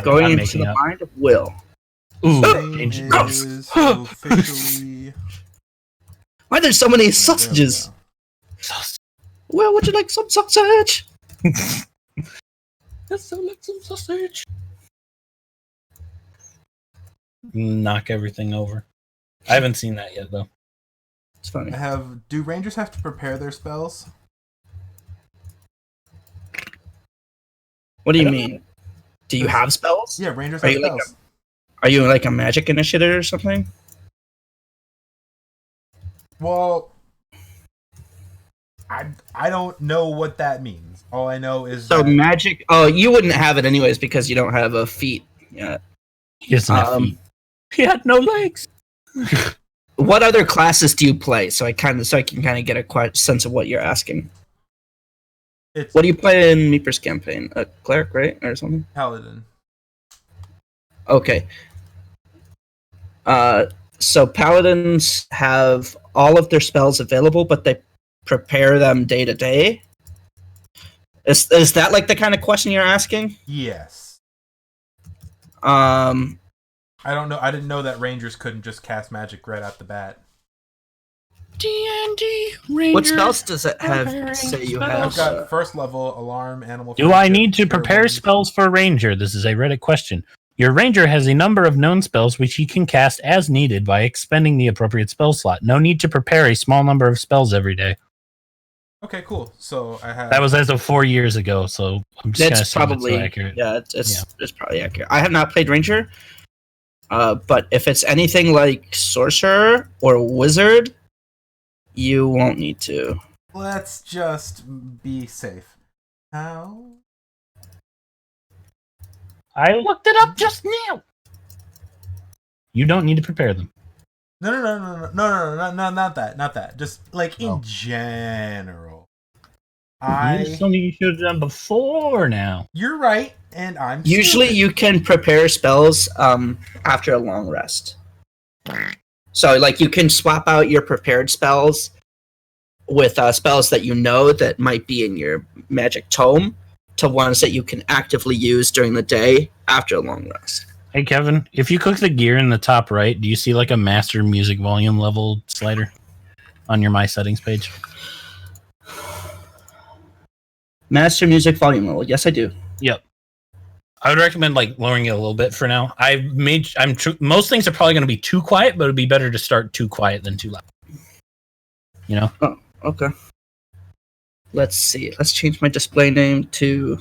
Going I'm into making the up. mind of Will. Ooh, Name ancient is officially... Why there's so many There we sausages? go. Will, would you like some sausage? Let's select some sausage. Knock everything over. I haven't seen that yet, though. It's funny. Do Rangers have to prepare their spells? What do you I don't mean? Do you have spells? Yeah, Rangers Are have you like spells. Are you like a magic initiative or something? Well, I don't know what that means. All I know is So that... magic. Oh, you wouldn't have it anyways because you don't have a feat yet. He doesn't have feet. He had no legs. What other classes do you play? So I can kind of get a sense of what you're asking. What do you play in Meeper's campaign? A cleric, right, or something? Paladin. Okay. So paladins have all of their spells available, but they prepare them day to day. Is that like the kind of question you're asking? Yes. I don't know. I didn't know that Rangers couldn't just cast magic right out the bat. D&D Rangers. What spells does it have? Say you have. I've got first level, alarm, animal. Do I friendship, need to cure prepare wounds. spells for a ranger? This is a Reddit question. Your ranger has a number of known spells which he can cast as needed by expending the appropriate spell slot. No need to prepare a small number of spells every day. Okay, cool. So I have... That was as of 4 years ago, so I'm just That's probably accurate. Yeah, it's probably accurate. I have not played ranger, but if it's anything like sorcerer or wizard, you won't need to. Let's just be safe. How? I looked it up just now. You don't need to prepare them. No, not that. Just like in general. It's something you should have done before now. You're right, and I'm Usually stupid. you can prepare spells after a long rest. So like you can swap out your prepared spells with spells that you know that might be in your magic tome to ones that you can actively use during the day after a long rest. Hey, Kevin, if you click the gear in the top right, do you see like a master music volume level slider on your My Settings page? Master music volume level. Yes, I do. Yep. I would recommend like lowering it a little bit for now. Most things are probably going to be too quiet, but it'd be better to start too quiet than too loud. You know? Oh, okay. Let's see. Let's change my display name to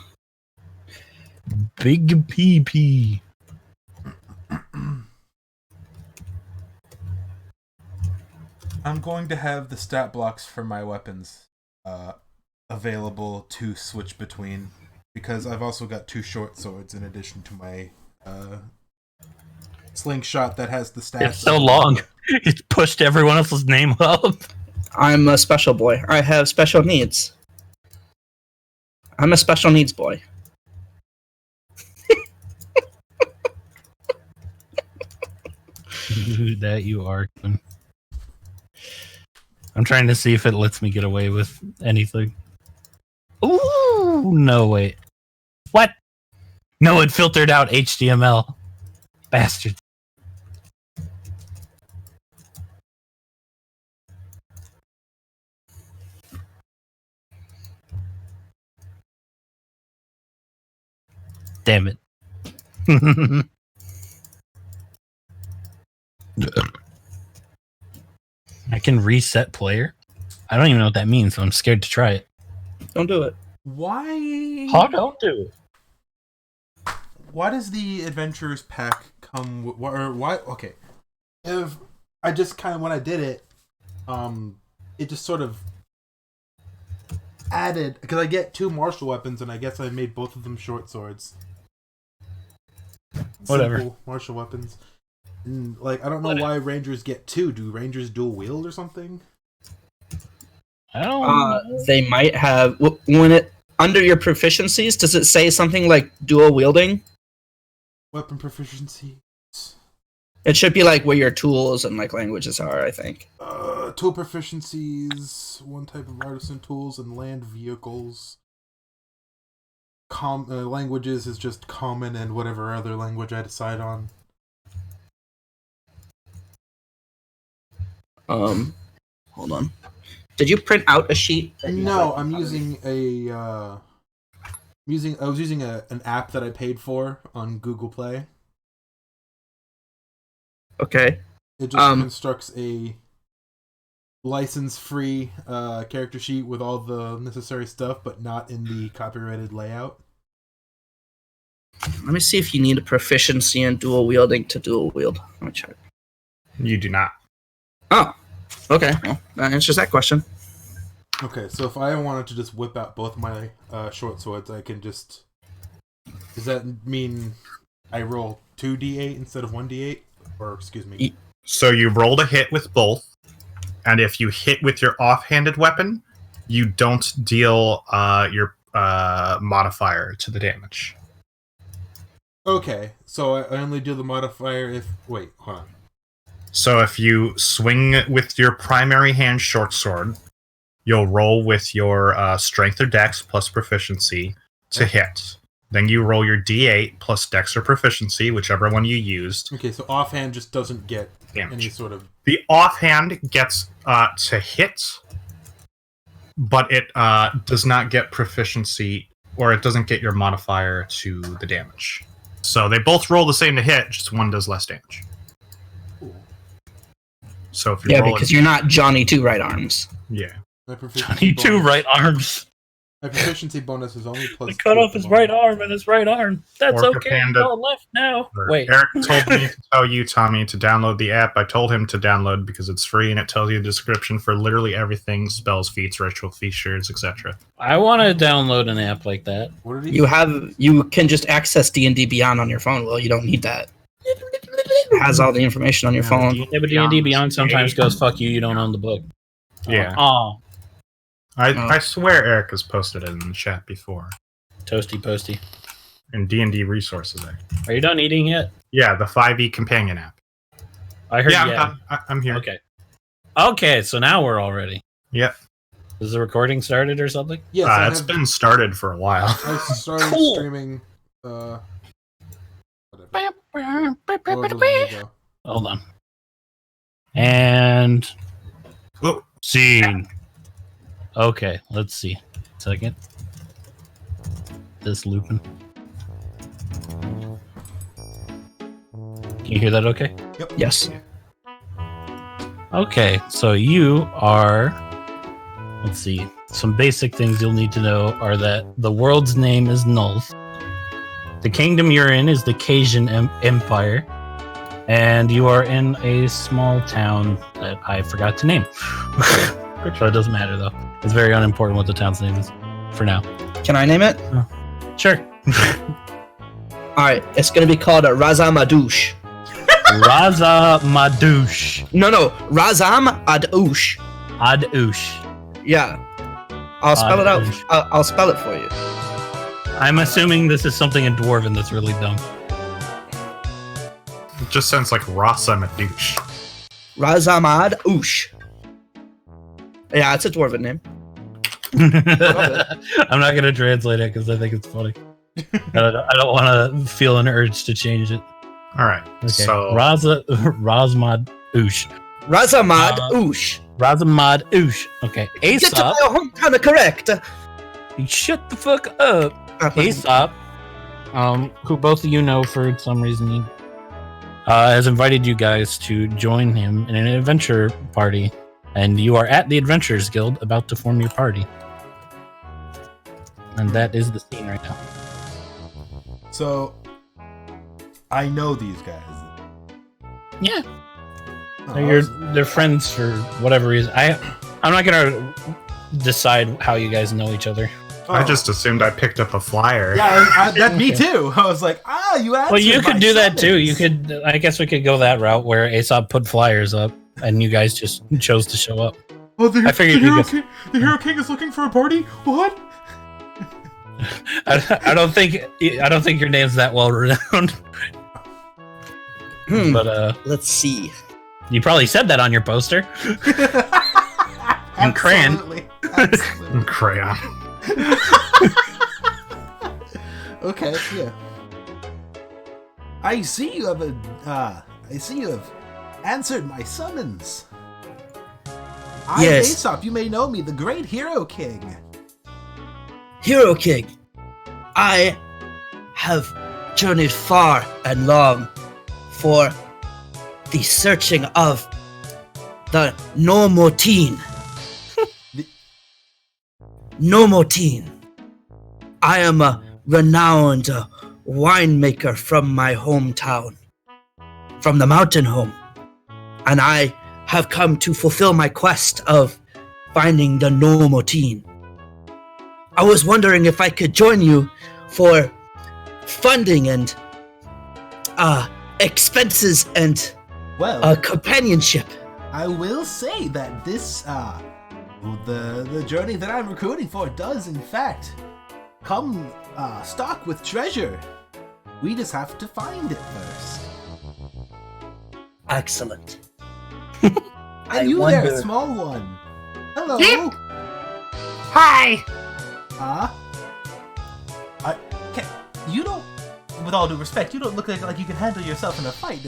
Big PP. I'm going to have the stat blocks for my weapons available to switch between, because I've also got 2 short swords in addition to my slingshot that has the stats. It's so long. It's pushed everyone else's name up. I'm a special boy. I have special needs. I'm a special needs boy. That you are. I'm trying to see if it lets me get away with anything. Ooh, no, wait. What? No, it filtered out HTML. Bastard. Damn it. I can reset player? I don't even know what that means, so I'm scared to try it. Don't do it. Why? How don't do it? Why does the Adventurers pack come with, or why? Okay. If I just kind of, when I did it, it just sort of added, because I get 2 martial weapons, and I guess I made both of them short swords. Whatever. Simple martial weapons. And, like, I don't know why Rangers get 2. Do Rangers dual wield or something? I don't know. They might have when it under your proficiencies. Does it say something like dual wielding? Weapon proficiency. It should be like where your tools and like languages are. I think. Tool proficiencies, 1 type of artisan tools, and land vehicles. languages is just common and whatever other language I decide on. Hold on. Did you print out a sheet? No, I'm using I was using an app that I paid for on Google Play. Okay. It just constructs a license-free character sheet with all the necessary stuff, but not in the copyrighted layout. Let me see if you need a proficiency in dual wielding to dual wield. Let me check. You do not. Oh, okay. Well, that answers that question. Okay, so if I wanted to just whip out both my short swords, I can just... Does that mean I roll 2d8 instead of 1d8? Or, excuse me. So you rolled a hit with both, and if you hit with your offhanded weapon, you don't deal your modifier to the damage. Okay, so I only do the modifier if... Wait, hold on. So if you swing with your primary hand short sword, you'll roll with your strength or dex plus proficiency to hit. Then you roll your d8 plus dex or proficiency, whichever one you used. Okay, so offhand just doesn't get damage. Any sort of... The offhand gets to hit, but it does not get proficiency, or it doesn't get your modifier to the damage. So they both roll the same to hit, just one does less damage. So if you roll because you're not Johnny Two Right Arms. Yeah. Johnny Two Right Arms. My proficiency bonus is only plus... They cut off his right arm and his right arm. That's Orca okay. Panda. No left now. Wait. Eric told me to tell you, Tommy, to download the app. I told him to download because it's free and it tells you the description for literally everything: spells, feats, ritual features, etc. I want to download an app like that. What did he You can just access D&D Beyond on your phone. Well, you don't need that. It has all the information on your phone. Yeah, but D&D Beyond sometimes goes, fuck you, you don't own the book. Yeah. Oh. I swear Eric has posted it in the chat before. Toasty posty. In D&D resources. Are you done eating yet? Yeah, the 5e companion app. I heard I'm yeah. done. I'm here. Okay, so now we're all ready. Yep. Is the recording started or something? Yes, it's been started for a while. I started streaming... whatever. Hold on. And... Oh. Scene. Okay, let's see. Second. This looping. Can you hear that okay? Yep. Yes. Okay, so you are... Let's see. Some basic things you'll need to know are that the world's name is Nulth. The kingdom you're in is the Cajun Empire. And you are in a small town that I forgot to name. So it doesn't matter, though. It's very unimportant what the town's name is, for now. Can I name it? Sure. Alright, it's going to be called Razam Adouche. Raza Madouche. No, Razam Adouche. Adouche. Yeah. I'll spell it out. I'll spell it for you. I'm assuming this is something in Dwarven that's really dumb. It just sounds like Rasa Madouche. Razamad Oosh. Yeah, it's a dwarven name. I'm not gonna translate it because I think it's funny. I don't want to feel an urge to change it. All right. Okay. So Razmad Oosh. Razamad Oosh. Razamad Oosh. Okay. Get to Aesop. my hometown correct. Shut the fuck up. Aesop, who both of you know for some reason, has invited you guys to join him in an adventure party. And you are at the Adventurers Guild about to form your party. And that is the scene right now. So, I know these guys. Yeah. They're friends for whatever reason. I'm not going to decide how you guys know each other. I just assumed I picked up a flyer. Yeah, me too. I was like, you answered. Well, you could do that too. summons. I guess we could go that route where Aesop put flyers up and you guys just chose to show up. Oh, I figured the Hero King is looking for a party? What? I don't think your name's that well renowned. But let's see. You probably said that on your poster. In crayon. Absolutely. Crayon. Okay, yeah. I see you have answered my summons. I'm Yes. Aesop. You may know me, the great Hero King. Hero King, I have journeyed far and long for the searching of the Nomotine. Nomotine. I am a renowned winemaker from my hometown, from the mountain home, and I have come to fulfill my quest of finding the Nomotine. I was wondering if I could join you for funding and expenses and Well, companionship. I will say that this, the journey that I'm recruiting for does, in fact, come stocked with treasure. We just have to find it first. Excellent. And you there, small one. Hello. Yep. Hi. You don't, with all due respect, you don't look like you can handle yourself in a fight.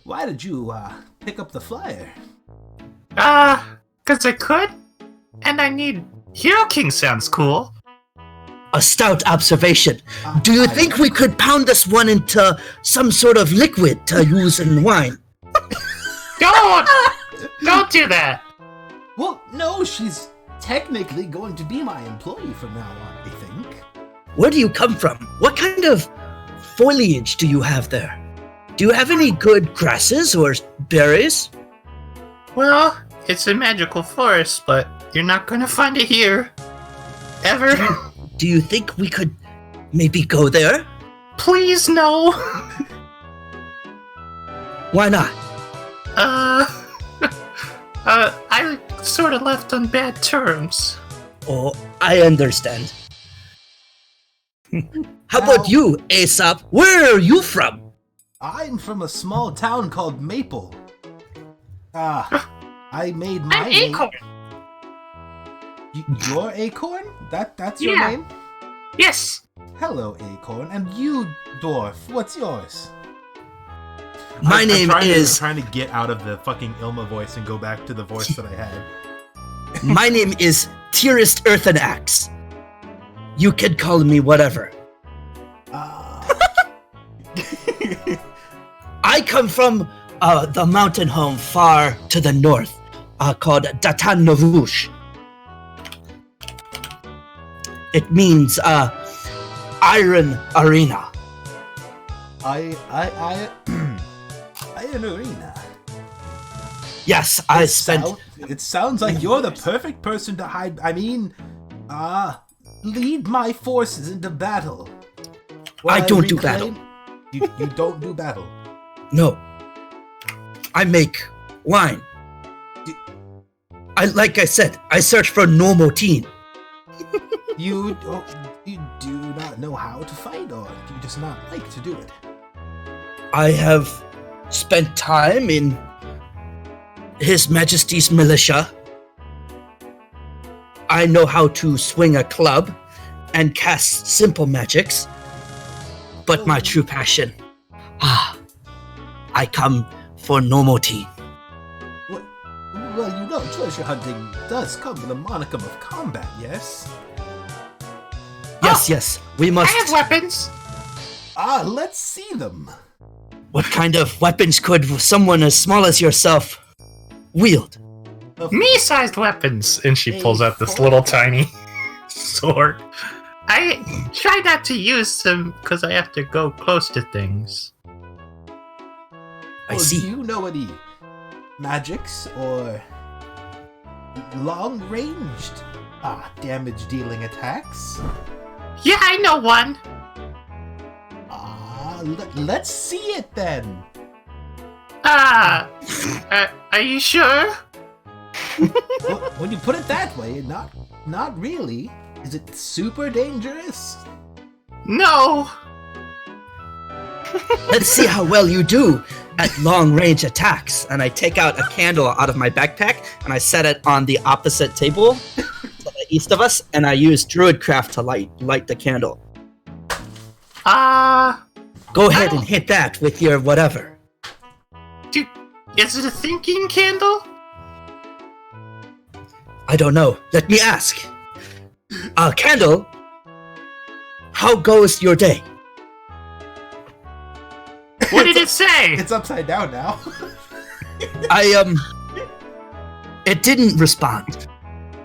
Why did you pick up the flyer? 'Cause I could, and I need Hero King sounds cool. A stout observation. Do you think we could pound this one into some sort of liquid to use in wine? Don't do that. Well, no, she's technically going to be my employee from now on, I think. Where do you come from? What kind of foliage do you have there? Do you have any good grasses or berries? Well, it's a magical forest, but you're not gonna find it here. Ever. Do you think we could maybe go there? Please, no. Why not? I sort of left on bad terms. Oh, I understand. How about you, Aesop? Where are you from? I'm from a small town called Maple. I made my I'm name. Acorn. You're Acorn? That's your Yeah. name? Yes. Hello, Acorn. And you, Dwarf, what's yours? My name is. I'm trying to get out of the fucking Ilma voice and go back to the voice that I had. My name is Tearist Earthen Axe. You can call me whatever. I come from the mountain home far to the north, called Datan Navush. It means Iron Arena. Iron Arena. Yes, I spent. It sounds like you're the perfect person to hide. Lead my forces into battle. I don't do battle. You don't do battle. No. I make wine. Like I said, I search for Nomotine. You do not know how to fight, or do you just not like to do it? I have spent time in His Majesty's militia. I know how to swing a club and cast simple magics. But my true passion, I come for Nomotine. Well, you know, treasure hunting does come with a monicum of combat, yes? Yes, we must. I have weapons. Let's see them. What kind of weapons could someone as small as yourself wield? Me-sized weapons. And she pulls out this little tiny sword. I try not to use them because I have to go close to things. I see. Do you know any magics or long-ranged damage-dealing attacks? Yeah, I know one. Let's see it then. Are you sure? Well, when you put it that way, not really. Is it super dangerous? No. Let's see how well you do at long-range attacks. And I take out a candle out of my backpack and I set it on the opposite table to the east of us, and I use Druidcraft to light the candle. Go ahead and hit that with your whatever. Is it a thinking candle? I don't know. Let me ask. Candle, how goes your day? What did it say? It's upside down now. It didn't respond.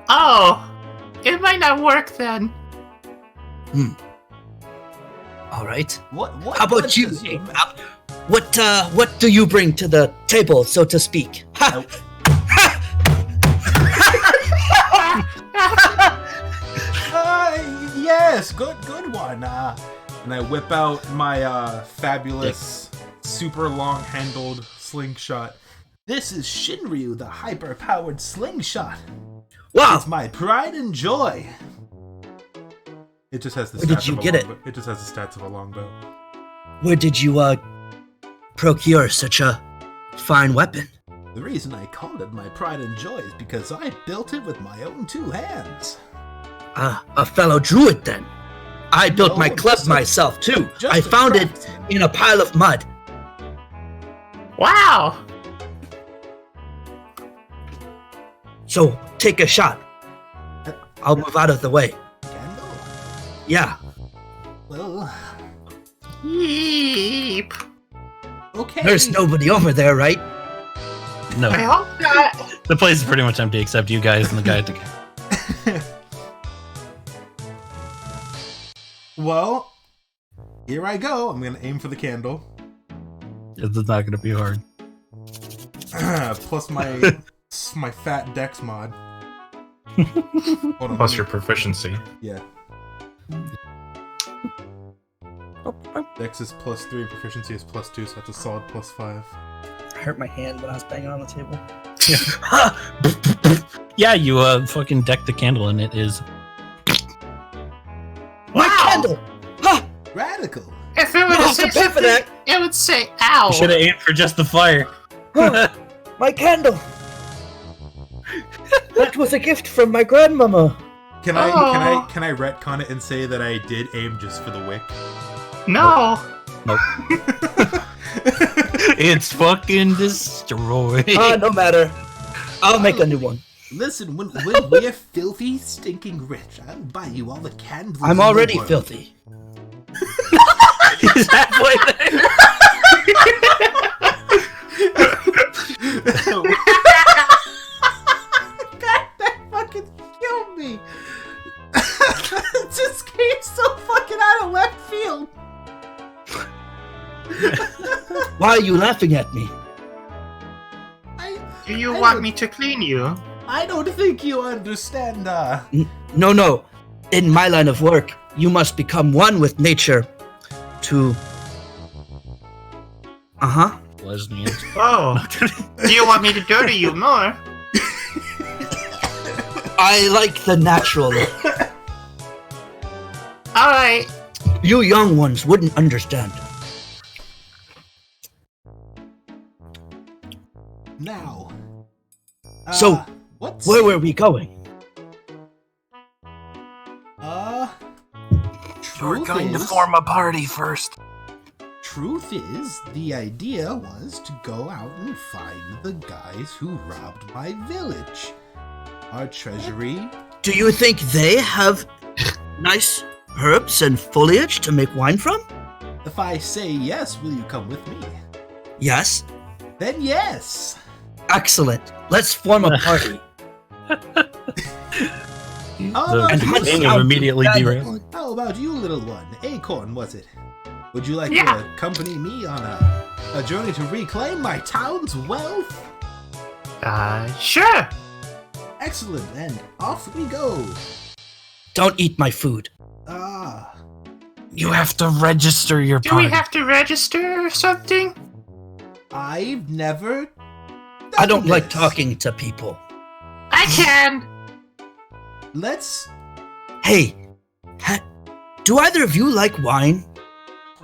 Oh, it might not work then. All right. What How about you? What do you bring to the table, so to speak? Ha! Yes, good one. And I whip out my fabulous, super long-handled slingshot. This is Shinryu, the hyper-powered slingshot. Wow! It's my pride and joy. It just has the Where stats did you of a get longbow. it? It just has the stats of a longbow. Where did you procure such a fine weapon? The reason I called it my pride and joy is because I built it with my own 2 hands. A fellow druid then. I built No, my club just myself too. just I a found it craftsman. in a pile of mud. Wow. So take a shot. I'll move out of the way. Candle? Yeah. Well, Yeep. okay. There's nobody over there, right? No, I hope not. the place is pretty much empty except you guys and the guy at the Well, here I go. I'm gonna aim for the candle. It's not going to be hard. Plus my fat dex mod. Hold on, Plus your proficiency. yeah. Dex is +3 and proficiency is +2, so that's a solid +5. I hurt my hand when I was banging on the table. Yeah, you fucking deck the candle and it is. My candle! Ha! Radical. If it would No, have said to pay for something, that. it would say ow. You should have aimed for just the fire. My candle! That was a gift from my grandmama. Can I retcon it and say that I did aim just for the wick? No. Nope. It's fucking destroyed. No matter. I'll make a new one. Listen, when we're filthy, stinking rich, I'll buy you all the candles. I'm in the already world. filthy. He's halfway there. God, that fucking killed me. It just came so fucking out of left field. Why are you laughing at me? Do you I want don't- me to clean you? I don't think you understand. No. In my line of work, you must become one with nature to... Uh-huh. Lesbians. Oh. Do you want me to dirty you more? I like the natural look. Alright. You young ones wouldn't understand. Now. So, what's Where were we going? Truth is, a party first. truth is, the idea was to go out and find the guys who robbed my village. Our treasury. Do you think they have nice herbs and foliage to make wine from? If I say yes, will you come with me? Yes. Then yes. Excellent. Let's form a party. Oh, The and thing of immediately derailed. How about you, little one? Acorn, was it? Would you like Yeah. to accompany me on a journey to reclaim my town's wealth? Sure. Excellent, and off we go. Don't eat my food. Ah, You have to register your Do party. we have to register or something? I've never. I don't done like this. talking to people. I can. Let's. Hey, do either of you like wine?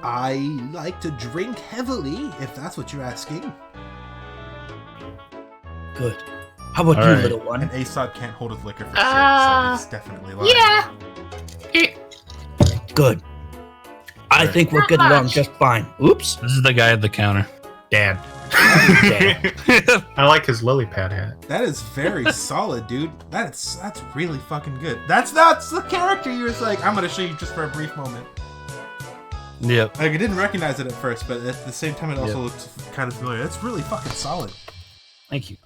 I like to drink heavily, if that's what you're asking. Good. How about All you, right. little one? And Aesop can't hold his liquor for shit, so he's definitely lying. Yeah. Eh, Good. I think we'll get along just fine. Oops. This is the guy at the counter. Dad. Dad. I like his lily pad hat. That is very solid, dude. That's really fucking good. That's the character you was like, I'm gonna show you just for a brief moment. Yep. Like I didn't recognize it at first, but at the same time it also looked kind of familiar. That's really fucking solid. Thank you.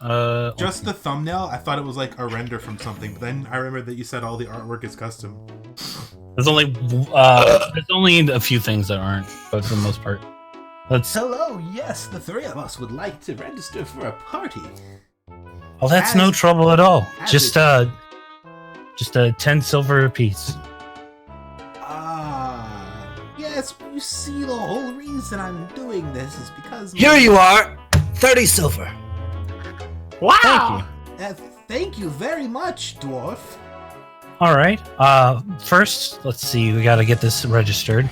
Just the thumbnail, I thought it was like a render from something, but then I remember that you said all the artwork is custom. There's only a few things that aren't, but for the most part. Hello, yes, the three of us would like to register for a party. Oh, that's no trouble at all. Just 10 silver apiece. Yes, you see, the whole reason I'm doing this is because... Here you are, 30 silver. Wow! Thank you very much, dwarf. All right. First, let's see. We got to get this registered.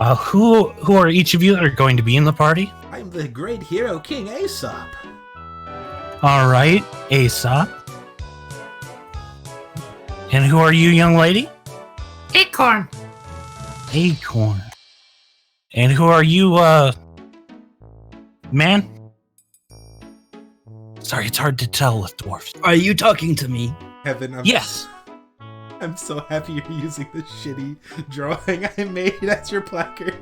Who are each of you that are going to be in the party? I'm the great hero King Aesop. All right, Aesop. And who are you, young lady? Acorn! Acorn. And who are you, man? Sorry, it's hard to tell with dwarfs. Are you talking to me? Heaven, Yes. I'm so happy you're using the shitty drawing I made as your placard.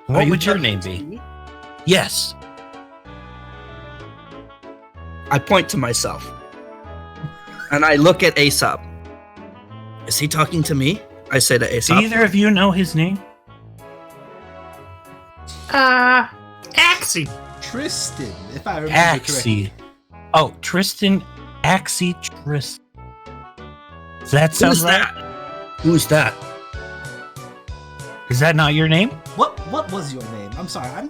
What would your name be? Yes. I point to myself. And I look at Aesop. Is he talking to me? I say to Do Aesop. either of you know his name? Axie! Tristan, if I remember correctly. Axie. Oh, Tristan, Axie, Tristan. Does that sound Who's right? that? Who's that? Is that not your name? What was your name? I'm sorry, I'm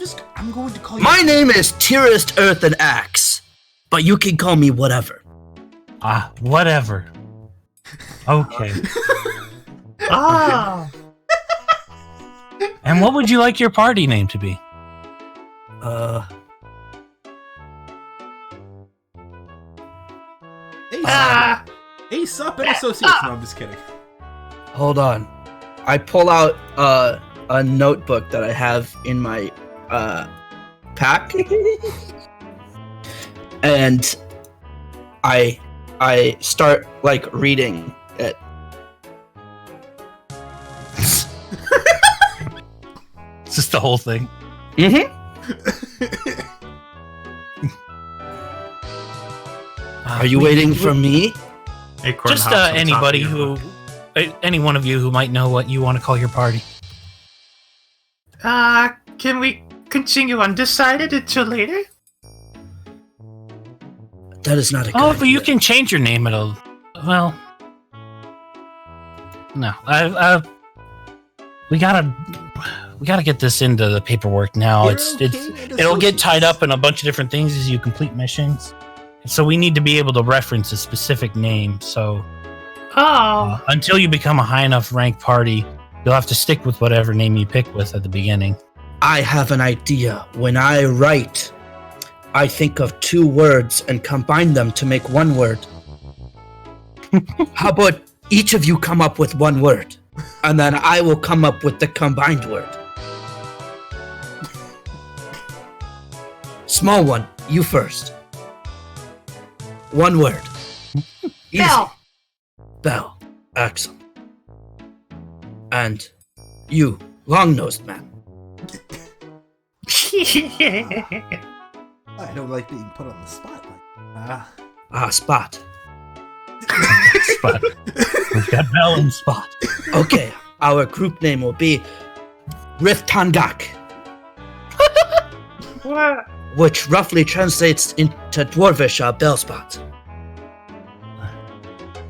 going to call you... My name is Tearest Earth and Axe. But you can call me whatever. Whatever. Okay. Oh! And what would you like your party name to be? Aesop and Associates. No, I'm just kidding. Hold on. I pull out a notebook that I have in my pack. And I start like reading it. It's just the whole thing. Mm-hmm. Are you waiting for me? Acorn Just hops on top anybody of you. any one of you who might know what you want to call your party. Can we continue undecided until later? That is not a good Oh, but you idea. can change your name at a... Well... No. We gotta get this into the paperwork now. It'll get tied up in a bunch of different things as you complete missions. So we need to be able to reference a specific name. So until you become a high enough rank party, you'll have to stick with whatever name you pick with at the beginning. I have an idea. When I write, I think of two words and combine them to make one word. How about each of you come up with one word, and then I will come up with the combined word. Small one, you first. One word. Easy. Bell! Bell. Excellent. And you, long-nosed man. I don't like being put on the spot. Spot. Spot. We've got Bell and Spot. Okay, our group name will be Riftangak, What? which roughly translates into Dwarvish Bell Spot.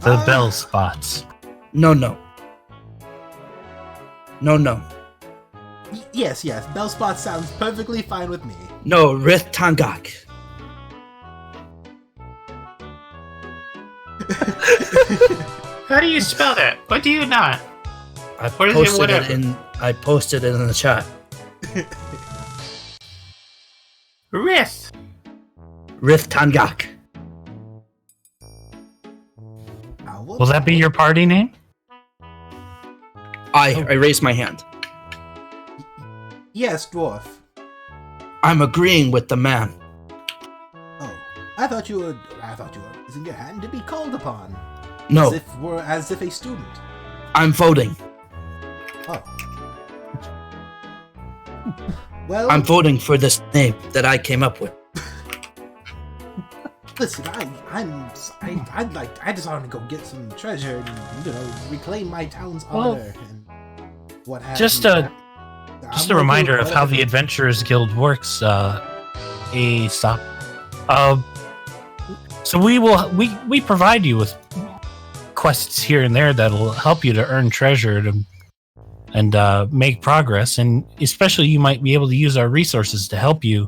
The Bell Spots. No. Yes, Bellspot sounds perfectly fine with me. No, Riftangak. How do you spell that? What do you not? I Or is it posted whatever? it in the chat. Riff! Riftangak. Will that be your party name? I raise my hand. Yes, dwarf. I'm agreeing with the man. Oh, I thought you were raising your hand to be called upon. No, As if a student. I'm voting. Oh. Well, I'm voting for this name that I came up with. listen, I just want to go get some treasure and reclaim my town's honor and what have Just you. a reminder of how the Adventurers Guild works, Aesop. So we provide you with quests here and there that'll help you to earn treasure and make progress, and especially you might be able to use our resources to help you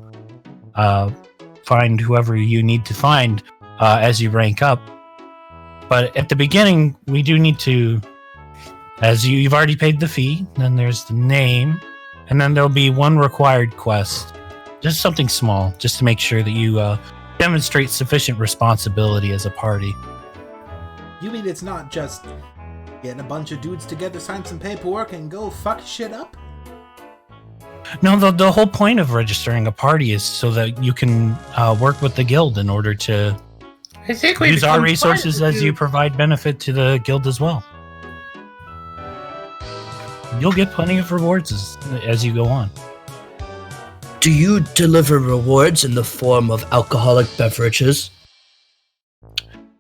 find whoever you need to find as you rank up. But at the beginning, we do need to, as you've already paid the fee, then there's the name, and then there'll be one required quest, just something small, just to make sure that you demonstrate sufficient responsibility as a party. You mean it's not just getting a bunch of dudes together, sign some paperwork, and go fuck shit up? No, the whole point of registering a party is so that you can work with the guild in order to I think we use our become resources friends as you provide benefit to the guild as well. You'll get plenty of rewards as you go on. Do you deliver rewards in the form of alcoholic beverages?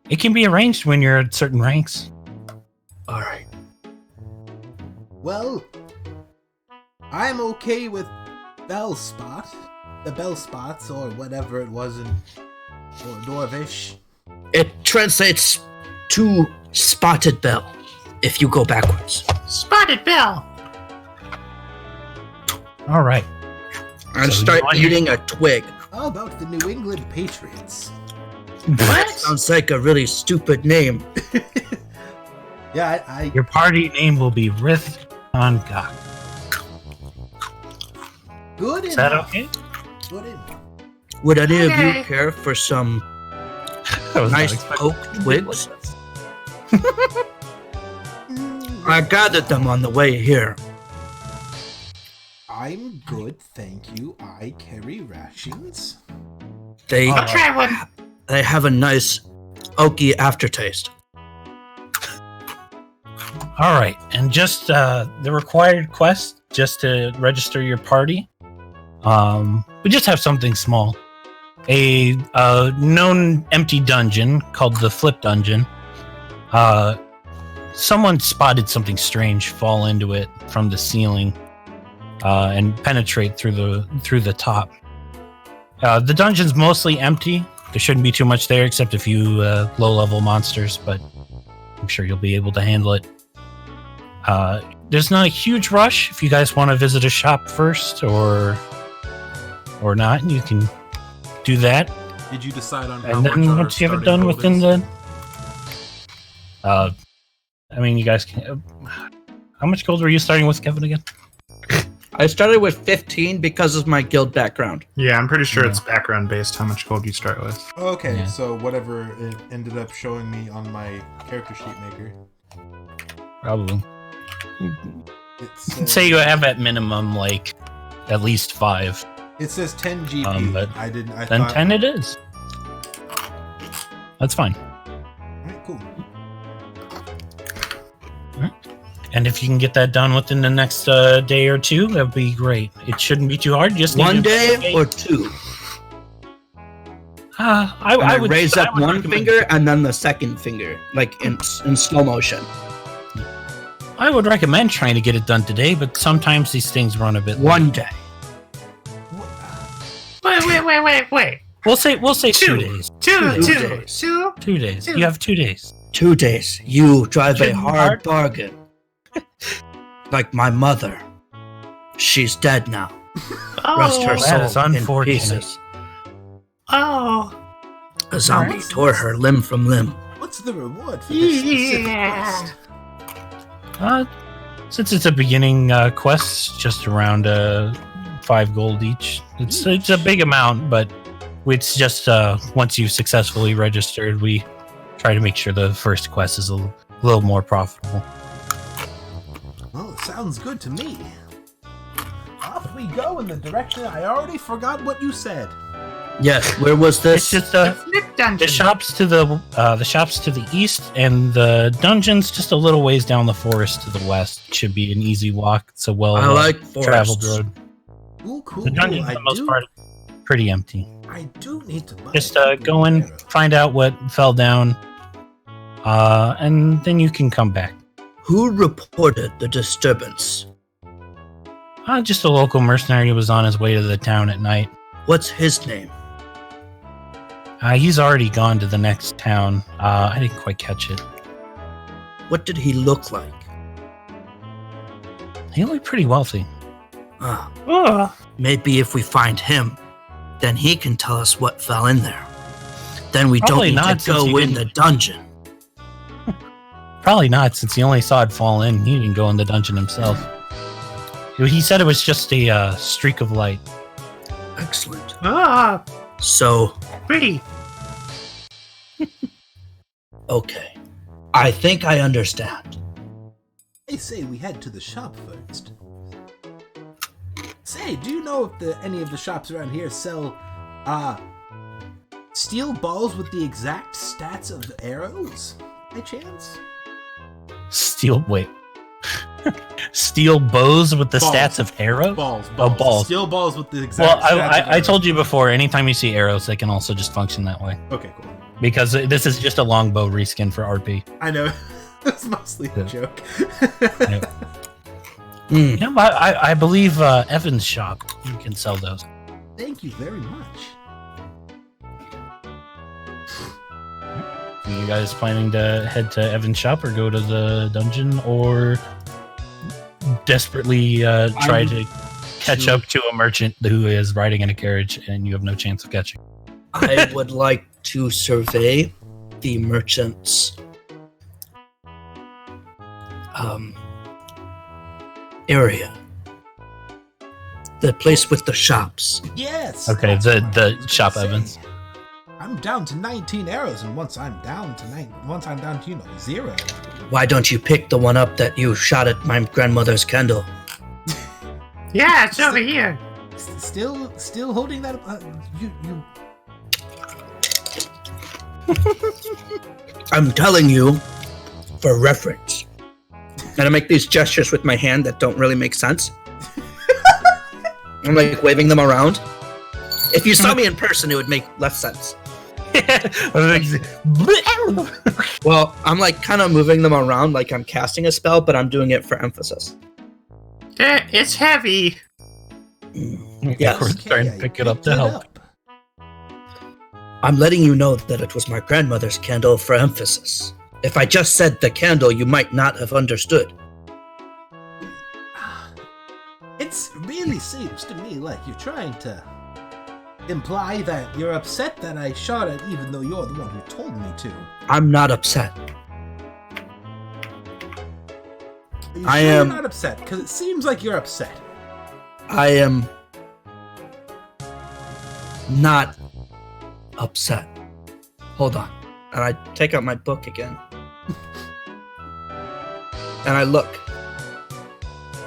It can be arranged when you're at certain ranks. All right. Well, I'm okay with the bell spots, or whatever it was or Dwarvish. It translates to spotted bell if you go backwards. Spotted Bell. All right. And So start you want eating a twig. How about the New England Patriots? What? Sounds like a really stupid name. Yeah, Your party name will be Rith on Gok. good Is that enough. okay? Good enough. Would any of Okay. you care for some I was not nice expecting oak twigs? I gathered them on the way here. I'm good, thank you. I carry rations. They I'll try one. they have a nice oaky aftertaste. All right, and just the required quest, just to register your party. We just have something small, a known empty dungeon called the Flip Dungeon. Someone spotted something strange fall into it from the ceiling and penetrate through the top. The dungeon's mostly empty. There shouldn't be too much there except a few low-level monsters, but I'm sure you'll be able to handle it. There's not a huge rush. If you guys want to visit a shop first or not, you can do that. Did you decide on how And much then our once you have it starting done gold within is? I mean, you guys can. How much gold were you starting with, Kevin, again? I started with 15 because of my guild background. Yeah, I'm pretty sure Yeah. it's background based how much gold you start with. Okay, Yeah. so whatever it ended up showing me on my character sheet maker, Probably. it's Say you have at minimum like at least 5. it says 10 GP. but I Then thought, 10 it is. That's fine. Alright, cool. And if you can get that done within the next day or two, that'd be great. It shouldn't be too hard. Just need One to- day or two. I would raise I up would one recommend- finger and then the second finger, like in slow motion. I would recommend trying to get it done today, but sometimes these things run a bit late. One day. Wait. We'll say 2 Two. days. Two. 2 days. You have 2 days. 2 days. You drive a Shouldn't be hard hard. bargain. Like my mother. She's dead now. Rest her Oh, soul that is in unfortunate. pieces. oh. A zombie tore her limb from limb. What's the reward for this specific Yeah. quest? Since it's a beginning quest, just around 5 gold each. It's a big amount, but it's just once you've successfully registered, we try to make sure the first quest is a little more profitable. Well, Sounds good to me. Off we go in the direction. I already forgot what you said. Yes, where was It's this? just Flip dungeon. the shops to the east, and the dungeons just a little ways down the forest to the west. Should be an easy walk. It's a I like traveled forests. road. Ooh, cool. The dungeons, for the most part, pretty empty. I do need to buy. Just go in, find out what fell down, and then you can come back. Who reported the disturbance? Just a local mercenary was on his way to the town at night. What's his name? He's already gone to the next town. I didn't quite catch it. What did he look like? He looked pretty wealthy. Maybe if we find him, then he can tell us what fell in there. Then we Probably don't not, need to since go he in the dungeon. Probably not, since he only saw it fall in. He didn't go in the dungeon himself. He said it was just a streak of light. Excellent. So, Pretty. okay. I think I understand. They say we head to the shop first. Say, do you know if any of the shops around here sell steel balls with the exact stats of the arrows? By chance? Steel bows with the Balls. stats of arrows? Balls. Oh, balls. Steel balls with the Well, exact stats of I arrows. told you before, anytime you see arrows, they can also just function that way. Okay, cool. Because this is just a longbow reskin for RP. I know. It's mostly a joke. You know, I believe Evan's shop, you can sell those. Thank you very much. Are you guys planning to head to Evan's shop or go to the dungeon or desperately try to catch up to a merchant who is riding in a carriage and you have no chance of catching? I would like to survey the merchant's area. The place with the shops. Yes. Okay, that's the what I was gonna shop say. Evans. I'm down to 19 arrows, and once I'm down to 0. Why don't you pick the one up that you shot at my grandmother's candle? Yeah, it's over here. Still holding that. You. I'm telling you for reference. And I make these gestures with my hand that don't really make sense. I'm like waving them around. If you saw me in person, it would make less sense. Well, I'm like kind of moving them around like I'm casting a spell, but I'm doing it for emphasis. It's heavy. Yes. We're trying to pick it up to help. I'm letting you know that it was my grandmother's candle for emphasis. If I just said the candle, you might not have understood. It really seems to me like you're trying to imply that you're upset that I shot it, even though you're the one who told me to. I'm not upset. Are you I sure am- you're not upset? Because it seems like you're upset. I am not upset. Hold on. And I take out my book again. And I look.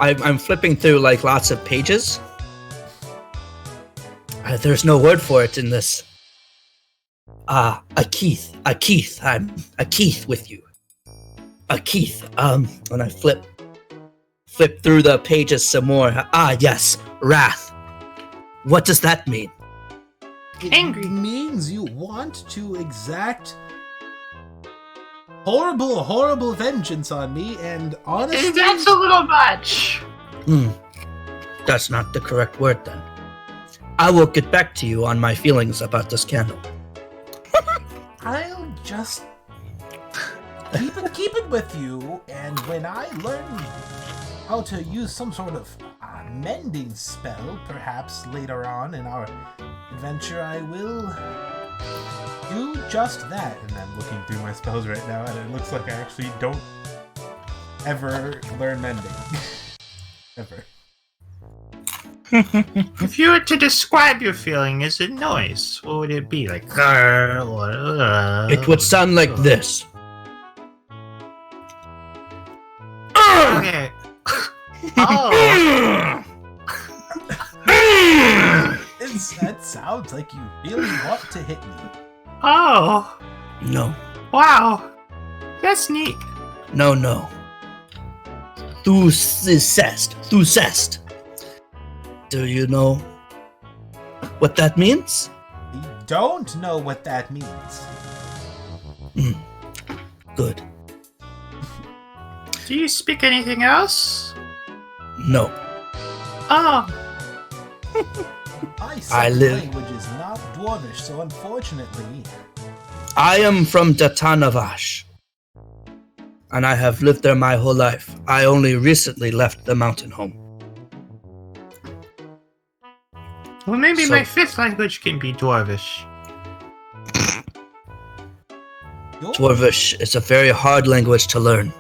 I'm flipping through like lots of pages. There's no word for it in this. A Keith. I'm a Keith with you. A Keith. And I flip through the pages some more. Yes, wrath. What does that mean? It Angry. means you want to exact horrible vengeance on me, and honestly, That's a little much. That's not the correct word then. I will get back to you on my feelings about this candle. I'll just keep it with you, and when I learn how to use some sort of mending spell, perhaps later on in our adventure, I will do just that. And I'm looking through my spells right now, and it looks like I actually don't ever learn mending. Ever. If you were to describe your feeling as a noise, what would it be? Like, It would sound like this. Okay. sounds like you really want to hit me. Oh, No, wow. That's neat. no. Thusest. Do you know what that means? You don't know what that means. Good. Do you speak anything else? No. Oh, My I second live- language is not Dwarvish, so unfortunately, I am from Datanavash, and I have lived there my whole life. I only recently left the mountain home. well, maybe So- my fifth language can be Dwarvish. you're Dwarvish is a very hard language to learn.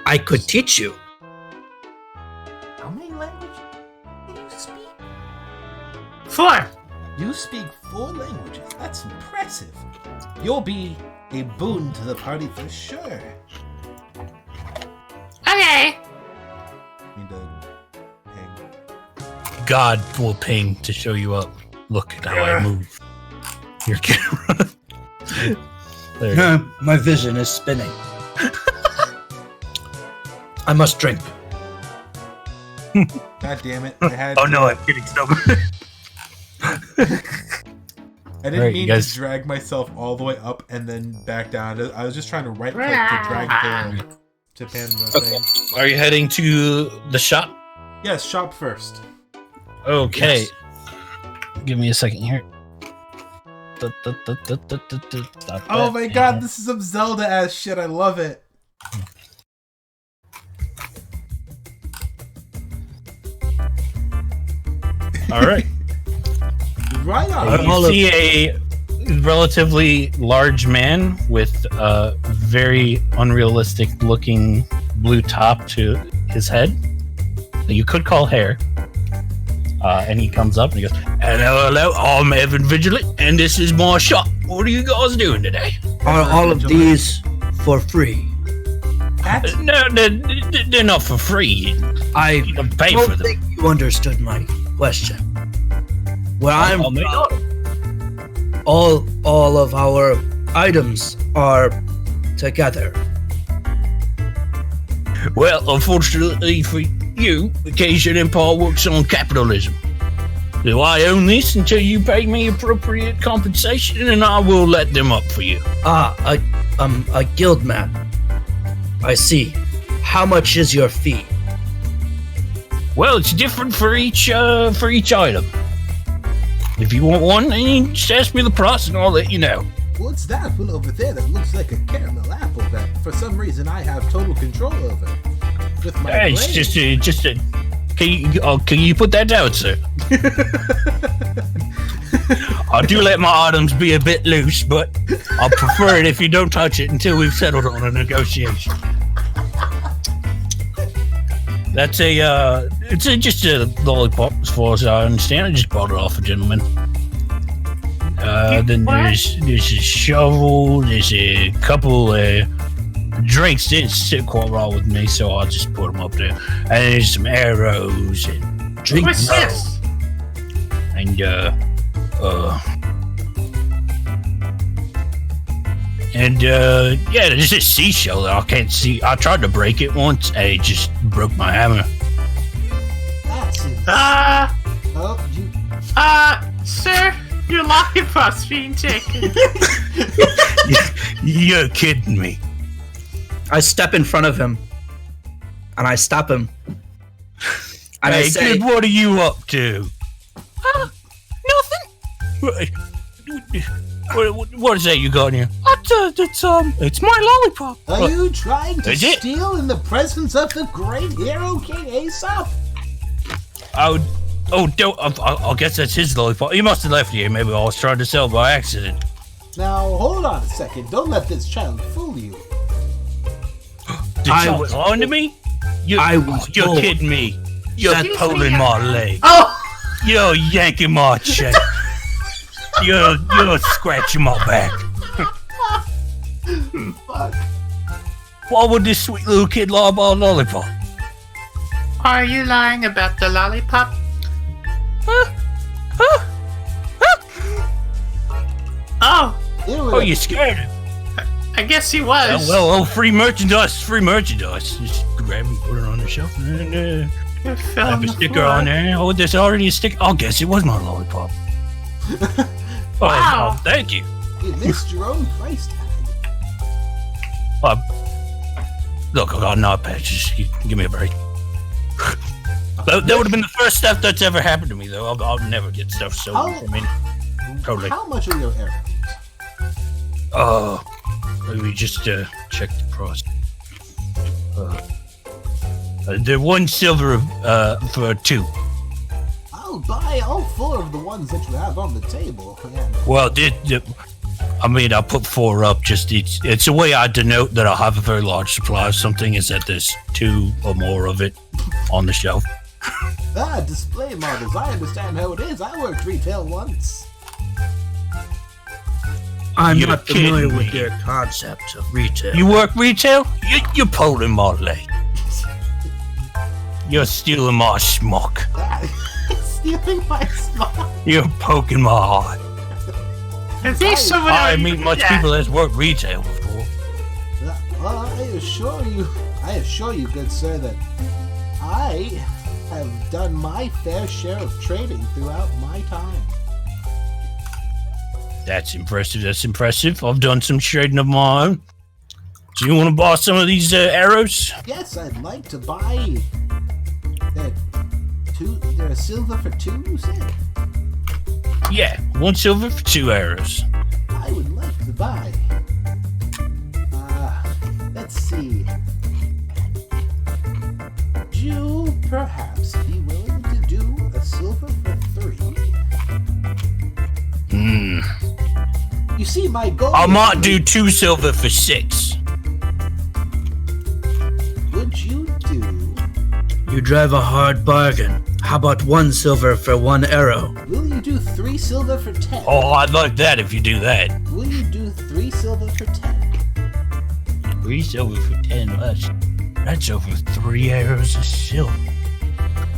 I could teach you. How many languages do you speak? 4. You speak 4 languages. That's impressive. You'll be a boon to the party for sure. Okay. Need to hang. God will ping to show you up. Look at how I move. Your camera. There you go. My vision is spinning. I must drink. God damn it! I had. Oh to- no, I'm kidding. Stop. I didn't Alright, mean you guys- to drag myself all the way up and then back down. I was just trying to right click to drag the to pan the Okay. thing. Are you heading to the shop? Yes, shop first. Okay. Yes. Give me a second here. Oh my god, this is some Zelda ass shit. I love it. All right. Right on. All You of- see a relatively large man with a very unrealistic looking blue top to his head that you could call hair. And he comes up and he goes, hello, I'm Evan Vigilant, and this is my shop. What are you guys doing today? Are all of these for free? That's No, they're not for free. I You can pay for don't them. think you understood my question. Where I'm I'll make from, all of our items are together. Well, unfortunately for you, the Cajun Empire works on capitalism. So I own this until you pay me appropriate compensation, and I will let them up for you. A guild man. I see. How much is your fee? Well, it's different for each item. If you want one, then you just ask me the price, and I'll let you know. what's that one over there that looks like a caramel apple that for some reason I have total control over? With my It's brain. just a. Can you put that down, sir? I do let my items be a bit loose, but I prefer it if you don't touch it until we've settled on a negotiation. That's just a lollipop, as far as I understand. I just bought it off a gentleman. Then there's a shovel. There's a couple drinks. Didn't sit quite well with me, so I'll just put them up there. And there's some arrows and drink. What's this? And yeah, there's a seashell that I can't see. I tried to break it once, and it just broke my hammer. That's it. Oh, you. Sir, your lollipop's being taken. You're kidding me. I step in front of him, and I stop him. And I Hey, say, kid, what are you up to? Nothing. What is that you got in here? It's my lollipop. Are you trying to Is it? steal in the presence of the great hero King Aesop? I guess that's his lollipop. He must have left here. Maybe I was trying to sell by accident. Now, hold on a second. Don't let this child fool you. Did I you was- lie to me? You're told. kidding me. You're Excuse pulling me, my leg. Oh! You're yanking my chain. You're scratching my back. Fuck. Why would this sweet little kid lie about a lollipop? Are you lying about the lollipop? Oh, you scared him? I guess he was. Free merchandise. Just grab and put it on the shelf. And, have a sticker on there. Oh, there's already a sticker. I'll guess it was my lollipop. Wow. Oh, thank you. You missed your own price tag. Look, I got an iPad. Just give me a break. That would have been the first stuff that's ever happened to me, though. I'll never get stuff stolen from me. Totally. How much are your arrows? Let me just check the price. They're 1 silver for 2. I'll buy all 4 of the ones that you have on the table. And Well, I'll put 4 up. Just it's a way I denote that I have a very large supply of something. Is that there's 2 or more of it on the shelf. Display models. I understand how it is. I worked retail once. I'm You're not familiar kidding with me. your concept of retail. You work retail? You're pulling my leg. You're stealing my smock. Stealing my spot. You're poking my heart. Is there someone I else- meet much people that's worked retail before. Well, I assure you, good sir, that I have done my fair share of trading throughout my time. That's impressive. I've done some trading of my own. Do you want to buy some of these arrows? Yes, I'd like to buy. They're a silver for 2, you said? Yeah, 1 silver for 2 arrows. I would like to buy. Let's see. Would you perhaps be willing to do a silver for 3? You see, my goal. I might do 2 silver for 6. Would you do? You drive a hard bargain. How about 1 silver for 1 arrow? Will you do 3 silver for 10? Oh, I'd like that if you do that. Will you do 3 silver for 10? 3 silver for 10. That's over 3 arrows of silver.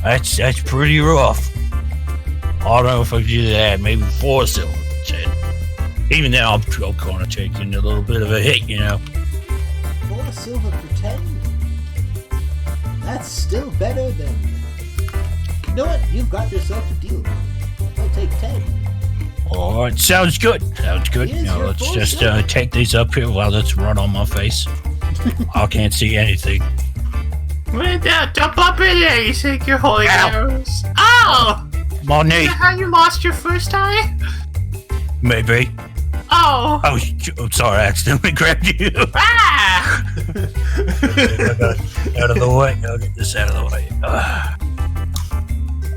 That's pretty rough. I don't know if I could do that. Maybe 4 silver for 10. Even now, I'm kind of taking a little bit of a hit, you know. 4 silver for 10? That's still better than. You know what? You've got yourself a deal. I'll take 10. All right, sounds good. Here's Now your let's 4 just silver. take these up here while that's run on my face. I can't see anything. Wait, jump up in there, you think you're holding Ow. arrows. Oh! My Is knee, that how you lost your first eye? maybe. Oh! I'm sorry, I accidentally grabbed you. Ah! Out of the way. I'll get this out of the way.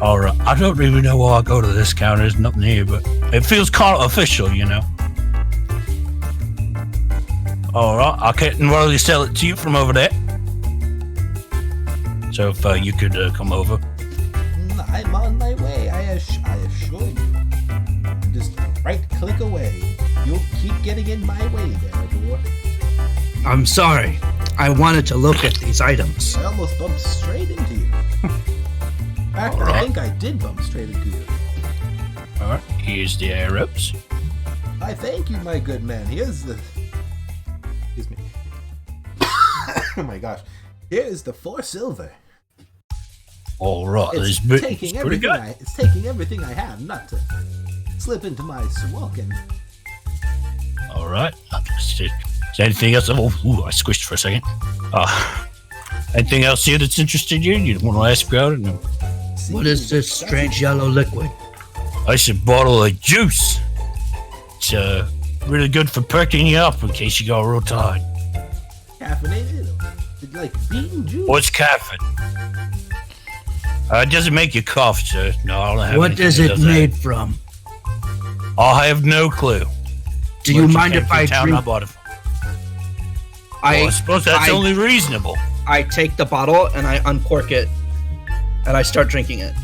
All right. I don't even know why I go to this counter. There's nothing here, but it feels kind of official, you know. All right. I can't really sell it to you from over there. So if you could come over. I'm on my way. I assure you. Just right click away. You'll keep getting in my way there, dwarf. I'm sorry. I wanted to look at these items. I almost bumped straight into you. In fact, I Alright. think I did bump straight into you. All right. Here's the arrows. I thank you, my good man. Here's the. Excuse me. Oh my gosh. Here's the 4 silver. All right. It's It's taking pretty everything. good. It's taking everything I have, not to slip into my swalking. All right. Is there anything else? Oh, I squished for a second. Anything else here that's interested you? You want to ask about it? No. What is this strange yellow liquid? It's a bottle of juice. It's really good for perking you up in case you got real tired. Caffeinated? Like bean juice? What's caffeine? It doesn't make you cough, sir. No, I don't have What anything is that it does that. made from? I have no clue. Do you mind if I town I drink? bought it from? I suppose that's only reasonable. I take the bottle and I uncork it, and I start drinking it.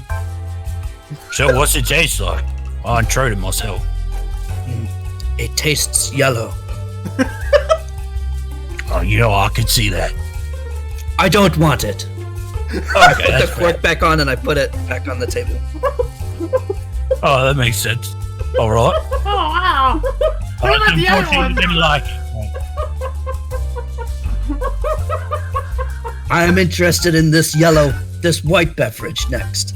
So what's it taste like? I tried it myself. It tastes yellow. Oh, you know, I could see that. I don't want it. Okay, I put that's the cork back on and I put it back on the table. Oh, that makes sense. All right. Oh, wow! What about the other Unfortunately, one? didn't like it. I am interested in this white beverage next.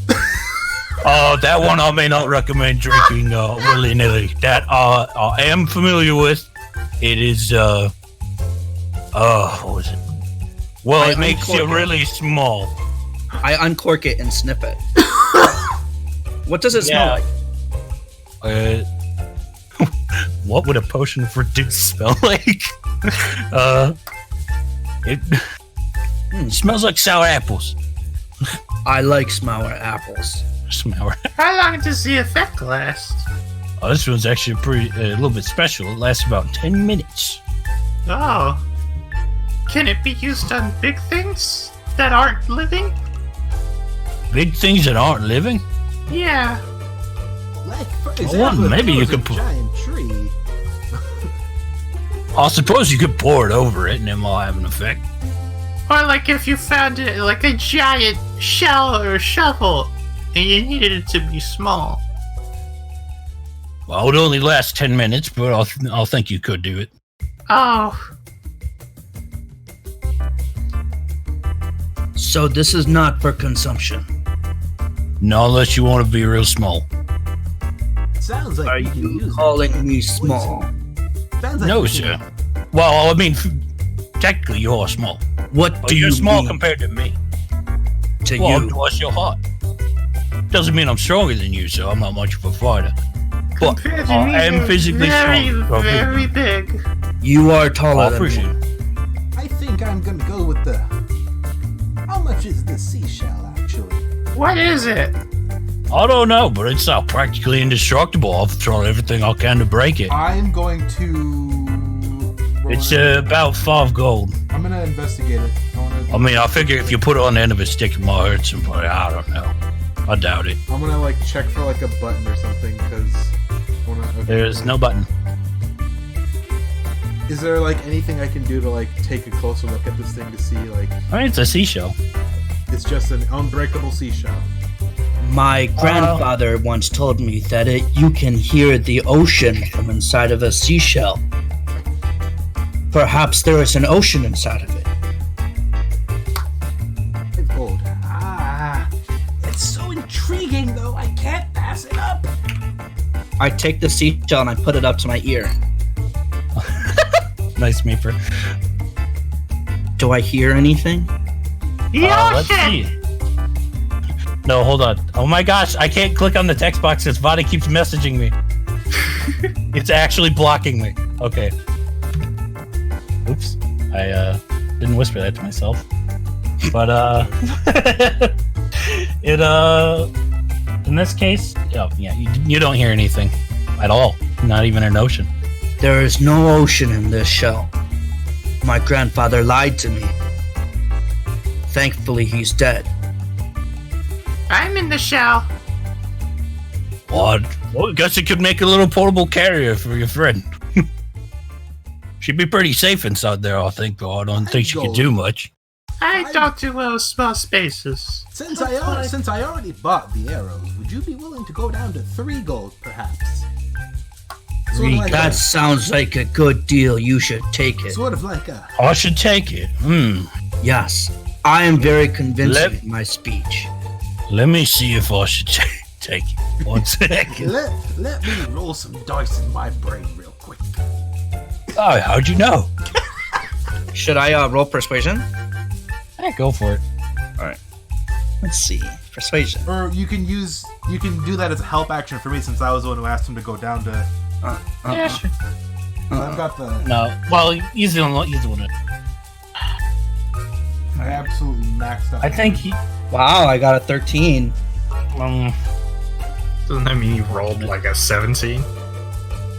Oh, that one I may not recommend drinking willy-nilly. That I am familiar with. It is, what was it? Well, I it makes you uncork it. really small. I uncork it and sniff it. What does it smell like? What would a potion of reduce smell like? It smells like sour apples. I like sour apples. Sour. How long does the effect last? Oh, this one's actually a little bit special. It lasts about 10 minutes. Oh. Can it be used on big things that aren't living? Big things that aren't living? Yeah. Like, for Well, example, if maybe there you was a could put- giant tree. I suppose you could pour it over it and it might have an effect. Or like if you found it like a giant shell or shovel and you needed it to be small. Well, it would only last 10 minutes, but I'll think you could do it. Oh. So this is not for consumption. No, unless you want to be real small. Sounds like Are you can you use calling it. me small? Sounds like No, you sir. can- Well, I mean, technically you are small. What But do you're you small mean compared to me. to Well, you? twice your height. Doesn't mean I'm stronger than you, so I'm not much of a fighter. But Compared to I me, am you're physically very, strong. very big. You are I taller than appreciate me. it. I think I'm gonna go with the. How much is the seashell actually? What is it? I don't know, but it's practically indestructible. I've thrown everything I can to break it. I'm going to. It's about 5 gold. I'm gonna investigate it. I mean, I figure if you put it on the end of a stick, it might hurt somebody. I don't know. I doubt it. I'm gonna like check for like a button or something because. There's no button. Is there like anything I can do to like take a closer look at this thing to see like I mean, it's a seashell. it's just an unbreakable seashell? My grandfather once told me that you can hear the ocean from inside of a seashell. Perhaps there is an ocean inside of it. 5 gold. Ah, it's so intriguing though. I can't pass it up. I take the seashell and I put it up to my ear. Nice Meeper. Do I hear anything? The Let's ocean! see. No, hold on. Oh my gosh, I can't click on the text box because Vada keeps messaging me. It's actually blocking me. Okay. Oops. I didn't whisper that to myself. But it in this case, oh, yeah, you don't hear anything at all. Not even an ocean. There is no ocean in this shell. My grandfather lied to me. Thankfully, he's dead. I'm in the shell. What? Well, I guess you could make a little portable carrier for your friend. She'd be pretty safe inside there, I think, but I don't think she could do much. I don't do well with small spaces. Since I already bought the arrows, would you be willing to go down to 3 gold, perhaps? Sort of like That sounds like a good deal. You should take it. Sort of like a. I should take it. Yes, I am very convincing in my speech. Let me see if I should take it. 1 second. Let me roll some dice in my brain real quick. Oh, how'd you know? Should I roll persuasion? Yeah, go for it. Let's see. Persuasion. Or you can do that as a help action for me since I was the one who asked him to go down to. Yeah, sure. I've got the. No, well, he's the one. I absolutely maxed out. I think he. Wow, I got a 13. Doesn't that mean you rolled like a 17?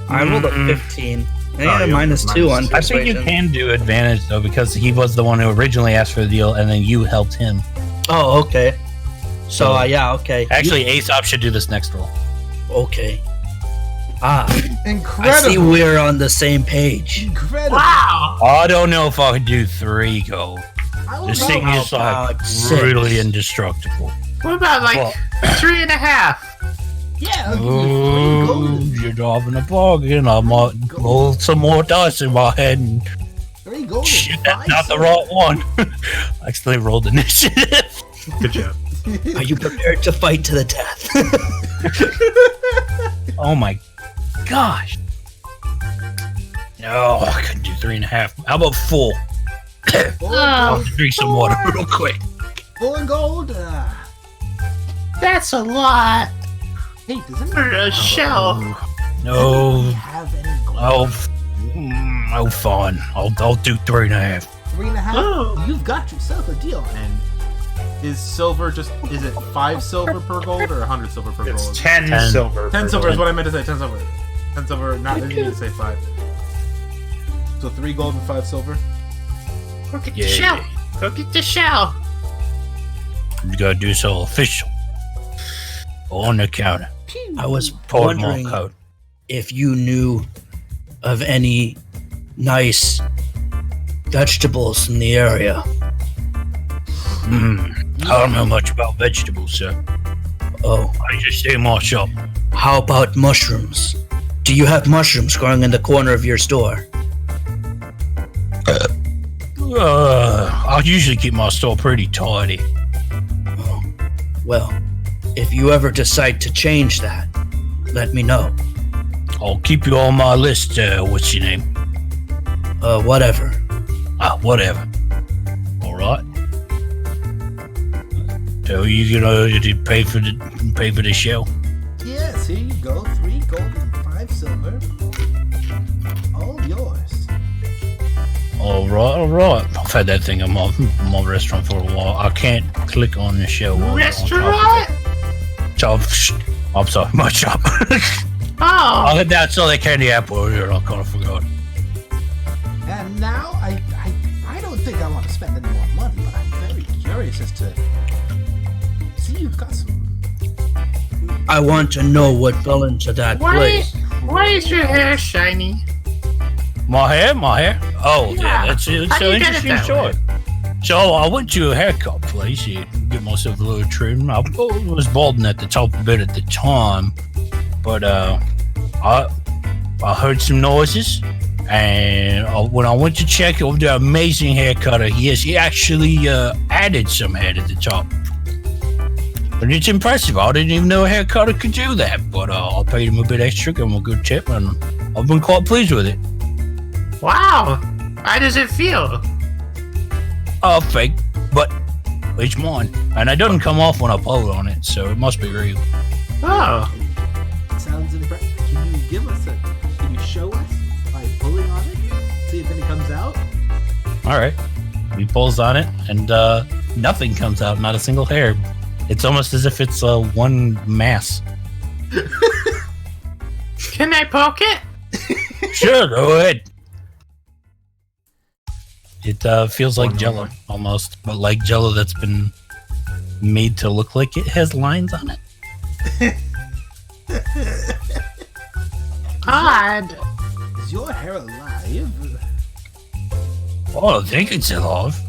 I rolled a 15. I got a you minus have 2 on minus I think you persuasion. can do advantage though because he was the one who originally asked for the deal, and then you helped him. Oh, okay. So, yeah, okay. Actually, Aesop should do this next roll. Okay. I see Incredible. we're on the same page. Incredible. Wow! I don't know if I could do 3 gold. I This will thing go- is like about 6. really indestructible. What about like Well- 3.5? Yeah, I'll give you 3 golden. You're having a bargain. I might roll some more dice in my head and 3 golden. shit, 5 that's not the silver. right one. I actually rolled initiative. Good job. Are you prepared to fight to the death? Oh my gosh. No, I couldn't do 3.5. How about 4? 4 I'll gold. drink some water real quick. 4 gold. That's a lot Hey, does anyone for a shell. No. have any gold? Oh, fine. I'll do 3.5. 3.5. Oh. You've got yourself a deal. And is silver is it 5 silver per gold or 100 silver per It's gold? 10 10. silver. 10 per silver is gold. what I meant to say. 10 silver. 10 silver. Not didn't mean to say 5. So 3 gold and 5 silver. Go get Yeah. the shell. Go get the shell. You gotta do so official. On the counter. I was Pardon my wondering code. if you knew of any nice vegetables in the area. I don't know much about vegetables, sir. Oh, I just stay in my shop. how about mushrooms? Do you have mushrooms growing in the corner of your store? I usually keep my store pretty tidy. Oh, well, if you ever decide to change that, let me know. I'll keep you on my list. What's your name? Whatever. Whatever. All right. So you gonna pay for the show? Yes, here you go. 3 gold and 5 silver. All yours. All right. I've had that thing in my restaurant for a while. I can't click on the show. Restaurant? I'm sorry, my shop. Oh. That's all the candy apple here. I kind of forgot. And now I don't think I want to spend any more money, but I'm very curious as to see you've got some. I want to know what fell into that place. Why is your hair shiny? My hair? Oh, yeah, that's How it's do an you get it interesting that story. So I went to a haircut place to get myself a little trim. I was balding at the top a bit at the time, but I heard some noises, and when I went to check on the amazing haircutter, he actually added some hair to the top. But it's impressive. I didn't even know a haircutter could do that, but I paid him a bit extra, gave him a good tip, and I've been quite pleased with it. Wow. How does it feel? Fake, but it's mine. And it doesn't come off when I pull on it, so it must be real. Oh. Sounds impressive. Can you show us by pulling on it? See if any comes out? Alright. He pulls on it, and nothing comes out, not a single hair. It's almost as if it's one mass. Can I poke it? Sure, go ahead. It feels like Jello, almost, but like Jello that's been made to look like it has lines on it. Odd. Is your hair alive? Oh, I think it's alive.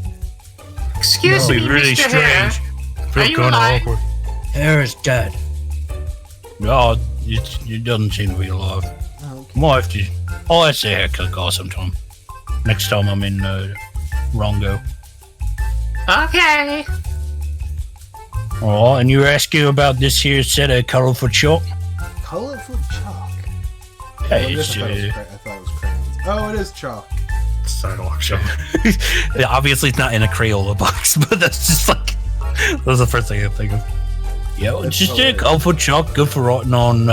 Excuse That'd me, be really Mr. Hair. strange. Are you alive? awkward. Hair is dead. No, it doesn't seem to be alive. Oh, okay. Might have to. I'll have to say haircut guy sometime. Next time I'm in Rongo. Okay. Oh, and you were asking about this here set of colorful chalk? Colorful chalk. Hey, I it's, thought it was crayons. Oh, it is chalk. Sidewalk shop. obviously it's not in a Crayola box, but that's just like that was the first thing I think of. Yeah, it's That's just a hilarious. colorful chalk, good for writing on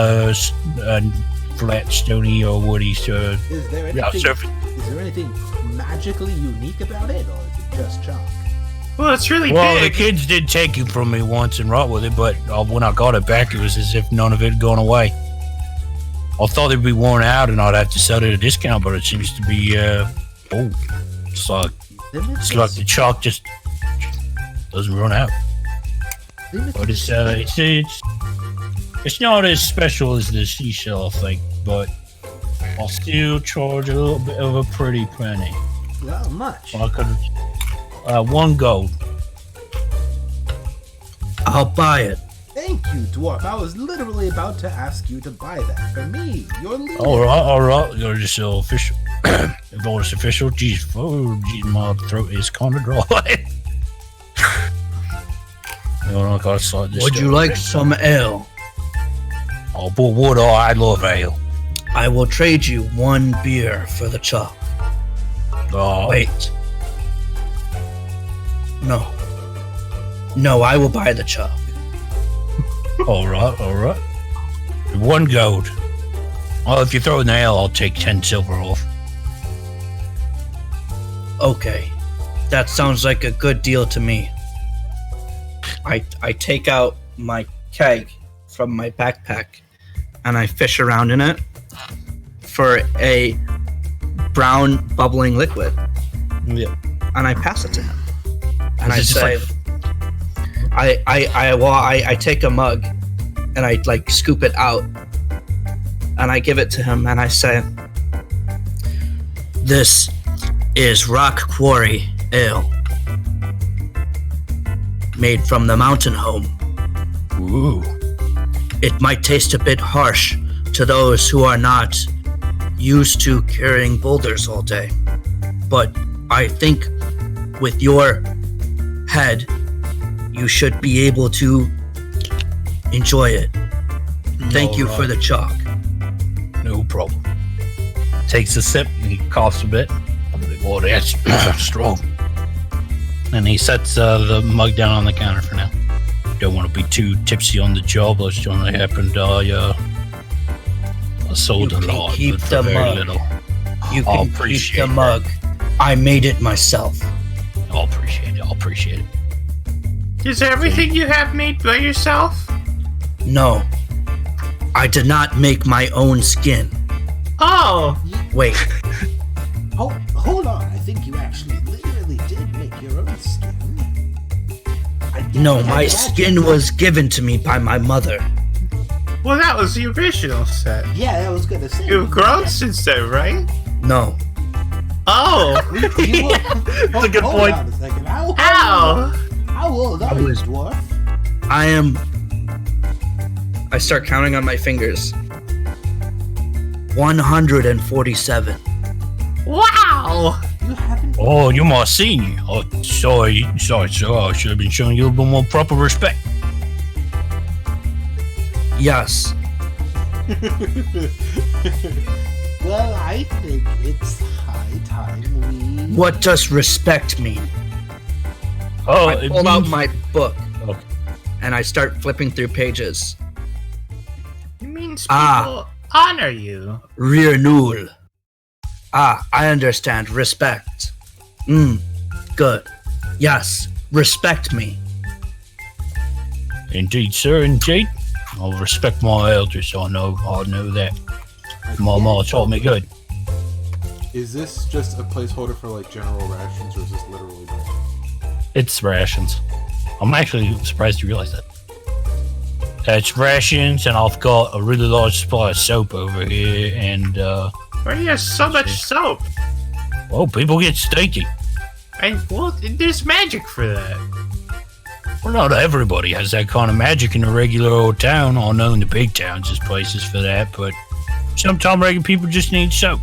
flat, stony, or woody. Is there anything? Surface. Is there anything magically unique about it, or is it just chalk? Well, it's really Well, the big. kids did take it from me once and write with it, but when I got it back, it was as if none of it had gone away. I thought it'd be worn out and I'd have to sell it at a discount, but it seems to be it's like the chalk just doesn't run out. But it's not as special as the seashell, I think, but I'll still charge a little bit of a pretty penny. Well, much. I could 1 gold. I'll buy it. Thank you, dwarf. I was literally about to ask you to buy that for me. Your leader. All right. You're just official. If I was official, geez, my throat is kind of dry. Would you like some ale? Oh, but would I love ale. I will trade you 1 beer for the chalk. Oh, Wait. No, I will buy the chalk. all right. 1 gold. Well, if you throw in the ale, I'll take 10 silver off. Okay. That sounds like a good deal to me. I take out my keg from my backpack and I fish around in it for a brown bubbling liquid. Yeah. And I pass it to him. And I Is it just say, I take a mug and I like scoop it out and I give it to him and I say, this is Rock Quarry Ale, made from the mountain home. Ooh. It might taste a bit harsh to those who are not used to carrying boulders all day, but I think with your head, you should be able to enjoy it. Thank you for the chalk. No problem. Takes a sip and he coughs a bit. Oh, that's strong. And he sets the mug down on the counter for now. Don't want to be too tipsy on the job. Last time I happened, I sold You a can lot keep but for the very mug. little. You I'll can keep appreciate the that. mug. I made it myself. I'll appreciate it. Is everything you have made by yourself? No, I did not make my own skin. Oh, Wait, Hold on. I think you actually literally did make your own skin. no, my skin was given to me by my mother. well, that was the original set. Yeah, I was gonna say. You've grown since then, right? No, Oh, That's a good point. On a second. How old are I you, was- dwarf? I start counting on my fingers. 147. wow! You haven't. Oh, you're my senior. Oh, sorry, sir. I should have been showing you a little bit more proper respect. Yes, Well, I think it's high time we. what does respect mean? Oh, I pulled out my book Okay. and I start flipping through pages. It means people Ah. honor you. Rear nul. I understand. Respect. Good. Yes, respect me. Indeed, sir, indeed. I'll respect my elders, I know that. My mom taught me good. Is this just a placeholder for like general rations, or is this literally? It's rations. I'm actually surprised you realize that. It's rations, and I've got a really large supply of soap over here, and, Why do you have so much soap? well, people get stinky. And well, there's magic for that. Well, not everybody has that kind of magic in a regular old town. I know in the big towns there's places for that, but sometimes regular people just need soap.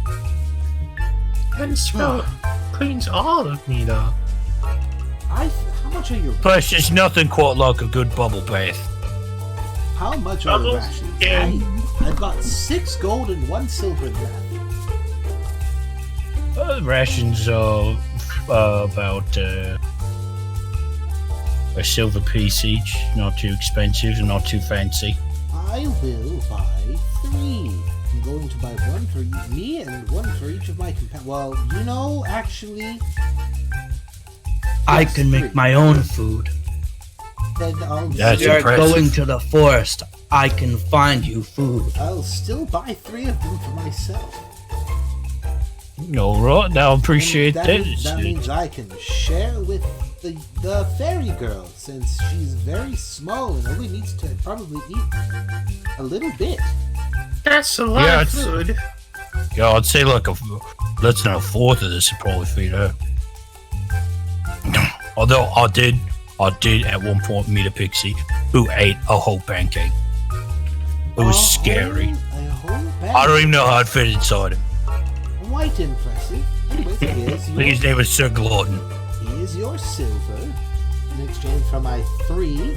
And smell cleans all of me, though. How much are your? Plus, there's nothing quite like a good bubble bath. How much are the Bubbles? rations? Yeah. I've got 6 gold and 1 silver left. Rations are about a silver piece each. Not too expensive and not too fancy. I will buy 3. I'm going to buy 1 for me and 1 for each of my companions. Well, actually, I Yes, can make 3. my own food. then I'll. That's You're impressive. going to the forest. I can find you food. I'll still buy 3 of them for myself. All right, now I appreciate And that. that means I can share with the fairy girl, since she's very small and only needs to probably eat a little bit. That's a lot Yeah, of it's- food. Yeah, I'd say like less than a fourth of this would probably feed her. Although I did at one point meet a pixie. who ate a whole pancake. It was scary. A whole I don't even know how it fit inside him. Quite impressive. Anyways, His name was Sir Glutton. here's your silver in exchange for my 3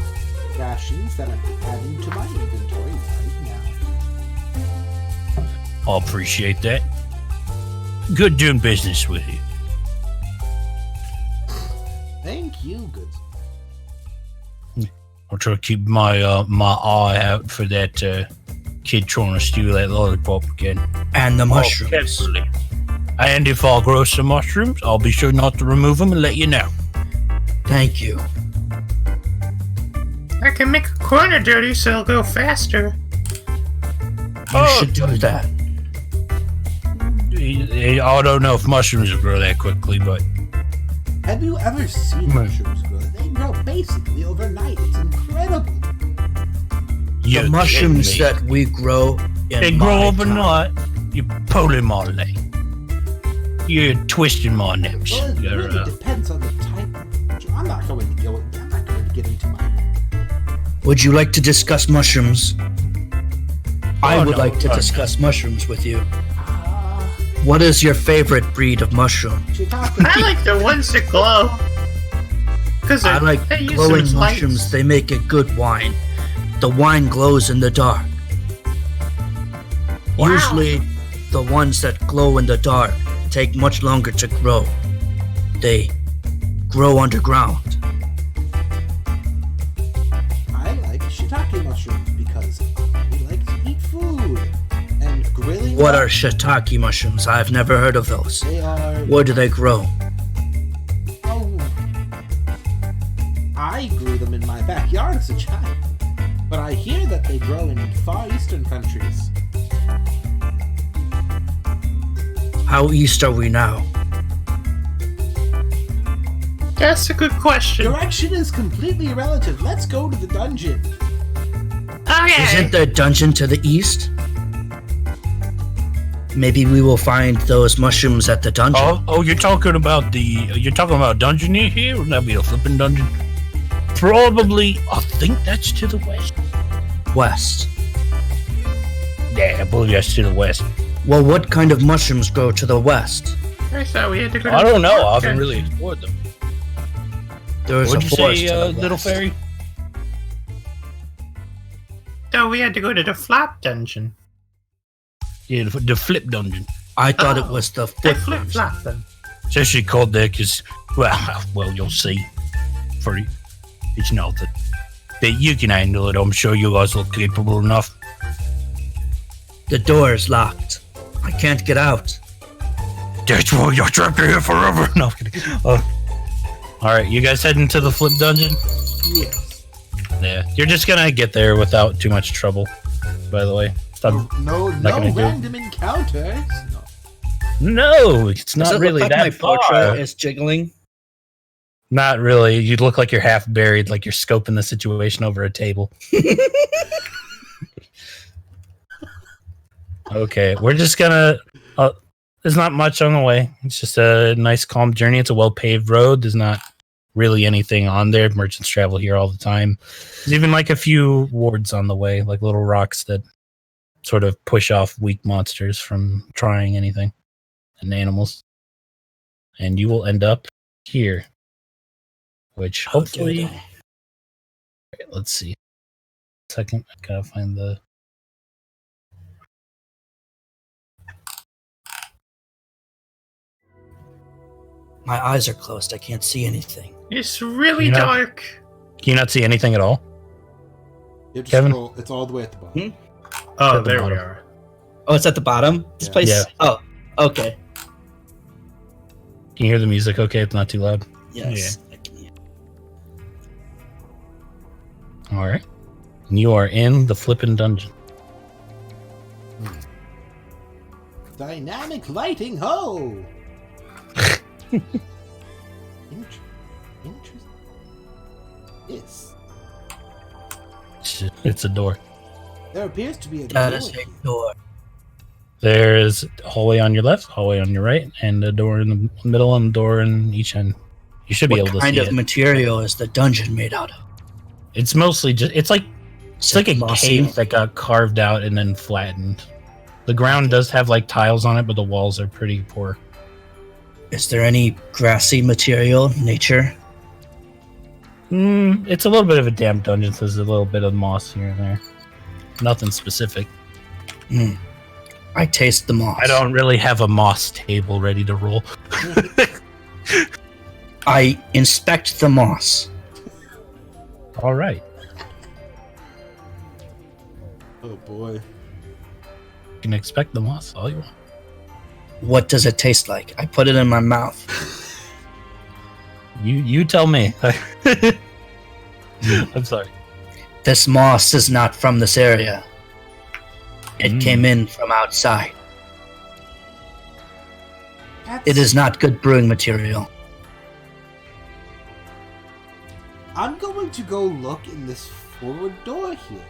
rations that I'm adding to my inventory right now. I appreciate that. Good doing business with you. Thank you, good. I'll try to keep my my eye out for that kid trying to steal that lollipop again. And the Oh, mushrooms. definitely. And if I grow some mushrooms, I'll be sure not to remove them and let you know. Thank you. I can make a corner dirty so it'll go faster. You should do that. I don't know if mushrooms will grow that quickly, but Have you ever seen mushrooms grow? They grow basically overnight. It's incredible. The mushrooms that we grow in they my grow town. overnight. You're pulling my leg. You're twisting my nips. Well, it You're, really depends on the type of mushroom. I'm not going to get into my. Would you like to discuss mushrooms? I Oh, would no, like to no. discuss mushrooms with you. What is your favorite breed of mushroom? I like the ones that glow. Because I like they use glowing those lights. mushrooms. They make a good wine. The wine glows in the dark. Wow. Usually, the ones that glow in the dark take much longer to grow. They grow underground. I like shiitake mushrooms because we like to eat food and grilling. What them. are shiitake mushrooms? I've never heard of those. They are. Where do they grow? Oh, I grew them in my backyard as a child, but I hear that they grow in Far Eastern countries. How east are we now? That's a good question. Direction is completely relative. Let's go to the dungeon. Okay. Isn't there a dungeon to the east? Maybe we will find those mushrooms at the dungeon. oh, you're talking about dungeon here? Wouldn't that be a flipping dungeon? Probably. I think that's to the west. West. Yeah, I believe that's to the west. Well, what kind of mushrooms grow to the west? I thought we had to go to I don't know. I Okay. haven't really explored them. There is What'd a you forest say, to the little west. fairy? No, we had to go to the flop dungeon. Yeah, the flip dungeon. I thought it Oh, was the The flip flip dungeon. flop then. It's actually called that because, well, you'll see. It's not that you can handle it. I'm sure you guys look capable enough. The door is locked. I can't get out. That's why you're trapped here forever. No, I'm kidding. All right, you guys heading to the flip dungeon? Yes. Yeah, you're just gonna get there without too much trouble. By the way, stop. No gonna do it. random encounters. No. No, it's Does not it really look like that my far. portrait is jiggling? Not really. You look like you're half buried, like you're scoping the situation over a table. Okay, we're just gonna. There's not much on the way. It's just a nice, calm journey. It's a well-paved road. There's not really anything on there. Merchants travel here all the time. There's even like a few wards on the way, like little rocks that sort of push off weak monsters from trying anything, and animals. And you will end up here, which hopefully. Okay. Okay, let's see. Second, I gotta find the. My eyes are closed. I can't see anything. It's really You know- dark. Can you not see anything at all? You have to Kevin? scroll. It's all the way at the bottom. Oh, At the there we bottom. are. Oh, it's at the bottom? This Yeah. place? Yeah. Oh, okay. Can you hear the music? Okay, it's not too loud. Yes. I can hear. All right. And you are in the flippin' dungeon. Dynamic lighting, ho! Interesting. Yes. It's a door. There appears to be a That door. is a door. There's a hallway on your left, hallway on your right, and a door in the middle and a door in each end. You should be What able to kind see of it. material is the dungeon made out of? It's mostly just it's like a mossy? cave that got carved out and then flattened. The ground does have like tiles on it, but the walls are pretty poor. Is there any grassy material, nature? It's a little bit of a damp dungeon, so there's a little bit of moss here and there. Nothing specific. I taste the moss. I don't really have a moss table ready to roll. I inspect the moss. All right. Oh boy. You can expect the moss all you want. What does it taste like? I put it in my mouth. You tell me. I'm sorry. This moss is not from this area. It came in from outside. It is not good brewing material. I'm going to go look in this forward door here.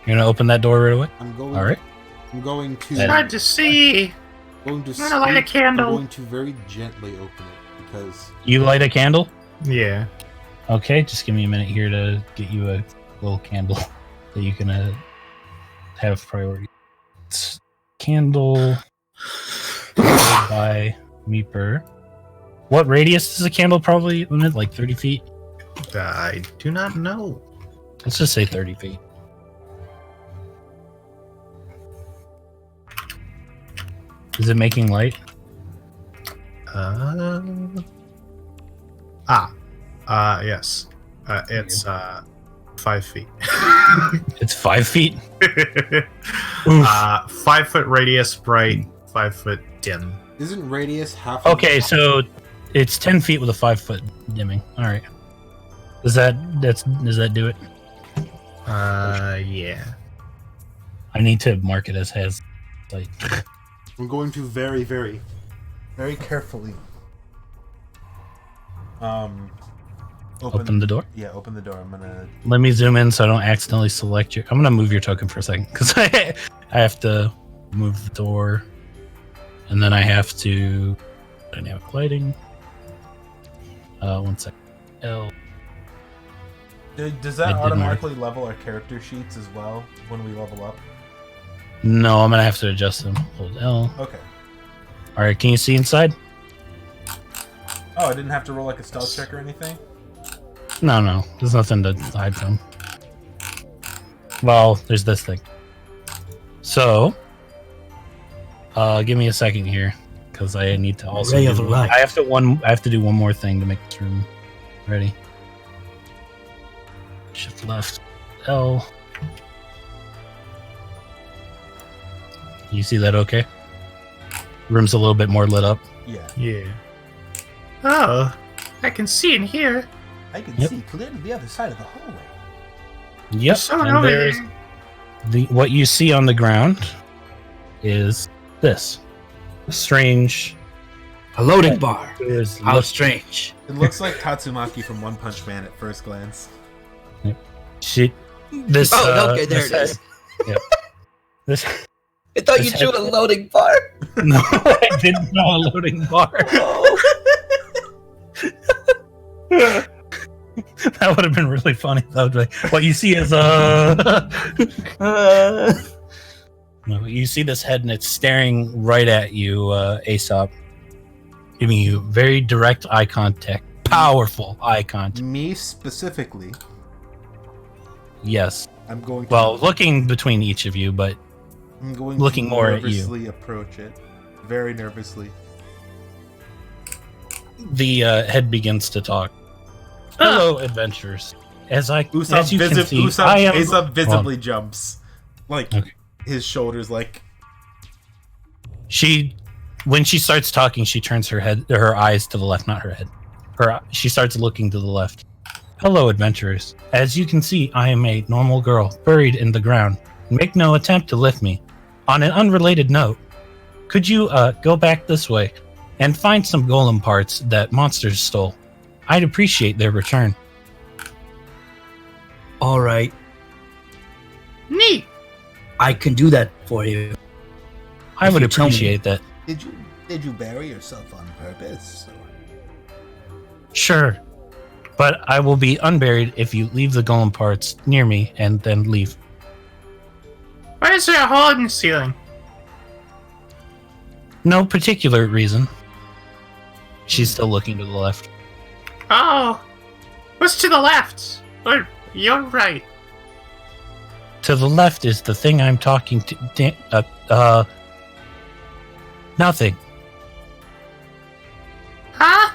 You're gonna open that door right away? I'm going. All right. I'm going to. That- Hard to see. Going to. I'm gonna light a candle. I'm going to very gently open it because. You light a candle? Yeah. Okay, just give me a minute here to get you a little candle that you can have priority. It's candle by Meeper. What radius is a candle probably limit? Like 30 feet? I do not know. Let's just say 30 feet. Is it making light? Yes. It's 5 feet. It's 5 feet? 5 foot radius bright, 5 foot dim. Isn't radius half? Okay, so it's 10 feet with a 5 foot dimming. All right. Does that do it? Yeah. I need to mark it as has light. I'm going to very, very, very carefully. Open the door. Yeah, open the door. I'm gonna. Let me zoom in so I don't accidentally select your. I'm gonna move your token for a second because I have to move the door, and then I have to dynamic lighting. 1 second. L. Does I that didn't automatically level our character sheets as well when we level up? No, I'm gonna have to adjust them. Hold L. Okay. All right, can you see inside? Oh, I didn't have to roll like a stealth check or anything? No. There's nothing to hide from. Well, there's this thing. So, give me a second here, because I need to also. Ray of light. I have to do one more thing to make this room ready. Shift left, L. You see that? Okay. Room's a little bit more lit up. Yeah. Yeah. Oh, I can see in here. I can Yep. see clearly the other side of the hallway. Yep. There's someone and over there's there. what you see on the ground is this strange. A loading bar. Is How strange. It looks like Tatsumaki from One Punch Man at first glance. this. Okay, there this it is. Yep. This. I thought This you drew had- a loading bar. No, I didn't know a loading bar. That would have been really funny. That would be, what you see is No, you see this head and it's staring right at you, Aesop, giving you very direct eye contact, powerful eye contact. Me specifically, Yes. I'm going to. Well, looking between each of you, but I'm going looking to more at you. nervously approach it, very nervously. the head begins to talk. Hello, adventurers. As you can see, I am. Aesop visibly jumps, like Okay. his shoulders, like When she starts talking, she turns her eyes to the left, not her head. She starts looking to the left. Hello, adventurers. As you can see, I am a normal girl buried in the ground. Make no attempt to lift me. On an unrelated note, could you go back this way and find some golem parts that monsters stole? I'd appreciate their return. All right, Neat. I can do that for you. I If would you tell me. appreciate that. Did you bury yourself on purpose? Sure. But I will be unburied if you leave the golem parts near me and then leave. Why is there a hole in the ceiling? No particular reason. She's still looking to the left. Oh. What's to the left? Or you're right. To the left is the thing I'm talking to. Nothing. Huh?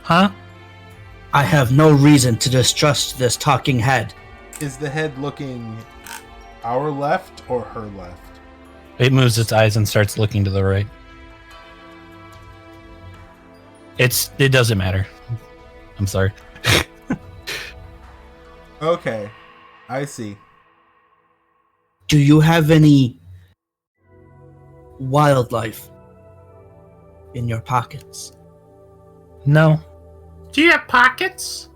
Huh? I have no reason to distrust this talking head. Is the head looking our left or her left? It moves its eyes and starts looking to the right. It doesn't matter. I'm sorry. Okay, I see. Do you have any wildlife in your pockets? No. Do you have pockets?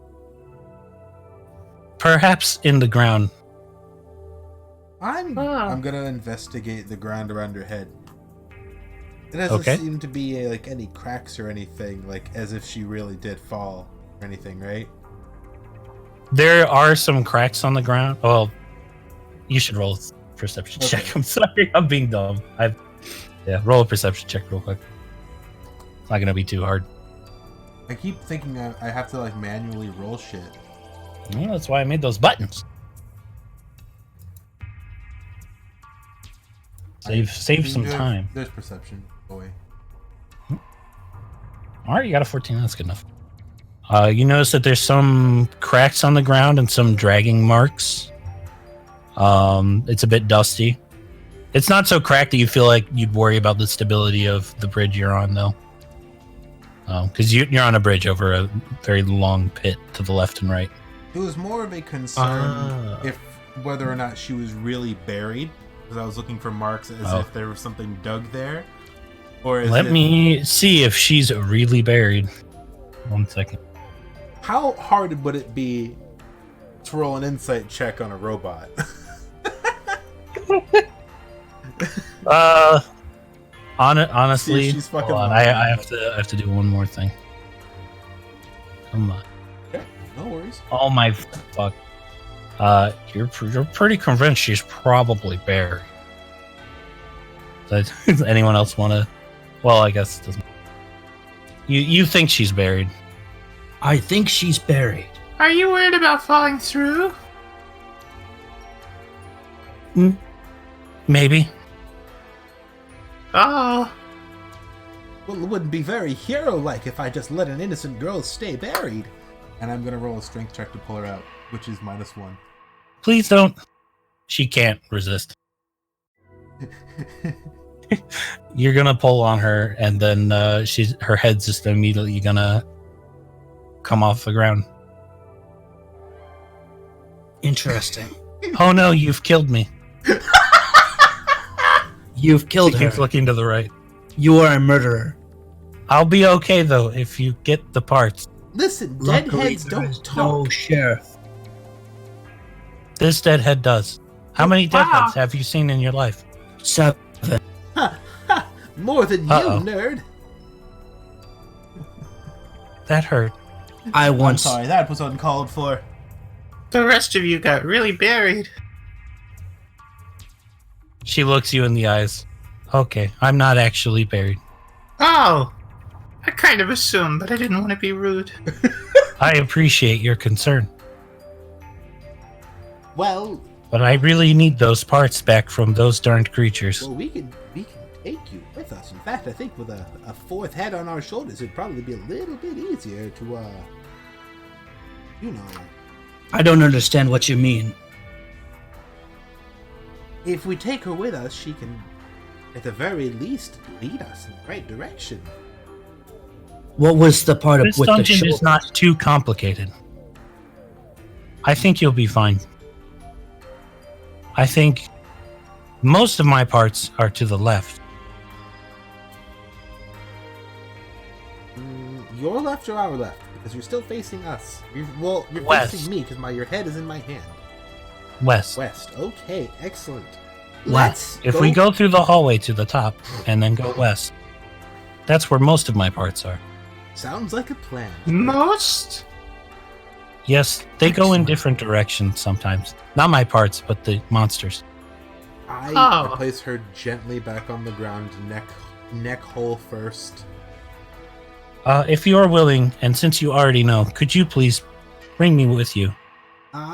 Perhaps in the ground. I'm gonna investigate the ground around her head. It doesn't Okay. seem to be like any cracks or anything, like as if she really did fall or anything, right? There are some cracks on the ground. Well, you should roll a perception Okay. check. I'm sorry, I'm being dumb. Roll a perception check real quick. It's not gonna be too hard. I keep thinking I have to like manually roll shit. Well, that's why I made those buttons. Save some time. There's perception. Boy. All right, you got a 14. That's good enough. You notice that there's some cracks on the ground and some dragging marks. It's a bit dusty. It's not so cracked that you feel like you'd worry about the stability of the bridge you're on, though. Because you're on a bridge over a very long pit to the left and right. It was more of a concern if whether or not she was really buried, because I was looking for marks as if there was something dug there. Or as Let if, me see if she's really buried. 1 second. How hard would it be to roll an insight check on a robot? Honestly, she's fucking hold on. lying. I have to do one more thing. Come on. Okay, no worries. Oh my fuck. You're pretty convinced she's probably buried. Does anyone else want to? Well, I guess it doesn't. You think she's buried? I think she's buried. Are you worried about falling through? Maybe. Oh. Well, it wouldn't be very hero-like if I just let an innocent girl stay buried. And I'm gonna roll a strength check to pull her out, which is -1. Please don't. She can't resist. You're gonna pull on her, and then her head's just immediately gonna come off the ground. Interesting. Oh no, you've killed me. You've killed She her. keeps looking to the right. You are a murderer. I'll be okay though if you get the parts. Listen, Luckily, deadheads there don't is talk. no sheriff. This deadhead does. How many Wow. deadheads have you seen in your life? 7. More than Uh-oh. you, nerd. That hurt. I I'm once. sorry, that was uncalled for. The rest of you got really buried. She looks you in the eyes. Okay, I'm not actually buried. Oh. I kind of assumed, but I didn't want to be rude. I appreciate your concern, Well, but I really need those parts back from those darned creatures. we can take you with us. In fact, I think with a fourth head on our shoulders, it'd probably be a little bit easier to, you know, I don't understand what you mean. if we take her with us, she can, at the very least, lead us in the right direction. What was the part This with the dungeon shoulder? is not too complicated. I think you'll be fine. I think most of my parts are to the left. Your left or our left? Because you're still facing us. You're West. facing me because your head is in my hand. West. West. Okay, excellent. West. If we go through the hallway to the top and then go west, that's where most of my parts are. Sounds like a plan. Most? Yes, they go in different directions sometimes. Not my parts, but the monsters. I place her gently back on the ground, neck hole first. If you are willing, and since you already know, could you please bring me with you?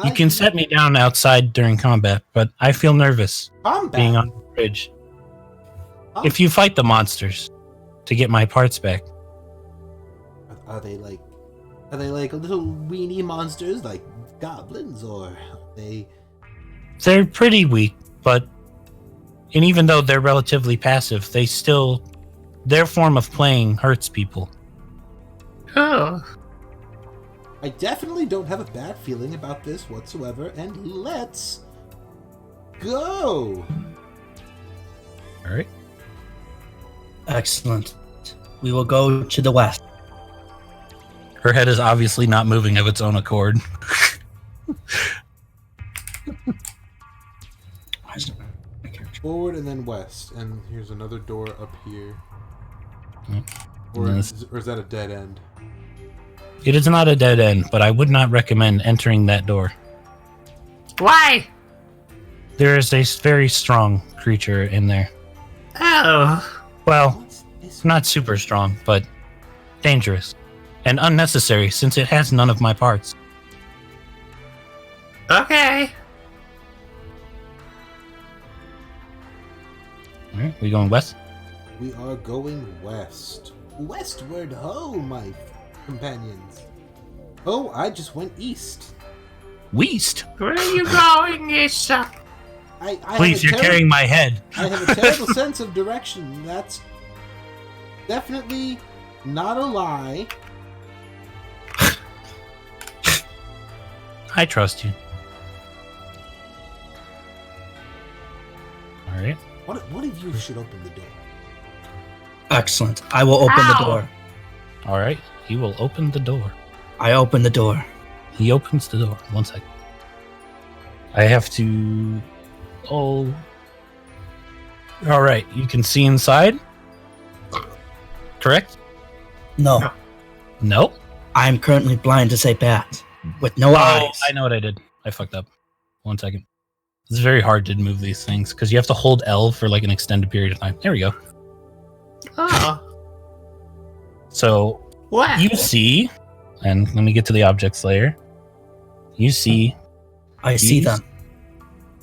You can set me down outside during combat, but I feel nervous being on the bridge. If you fight the monsters to get my parts back. Are they like little weenie monsters like goblins, or are they? They're pretty weak, and even though they're relatively passive, their form of playing hurts people. Oh. I definitely don't have a bad feeling about this whatsoever, and let's go! Alright. Excellent. We will go to the west. Her head is obviously not moving of its own accord. Forward and then west, and here's another door up here. Or is that a dead end? It is not a dead end, but I would not recommend entering that door. Why? There is a very strong creature in there. Oh. Well, not super strong, but dangerous. And unnecessary, since it has none of my parts. Okay. Alright, we going west? We are going west. Westward ho, my companions. Oh, I just went east. West? Where are you going, Issa? Please, you're carrying my head. I have a terrible sense of direction. That's definitely not a lie. I trust you. Alright. What if you should open the door? Excellent. I will open the door. Alright, he will open the door. I open the door. He opens the door. 1 second. I have to... Oh. Alright, you can see inside? Correct? No. No? I am currently blind as a bat, with no eyes. I know what I did. I fucked up. 1 second. It's very hard to move these things, because you have to hold L for like an extended period of time. There we go. Oh. So, What? you see, and let me get to the objects layer. You see I see them.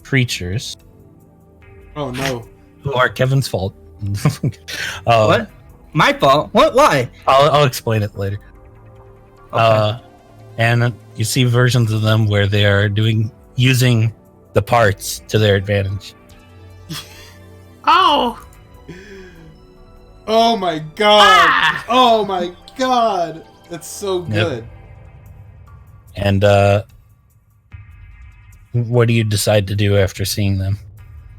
creatures Oh no. who are Kevin's fault. What? My fault? What? Why? I'll explain it later. Okay. And you see versions of them where they are using the parts to their advantage. Oh. Oh my god! Ah! Oh my god! That's so good. And what do you decide to do after seeing them?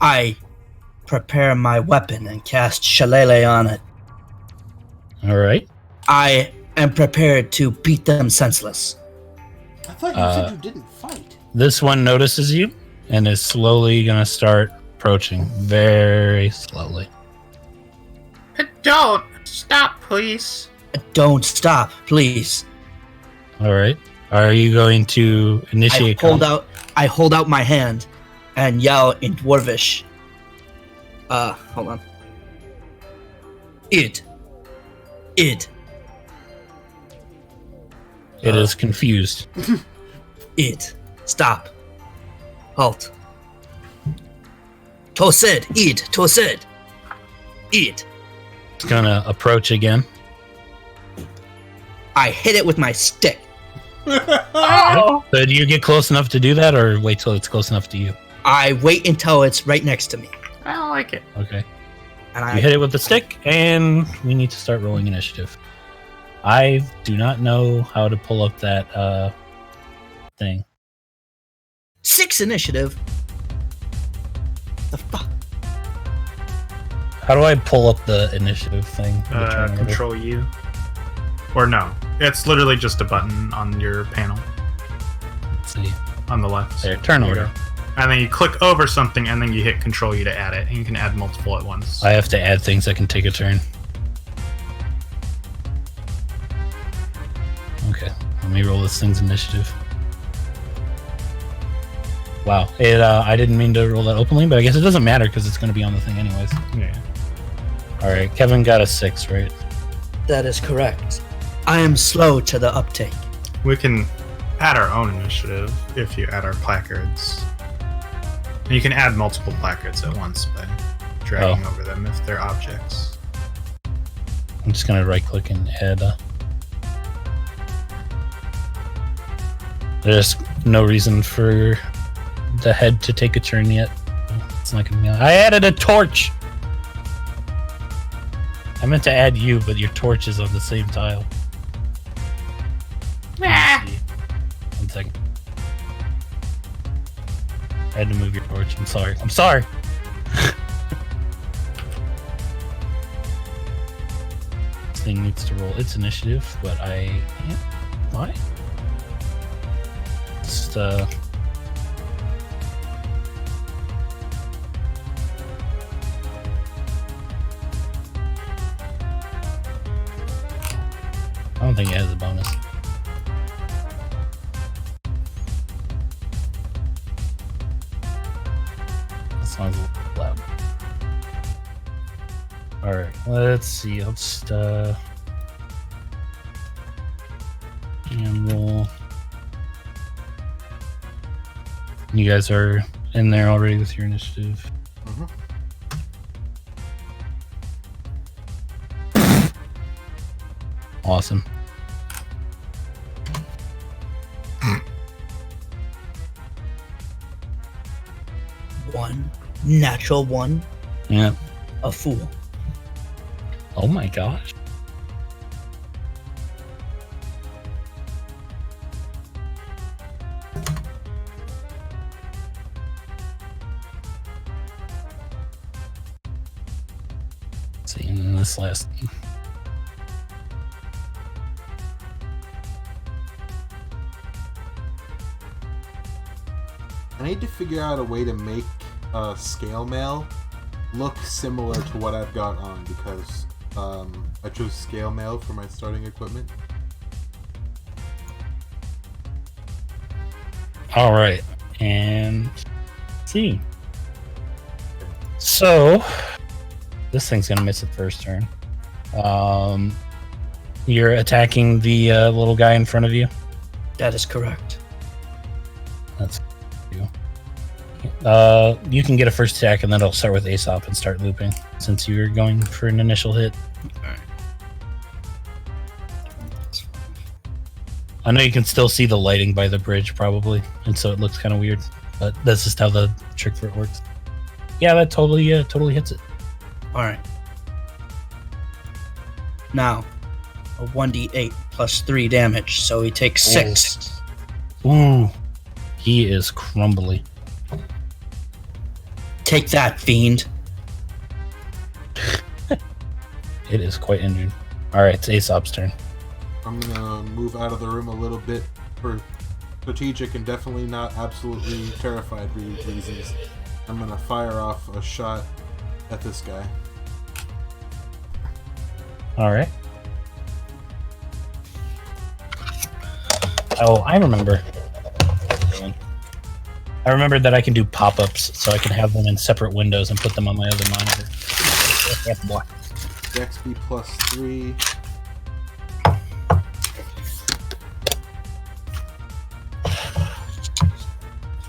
I prepare my weapon and cast Shillelagh on it. All right. I am prepared to beat them senseless. I thought you said you didn't fight. This one notices you and is slowly going to start approaching, very slowly. Don't. Stop, please. Don't stop, please. All right. Are you going to initiate? I hold out my hand and yell in Dwarvish. Hold on. Id. It is confused. Id. Stop. Halt. Tosid. Id. Tosid. Id. It's going to approach again. I hit it with my stick. Oh. So do you get close enough to do that, or wait till it's close enough to you? I wait until it's right next to me. I don't like it. Okay. And You hit it with the stick, and we need to start rolling initiative. I do not know how to pull up that thing. 6 initiative. The fuck? How do I pull up the initiative thing? The turn order? Control U. Or no, it's literally just a button on your panel Let's see. on the left. There, turn There you order. go. And then you click over something, and then you hit Control U to add it, and you can add multiple at once. I have to add things that can take a turn. Okay, let me roll this thing's initiative. Wow. I didn't mean to roll that openly, but I guess it doesn't matter because it's going to be on the thing anyways. Yeah. All right, Kevin got a 6, right? That is correct. I am slow to the uptake. We can add our own initiative if you add our placards. You can add multiple placards at once by dragging over them if they're objects. I'm just going to right-click and add. There's no reason for the head to take a turn yet. It's not going to be. I added a torch. I meant to add you, but your torch is on the same tile. Ah. 1 second. I had to move your torch. I'm sorry. I'm sorry. This thing needs to roll its initiative, but I can't. Why? Just I don't think it has a bonus. That sounds a little loud. Alright, let's see. I'll just and roll. You guys are in there already with your initiative. Mm-hmm. Awesome. One natural one, Yeah. a fool. Oh my gosh. Let's see, and then this last thing. I need to figure out a way to make scale mail look similar to what I've got on because I chose scale mail for my starting equipment. All right, and let's see. So this thing's gonna miss its first turn. You're attacking the little guy in front of you. That is correct. That's you. You can get a first attack, and then I'll start with Aesop and start looping since you're going for an initial hit. I know you can still see the lighting by the bridge, probably, and so it looks kind of weird. But that's just how the trick for it works. Yeah, that totally hits it. All right. Now, a 1d8 plus 3 damage, so he takes 6. Ooh, he is crumbly. Take that, fiend. It is quite injured. All right, it's Aesop's turn. I'm gonna move out of the room a little bit for strategic and definitely not absolutely terrified reasons. I'm gonna fire off a shot at this guy. All right. Oh, I remember. I remembered that I can do pop-ups, so I can have them in separate windows and put them on my other monitor. Dex B plus 3.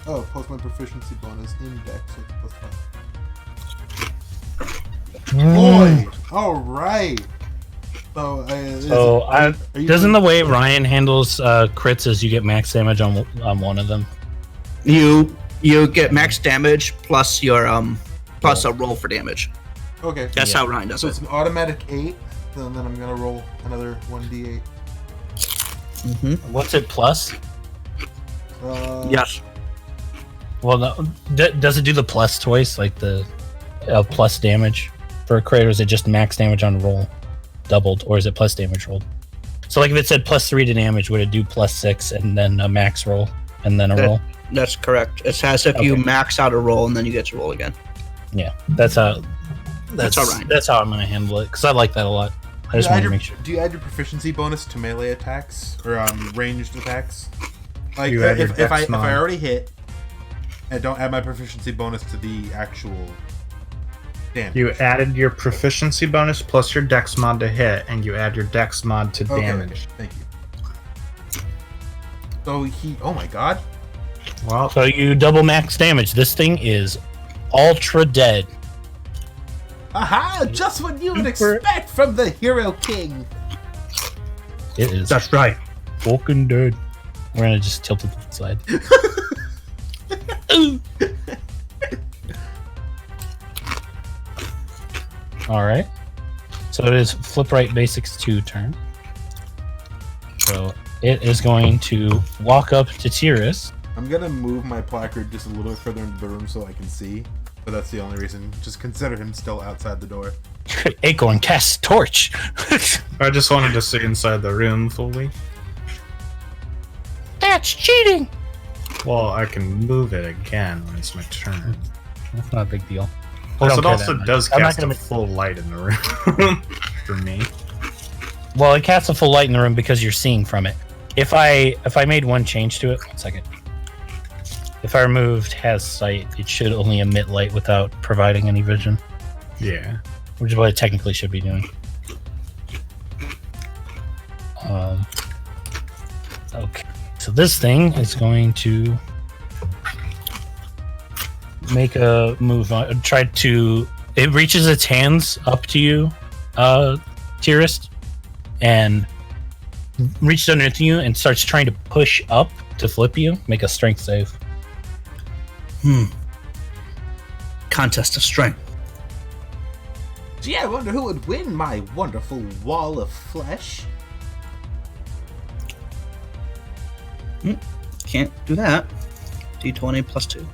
Oh, plus my proficiency bonus in Dex, so it's plus 5. Boy! Alright! Doesn't the way Ryan handles crits is you get max damage on one of them? You get max damage plus your plus a roll for damage. Okay. That's how Ryan does So it. it's an automatic 8, and then I'm gonna roll another 1d8. What's it plus? Yes. Well, no, does it do the plus twice, like the plus damage for a crit, or is it just max damage on roll doubled, or is it plus damage rolled? So, like, if it said plus 3 to damage, would it do plus 6 and then a max roll and then a roll? That's correct. It's as if you max out a roll and then you get to roll again. Yeah, that's how all right. That's how I'm gonna handle it because I like that a lot. I just want to make sure. Do you add your proficiency bonus to melee attacks or ranged attacks? Like You add your if I dex mod. already hit, And don't add my proficiency bonus to the actual damage. You added your proficiency bonus plus your dex mod to hit, and you add your dex mod to damage. Okay. Thank you. So he... Oh my god. Well, So you double max damage. This thing is ultra dead. Aha! Just what you would Super- expect from the Hero King. It is that's right. fucking dead. We're gonna just tilt it to the side. All right. So it is Flip Right Basics 2 turn. So it is going to walk up to Tyrus. I'm gonna move my placard just a little bit further into the room so I can see. But that's the only reason. Just consider him still outside the door. Acorn casts Torch. I just wanted to see inside the room fully. That's cheating. Well, I can move it again when it's my turn. That's not a big deal. Plus, don't it care also that much. does I'm not cast gonna a full light in the room for me. Well, it casts a full light in the room because you're seeing from it. If I made one change to it, 1 second. If I removed has sight, it should only emit light without providing any vision, Yeah. which is what it technically should be doing. Okay, so this thing is going to make a move on. Try to. It reaches its hands up to you, Tyrist, and reaches underneath you and starts trying to push up to flip you. Make a strength save. Contest of strength. Gee, I wonder who would win my wonderful wall of flesh. Can't do that. D20 plus 2.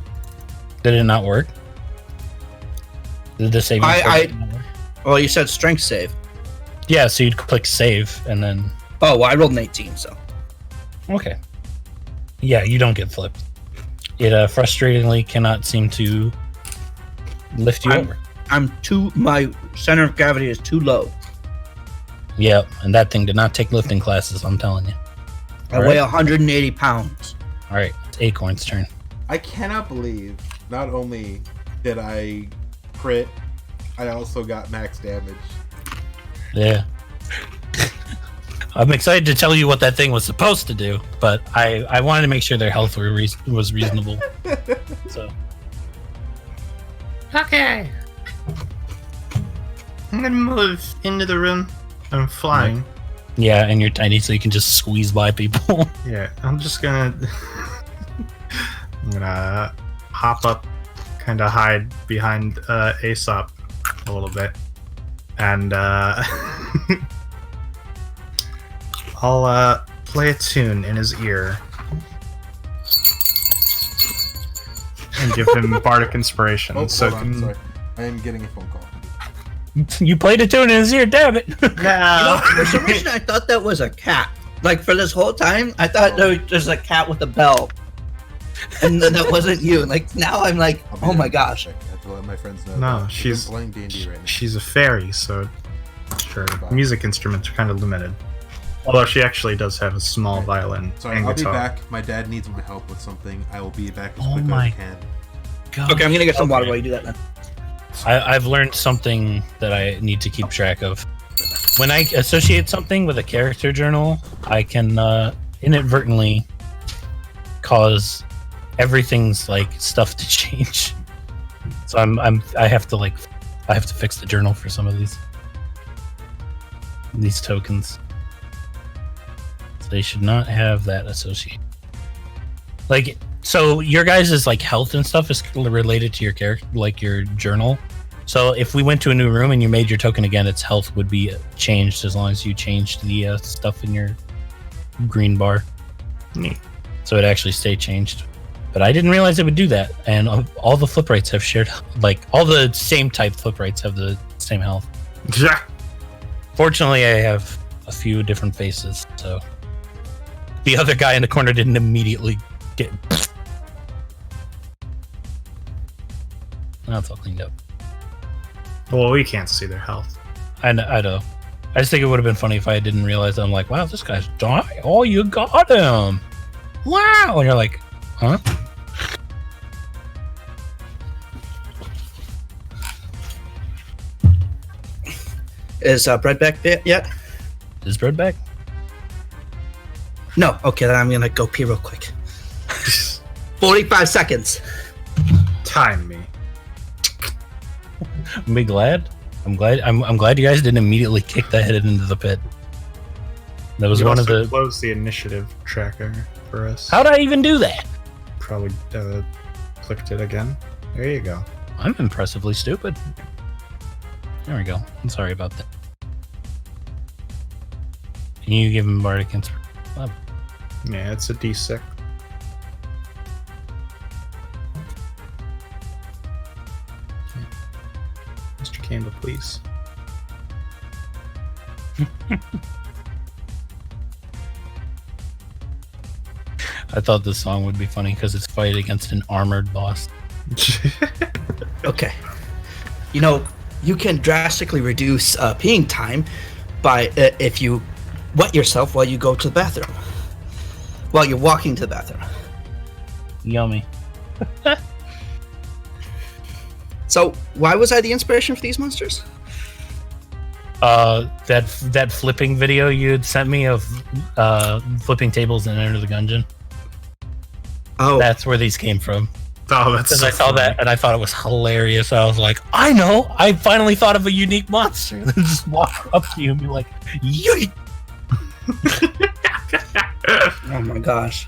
Did it not work? Did the saving throw not work? Well, you said strength save. Yeah, so you'd click save and then. Oh, well, I rolled an 18, so. Okay. Yeah, you don't get flipped. It frustratingly cannot seem to lift you over. My center of gravity is too low. Yep, and that thing did not take lifting classes, I'm telling you. I weigh 180 pounds. All right, it's Acorn's turn. I cannot believe not only did I crit, I also got max damage. Yeah. I'm excited to tell you what that thing was supposed to do, but I wanted to make sure their health was reasonable. So Okay. I'm gonna move into the room. I'm flying. yeah, and you're tiny, so you can just squeeze by people. Yeah, I'm just gonna... I'm gonna hop up, kind of hide behind Aesop a little bit. And I'll play a tune in his ear. And give him bardic inspiration. Oh, so hold on, sorry. I am getting a phone call. You played a tune in his ear, damn it! No. For some reason, I thought that was a cat. Like, for this whole time, I thought there was just a cat with a bell. And then that wasn't you. Like, now I'm like, I'll be oh there. my gosh. I have to let my friends know. No, that she's- I'm playing D&D right now. She's a fairy, so her music instruments are kind of limited. Although she actually does have a small violin Sorry, and I'll be guitar. back. My dad needs my help with something. I will be back as Oh quick as my I can. God. Okay, I'm gonna get some water Okay. while you do that then. I've learned something that I need to keep track of. When I associate something with a character journal, I can inadvertently cause everything's like stuff to change. So I have to fix the journal for some of these tokens. So they should not have that associated. Like, so your guys' like health and stuff is related to your character, like your journal. So if we went to a new room and you made your token again, its health would be changed as long as you changed the stuff in your green bar. Neat. So it actually stayed changed. But I didn't realize it would do that. And all the flip rates have shared, like all the same type flip rates have the same health. Yeah. Fortunately, I have a few different faces, so the other guy in the corner didn't immediately get. That's all cleaned up. Well, we can't see their health. I know. I just think it would have been funny if I didn't realize that. I'm like, wow, this guy's dying. Oh, you got him. Wow. And you're like, huh? Is Bread back yet? Is Bread back? No. Okay, then I'm gonna go pee real quick. 45 seconds. Time me. I'm glad. I'm glad you guys didn't immediately kick that head into the pit. That was You one of also the. close the initiative tracker for us. How'd I even do that? Probably clicked it again. There you go. I'm impressively stupid. There we go. I'm sorry about that. Can you give him Bardic Inspiration? Yeah, it's a D6. Mr. Campbell, please. I thought this song would be funny because it's fight against an armored boss. Okay. You know, you can drastically reduce peeing time by if you wet yourself while you go to the bathroom. While you're walking to the bathroom. Yummy. So, why was I the inspiration for these monsters? That flipping video you had sent me of flipping tables in Enter the Gungeon. Oh, That's where these came from. Oh, that's Because so I saw funny. that and I thought it was hilarious. I was like, I know! I finally thought of a unique monster. They just walk up to you and be like, yeet! oh my gosh.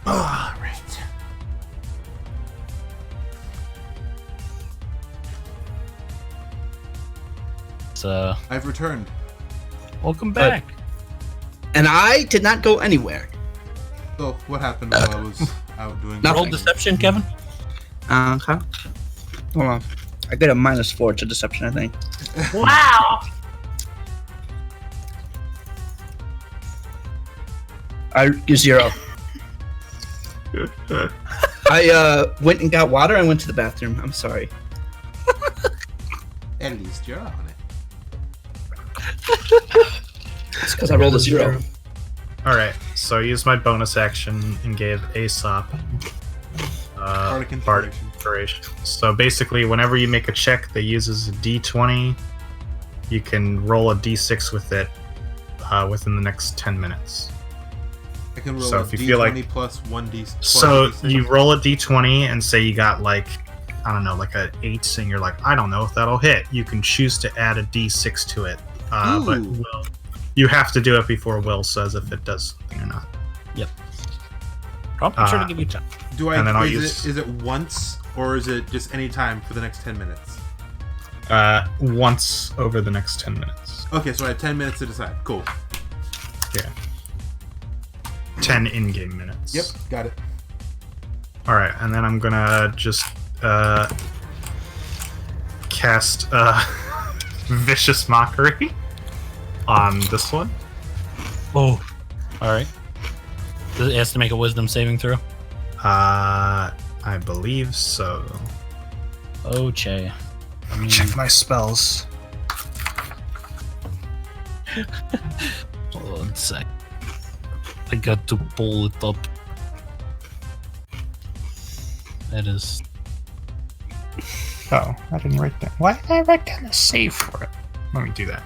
All right. So, I've returned. welcome back. And I did not go anywhere. So, what happened while I was out doing Nothing. Roll deception, Kevin? Okay. Hold on. I get a -4 to deception, I think. Wow! I 0. I went and got water and went to the bathroom. I'm sorry. At least you're on it. It's because I rolled a 0. Alright, so I used my bonus action and gave Aesop Bardic Bardic Inspiration. Inspiration. So basically, whenever you make a check that uses a D20, you can roll a D6 with it within the next 10 minutes. I can roll So a if you D20 feel like- plus 1D. So you roll a D20 and say you got like, I don't know, like a 8, and you're like, I don't know if that'll hit. You can choose to add a D6 to it, but Ooh. you have to do it before Will says if it does something or not. I'll be sure to give you time. Do I? and then I'll Is it once or is it just any time for the next 10 minutes? Once over the next 10 minutes. Okay, so I have 10 minutes to decide. Cool. 10 in-game minutes. Yep, got it. Alright, and then I'm gonna just cast Vicious Mockery on this one. Oh. Alright. It has to make a wisdom saving throw. I believe so. Oh, Che. Check my spells. Hold on a sec. I got to pull it up. That is. Oh, I didn't write that. Why did I write down the save for it? Let me do that.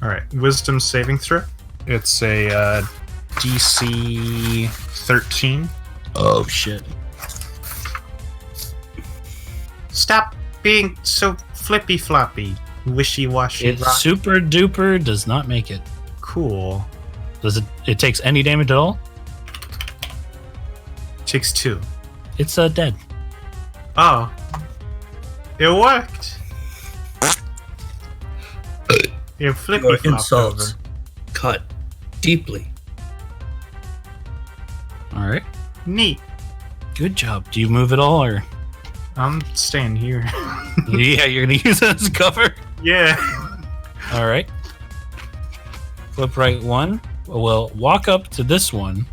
Alright, wisdom saving throw. It's a DC 13. Oh, shit. Stop being so flippy floppy, wishy washy. It super duper does not make it. Cool. Does it? It takes any damage at all? Takes 2. It's dead. Oh. It worked. You're flippy Your flopped over. insults cut deeply. All right. Neat. Good job. Do you move at all, or? I'm staying here. Yeah, you're gonna use it as cover. Yeah. All right. Flip right one will walk up to this one,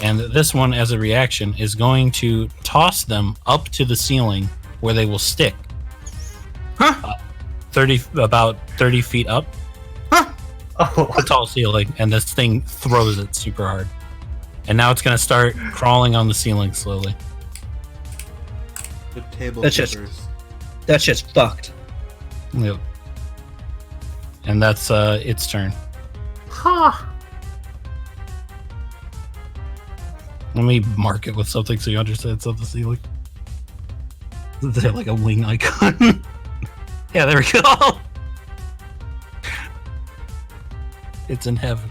and this one, as a reaction, is going to toss them up to the ceiling where they will stick. Huh? About 30 feet up. Huh? Oh, A tall ceiling, and this thing throws it super hard. And now it's going to start crawling on the ceiling slowly. The table That's just- flippers. That shit's fucked. Yep. And that's its turn. Huh. Let me mark it with something so you understand it's on the ceiling. Is there like a wing icon? Yeah, there we go. It's in heaven.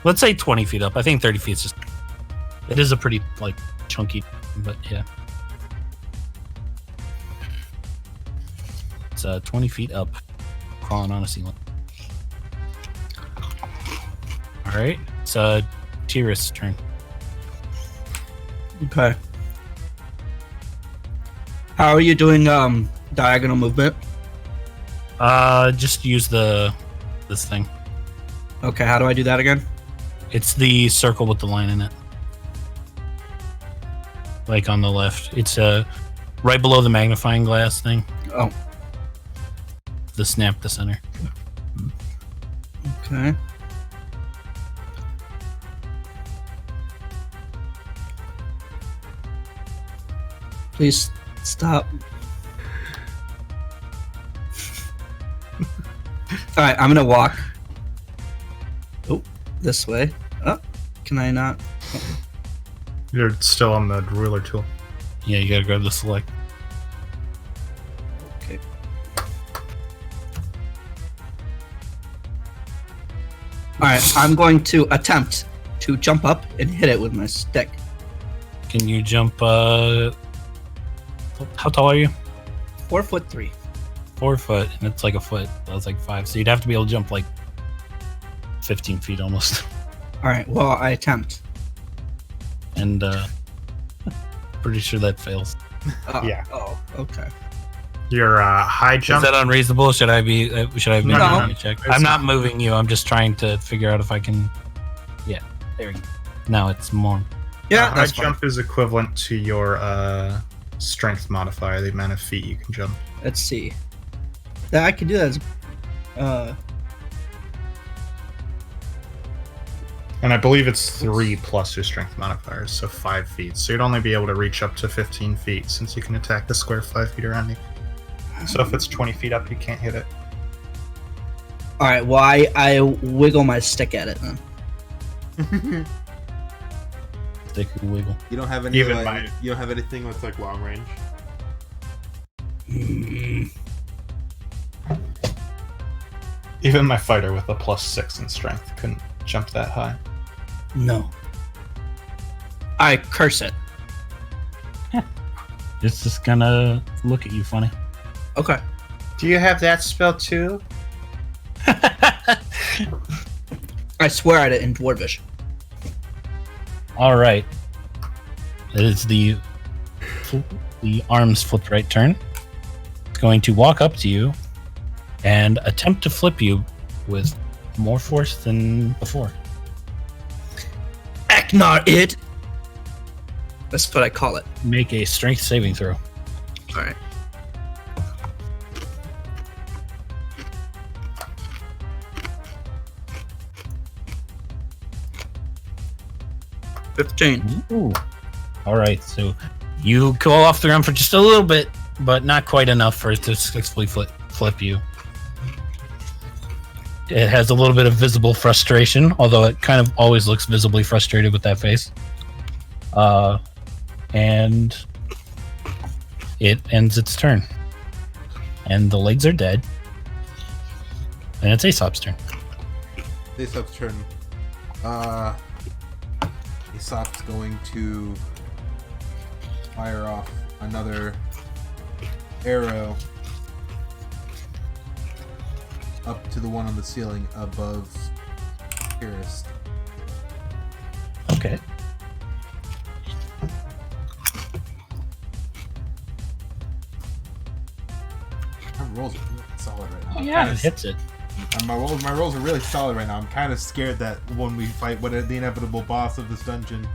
Let's say 20 feet up. I think 30 feet is just... It is a pretty, like, chunky... But, yeah. It's 20 feet up. Crawling on a ceiling. Alright. It's Tyrus' turn. Okay. How are you doing diagonal movement? Just use this thing. Okay, how do I do that again? It's the circle with the line in it. Like on the left. It's right below the magnifying glass thing. Oh, The snap to center. okay. Please stop. Alright, I'm gonna walk. Oh, this way. Oh, can I not? you're still on the ruler tool. Yeah, you gotta grab the select. Okay. Alright, I'm going to attempt to jump up and hit it with my stick. Can you jump how tall are you? 4'3". 4 foot, and it's like a foot. That was like 5. So you'd have to be able to jump like 15 feet almost. Alright, well, I attempt. And pretty sure that fails. Yeah. Oh, okay. Your high Is jump. that unreasonable? Should I be making No. a check? It's I'm not moving you. I'm just trying to figure out if I can. Yeah, there we go. Now it's more. Yeah, high that's fine. jump is equivalent to your strength modifier, the amount of feet you can jump. Let's see. That I can do that as And I believe it's 3 plus your strength modifiers, so 5 feet. So you'd only be able to reach up to 15 feet since you can attack the square 5 feet around you. So if it's 20 feet up, you can't hit it. Alright, well I wiggle my stick at it then. Stick wiggle. You don't have any Even like, my- you don't have anything with like long range. Even my fighter with a +6 in strength couldn't jump that high. No. I curse it. It's just gonna look at you funny. Okay. Do you have that spell too? I swear at it in Dwarvish. All right. It is the arms flipped right turn. It's going to walk up to you and attempt to flip you with more force than before. Eknar it! That's what I call it. Make a strength saving throw. Alright. Ooh. All right, so you go off the ground for just a little bit, but not quite enough for it to successfully flip you. It has a little bit of visible frustration, although it kind of always looks visibly frustrated with that face. And it ends its turn. And the legs are dead. And it's Aesop's turn. Aesop's turn. Aesop's going to fire off another arrow up to the one on the ceiling above Purist. Okay. Our rolls are really solid right now. Yeah, it hits it. My rolls are really solid right now. I'm kind of scared that when we fight the inevitable boss of this dungeon,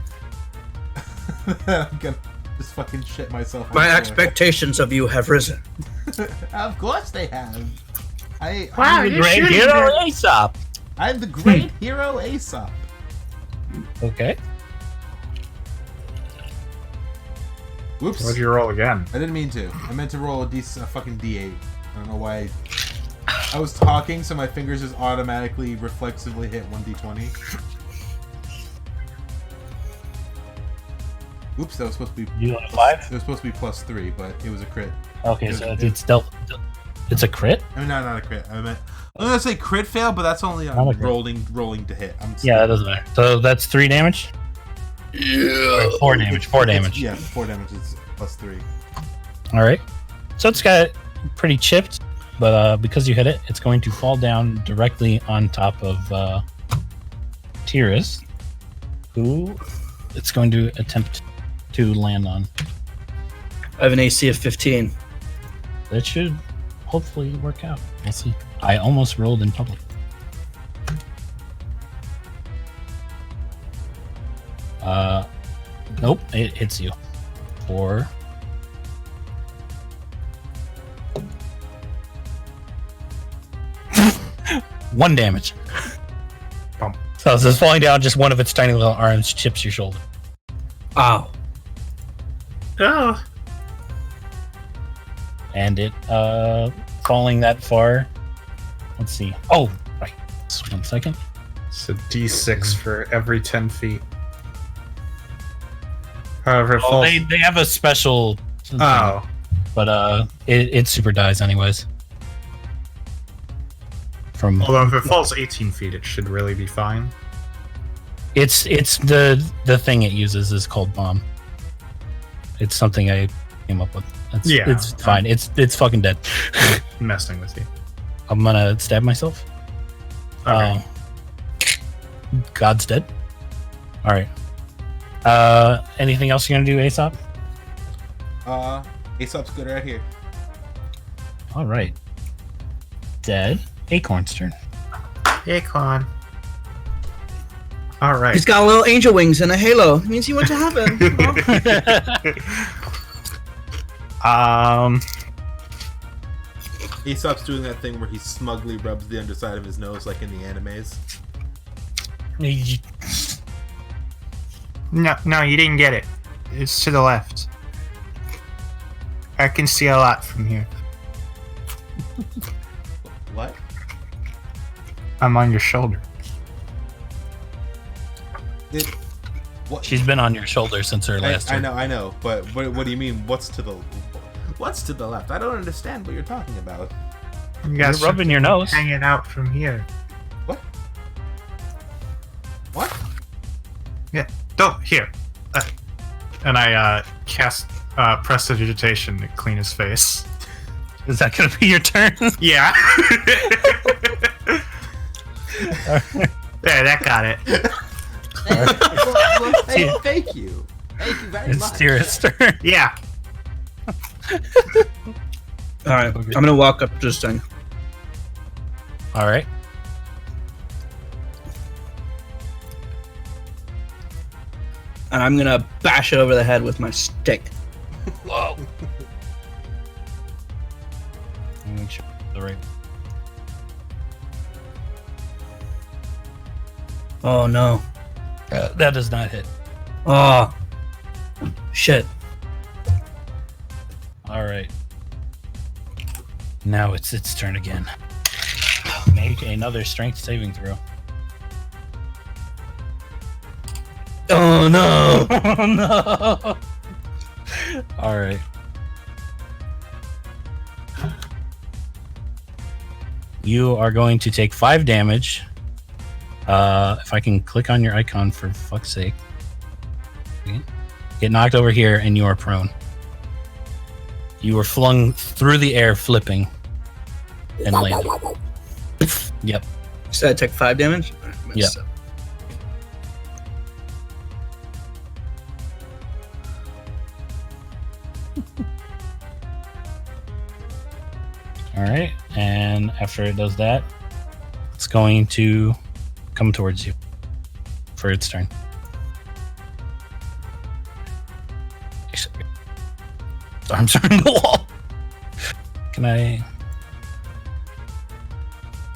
I'm gonna just fucking shit myself. On My the floor. expectations of you have risen. Of course they have. Wow, The you great shouldn't hero have- Aesop. I'm the great hero Aesop. Okay. Whoops. What'd you roll again? I didn't mean to. I meant to roll a fucking D8. I don't know why. I was talking, so my fingers just automatically, reflexively hit 1d20. Oops, that was supposed to be. You on a 5? It was supposed to be +3, but it was a crit. Okay, so it's it's a crit? I mean, not a crit. I'm gonna say crit fail, but that's only on Not a crit. rolling to hit. Yeah, that doesn't matter. So that's 3 damage? Or 4 damage. 4 damage. Yeah, 4 damage is +3. Alright. So it's got pretty chipped, but because you hit it, it's going to fall down directly on top of Tiras, who it's going to attempt to land on. I have an AC of 15. That should hopefully work out. We'll see. I almost rolled in public. Nope, it hits you. For 1 damage. Bump. So as it's falling down, just one of its tiny little arms chips your shoulder. Ow. Oh, And it falling that far. Let's see. Oh, right. Just 1 second. It's a D6 for every 10 feet. However, it Oh, falls. they have a special thing, Oh, but it super dies anyways. From although if it falls 18 feet, it should really be fine. it's the thing it uses is called bomb. It's something I came up with. Yeah. It's fine. It's fucking dead. Messing with you. I'm gonna stab myself. Okay. God's dead. All right. Anything else you're gonna do, Aesop? Aesop's good right here. All right. Dead. Acorn's turn. Acorn. All right. He's got little angel wings and a halo. It means he went to heaven. Aesop's doing that thing where he smugly rubs the underside of his nose like in the animes. No, you didn't get it. It's to the left. I can see a lot from here. What? I'm on your shoulder. What? She's been on your shoulder since her last turn. I know, but what do you mean? What's to the left? I don't understand what you're talking about. You You're got rubbing your nose. hanging out from here. What? Don't here. And I cast Prestidigitation to clean his face. Is that gonna be your turn? Yeah. There, that got it. Hey, thank you. Thank you very It's much. Tira's turn. Yeah. All right, I'm gonna walk up to this thing. All right. And I'm gonna bash it over the head with my stick. Whoa. Make sure the right. Oh no. That does not hit. Oh. Shit. All right. Now it's its turn again. Make another strength saving throw. Oh no. Oh no! All right. You are going to take 5 damage. If I can click on your icon for fuck's sake. Okay. Get knocked over here and you are prone. You were flung through the air, flipping, and landed. Yep. So I took 5 damage? Yeah. All right, and after it does that, It's going to come towards you for its turn. Its arms are in the wall. Can I?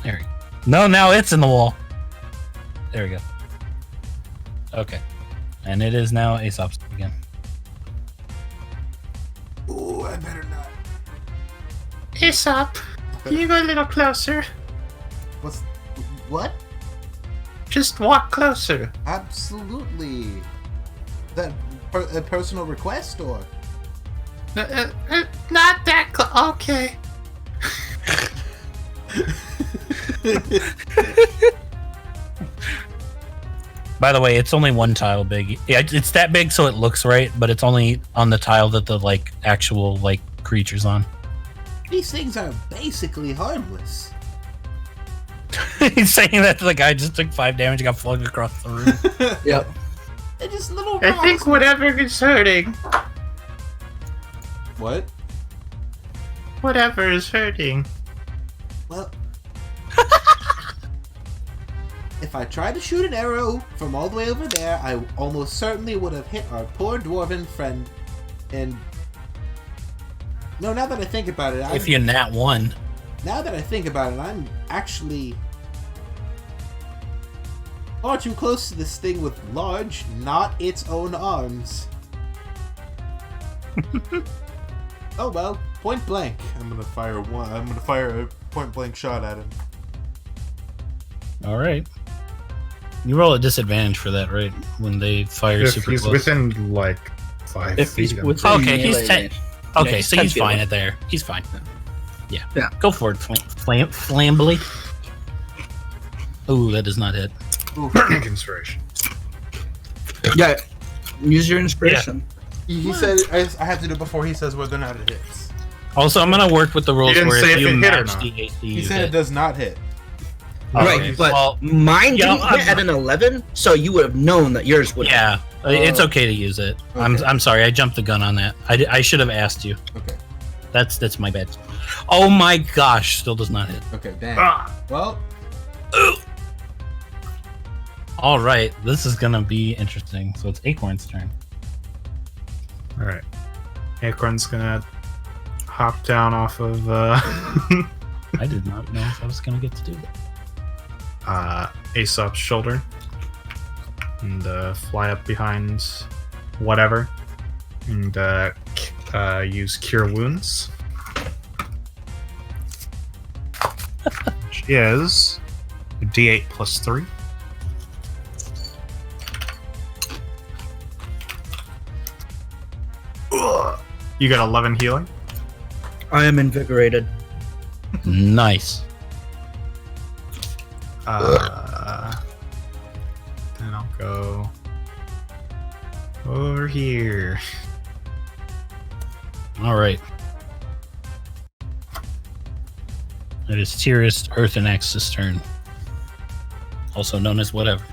There we go. No, now it's in the wall. There we go. Okay. And it is now Aesop's again. Ooh, I better not. Aesop, can you go a little closer? What? Just walk closer. Absolutely. That a personal request or? Not that okay. By the way, it's only one tile big. Yeah, it's that big so it looks right, but it's only on the tile that the actual creature's on. These things are basically harmless. He's saying that the guy just took 5 damage and got flung across the room. Yep. They're just little I rocks. think whatever is hurting. What? Whatever is hurting. Well, if I tried to shoot an arrow from all the way over there, I almost certainly would have hit our poor dwarven friend. And no, now that I think about it, If you nat 1. now that I think about it, I'm actually far too close to this thing with large, not its own arms. Oh well, point blank. I'm gonna fire a point blank shot at him. All right. You roll a disadvantage for that, right? When they fire If super he's close. within 5 If he's feet. of- within Okay, he's melee 10. range. Okay, Yeah, he's so 10 he's feet fine away. at there. He's fine. Yeah. Yeah. Go for it, Flambly. Ooh, that does not hit. Inspiration. Yeah. Use your inspiration. He said I have to do it before he says whether or not it hits. Also, I'm going to work with the rules didn't where say if if you it hit or match not. the AC, He you said hit. it does not hit. Right, Okay, but well, mine yeah, didn't hit at an 11, so you would have known that yours would. yeah, it's okay to use it. Okay. I'm sorry, I jumped the gun on that. I should have asked you. Okay. That's my bad. Oh my gosh, still does not hit. Okay, damn. Ah. Well, All right, this is gonna be interesting. So it's Acorn's turn. All right. Acorn's gonna hop down off of I did not know if I was gonna get to do that. Aesop's shoulder and fly up behind whatever and use Cure Wounds. Which is a D8 plus 3. You got 11 healing. I am invigorated. Nice. Then I'll go over here. All right. It is Tyrus Earth and Axe's turn, also known as whatever.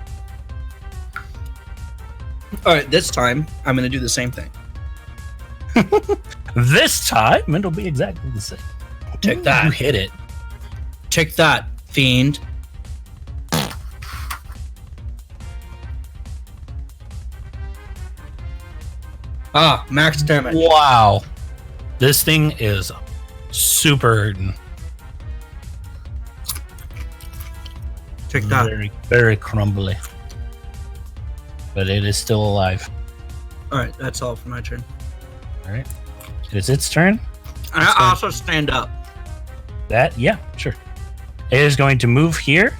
All right, this time I'm going to do the same thing. This time it'll be exactly the same. Take that. You hit it. Take that, fiend. Ah, max damage. Wow. This thing is super hurting. Take that. Very, very crumbly. But it is still alive. All right, that's all for my turn. All right. It is its turn. I also stand up. Yeah, sure. It is going to move here,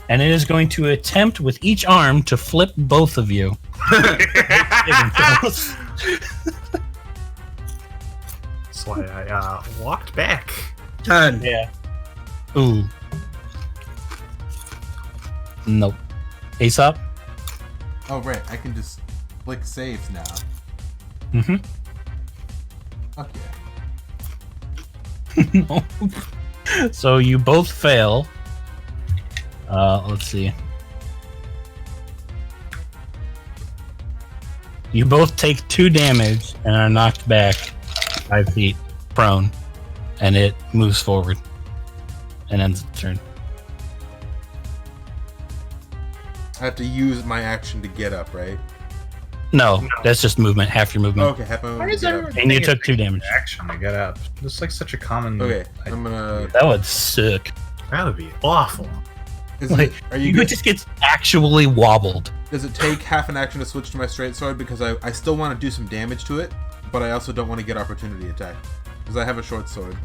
and it is going to attempt with each arm to flip both of you. That's why I walked back. 10. Yeah. Ooh. Nope. Aesop? oh right, I can just click saves now. Mm-hmm. Fuck yeah. No. So you both fail. Let's see. You both take 2 damage and are knocked back 5 feet prone, and it moves forward and ends its turn. I have to use my action to get up, right? No, that's just movement. Half your movement. Okay, half my Why movement does to get everyone up. And you think took it's 2 damage. action to get up? It's like such a common. Okay, I'm gonna. That would suck. That would be awful. Is Like, it, are you you good? just get actually wobbled. Does it take half an action to switch to my straight sword? Because I still want to do some damage to it, but I also don't want to get opportunity attack. Because I have a short sword.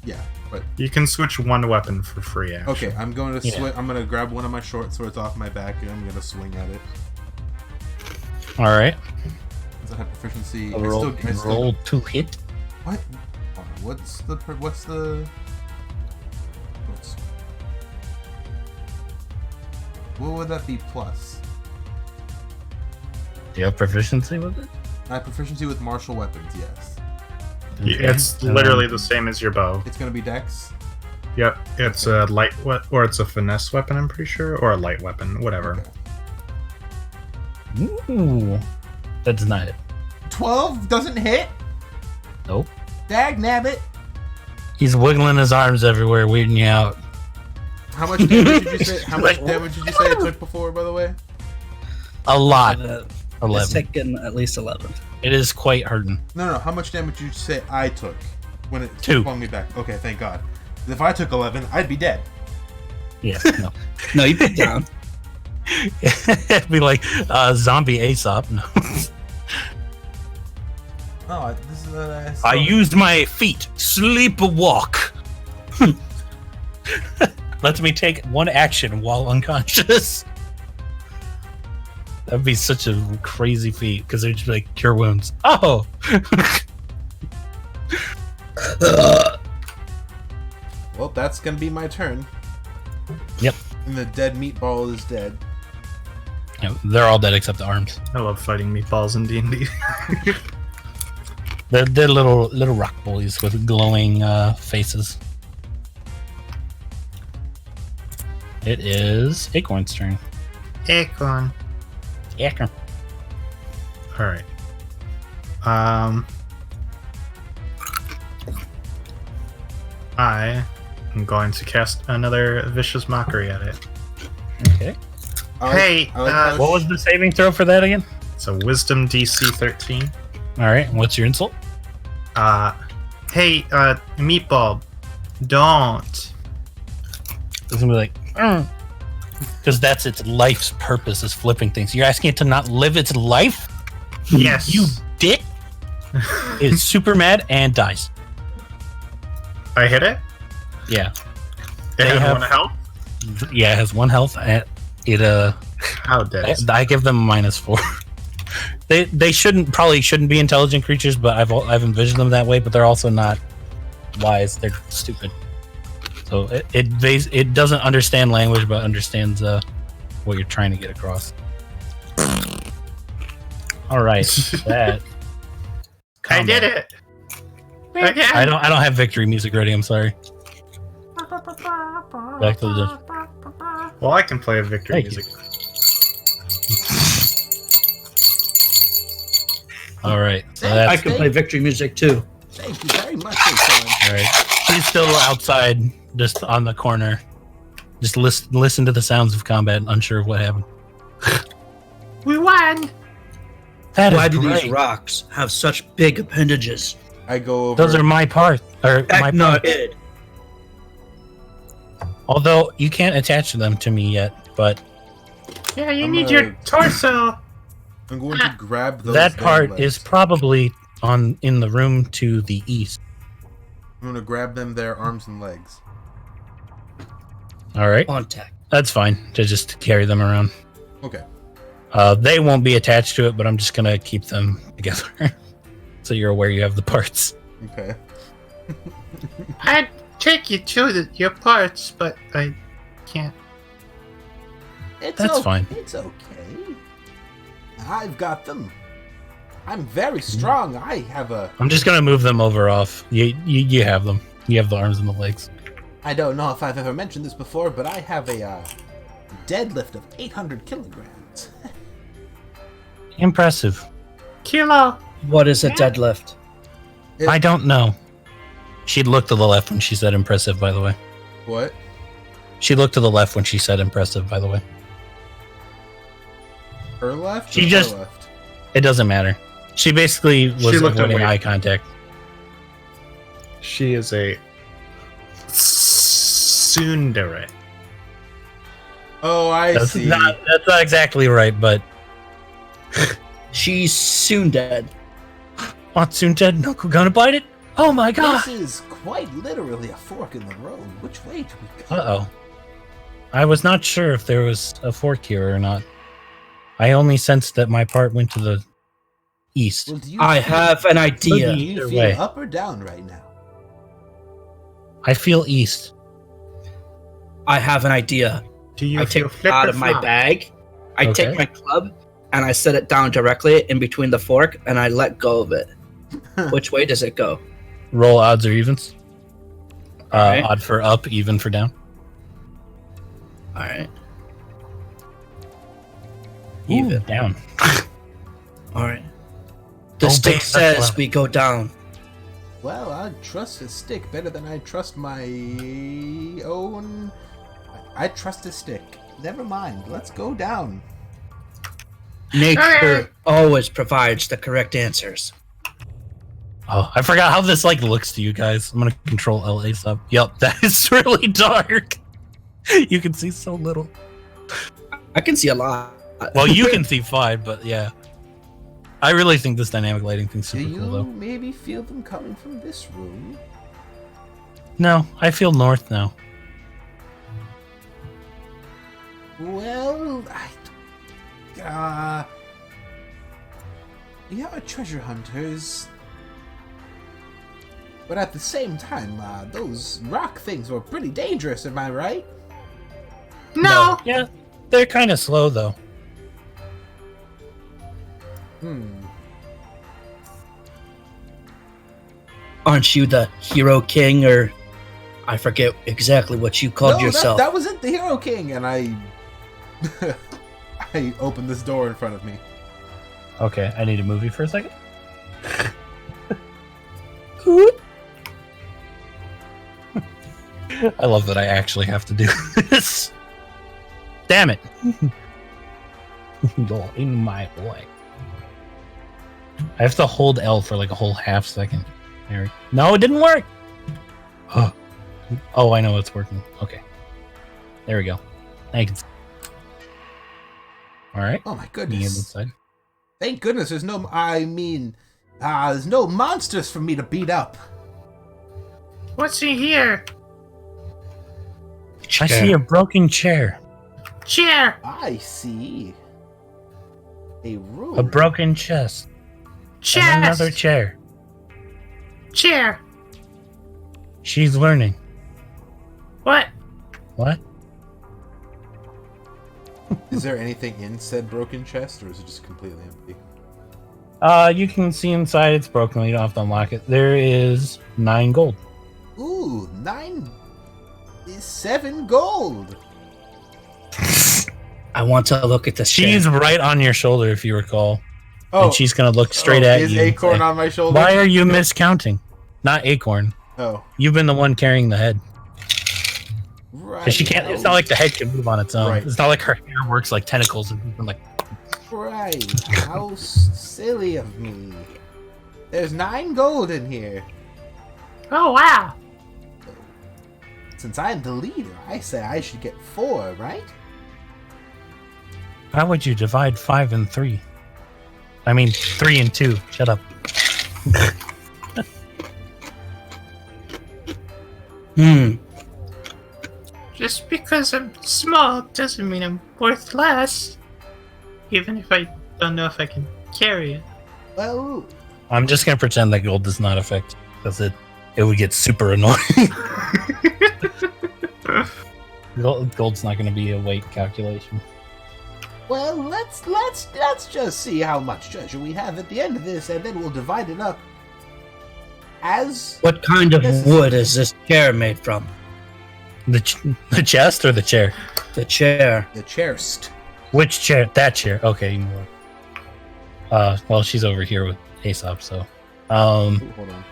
Yeah, but You can switch one weapon for free. Actually. okay. I'm going to Yeah. I'm going to grab one of my short swords off my back and I'm going to swing at it. All right. Does it have proficiency? Roll to hit. What? Hold on, what's what would that be plus? Do you have proficiency with it? I have proficiency with martial weapons. Yes. It's literally the same as your bow. It's going to be dex. Yep, it's a light or it's a finesse weapon. I'm pretty sure, or a light weapon, whatever. Okay. Ooh, that's not it. 12 doesn't hit. Nope. Dag nabbit. He's wiggling his arms everywhere, weirding you out. How much damage did you say? How much Like, damage did you say it took before? By the way. A lot. It's 11. taken at least 11. It is quite hurting. No. How much damage did you say I took when it 2. swung me back? Okay, thank God. If I took 11, I'd be dead. Yeah, no. No, you pick down. It'd be like zombie Aesop. No. Oh, this is a. I used my feet. Sleepwalk. Lets me take one action while unconscious. That'd be such a crazy feat because they'd just be like cure wounds. Oh. Well, that's gonna be my turn. Yep. And the dead meatball is dead. Yeah, they're all dead except the arms. I love fighting meatballs in D&D. They're little rock boys with glowing faces. It is Acorn's turn. Acorn. Acorn. All right. I am going to cast another vicious mockery at it. Okay. Hey, What was the saving throw for that again? It's a Wisdom DC 13. All right. What's your insult? Hey, Meatball, don't. It's gonna be like, because that's its life's purpose is flipping things. You're asking it to not live its life? Yes. You dick. It's super mad and dies. I hit it. Yeah. It They had have- 1 health. Yeah, it has 1 health. And it How dead? I give them -4. They probably shouldn't be intelligent creatures, but I've envisioned them that way. But they're also not wise. They're stupid. So it doesn't understand language, but understands what you're trying to get across. All right, that. I did it. Again. I don't have victory music ready. I'm sorry. Back to the. Well, I can play a victory Thank you. music. All right. So I I that's can play victory music too. Thank you very much, Acorn. all right. He's still outside, just on the corner. Just listen to the sounds of combat, unsure of what happened. We won! That Why is do great. these rocks have such big appendages? I go over. Those are my part, or my Heck no, part. it. Although you can't attach them to me yet, but Yeah, you I'm need gonna- your torso! I'm going to grab those. that dead part legs. is probably in the room to the east. I'm going to grab them their arms and legs. All right, Contact. that's fine to just carry them around. Okay. They won't be attached to it, but I'm just gonna keep them together, so you're aware you have the parts. Okay. I'd take you to your parts, but I can't. That's fine. It's okay. I've got them. I'm very strong. I have a. I'm just gonna move them over off. You have them. You have the arms and the legs. I don't know if I've ever mentioned this before, but I have a deadlift of 800 kilograms. Impressive. Kilo! What is a deadlift? I don't know. She looked to the left when she said impressive, by the way. What? She looked to the left when she said impressive, by the way. Her left? She or just- our left? It doesn't matter. She basically was looked avoiding away. eye contact. She is a tsundere. Oh, I That's see. not exactly right, but She's soon dead. Aunt soon dead. No, gonna bite it. Oh my god. This is quite literally a fork in the road. Which way do we go? Uh oh. I was not sure if there was a fork here or not. I only sensed that my part went to the east. Well, do you I have an do idea. you Either feel way. up or down right now? I feel east. I have an idea. Do you I feel take it flip out or of my flop? bag. I Okay. take my club and I set it down directly in between the fork and I let go of it. Which way does it go? Roll odds or evens. Alright. Odd for up, even for down. All right. Ooh, Even. down. All right. The Oh, stick babe, that's says loud. we go down. Well, I trust a stick better than I trust my own. I trust a stick. Never mind. Let's go down. Nature always provides the correct answers. Oh, I forgot how this like looks to you guys. I'm gonna control LA sub. Yep, that is really dark. You can see so little. I can see a lot. Well, you can see fine, but yeah. I really think this dynamic lighting thing's Do super you cool though. maybe feel them coming from this room? No, I feel north now. Well, we are treasure hunters, but at the same time, those rock things were pretty dangerous. Am I right? No. Yeah, they're kind of slow though. Aren't you the hero king, or I forget exactly what you called No, yourself? That wasn't the Hero King, and I opened this door in front of me. Okay, I need to move you for a second. I love that I actually have to do this. Damn it. You're in my way. I have to hold L for like a whole half second. There. No, it didn't work. Oh, I know it's working. Okay. There we go. I can. All right. Oh my Being goodness! inside. Thank goodness there's no. There's no monsters for me to beat up. What's in here? I see a broken chair. Chair. I see a room. A broken chest. Chest. And another chair. Chair. She's learning. What? What? Is there anything in said broken chest, or is it just completely empty? You can see inside. It's broken. You don't have to unlock it. There is 9 gold. Ooh, 9 is 7 gold. I want to look at this. She's chair. right on your shoulder, if you recall. Oh, And she's gonna look straight at is you. and Acorn say, on my shoulder? Why are you miscounting? Not Acorn. Oh, You've been the one carrying the head. Right. 'Cause she can't. It's not like the head can move on its own. Right. It's not like her hair works like tentacles and like. Right. How silly of me. There's 9 gold in here. Oh wow. Since I'm the leader, I say I should get 4, right? How would you divide 5 and 3? I mean, 3 and 2. Shut up. Just because I'm small doesn't mean I'm worth less. Even if I don't know if I can carry it. Well, I'm just gonna pretend that gold does not affect, because it would get super annoying. Gold's not gonna be a weight calculation. well, let's just see how much treasure we have at the end of this, and then we'll divide it up. As What kind of This is- wood is this chair made from? The chest or the chair? The chair. the chairst. Which chair? That chair. Okay. You know what. Well, she's over here with Aesop, so. ooh, hold on.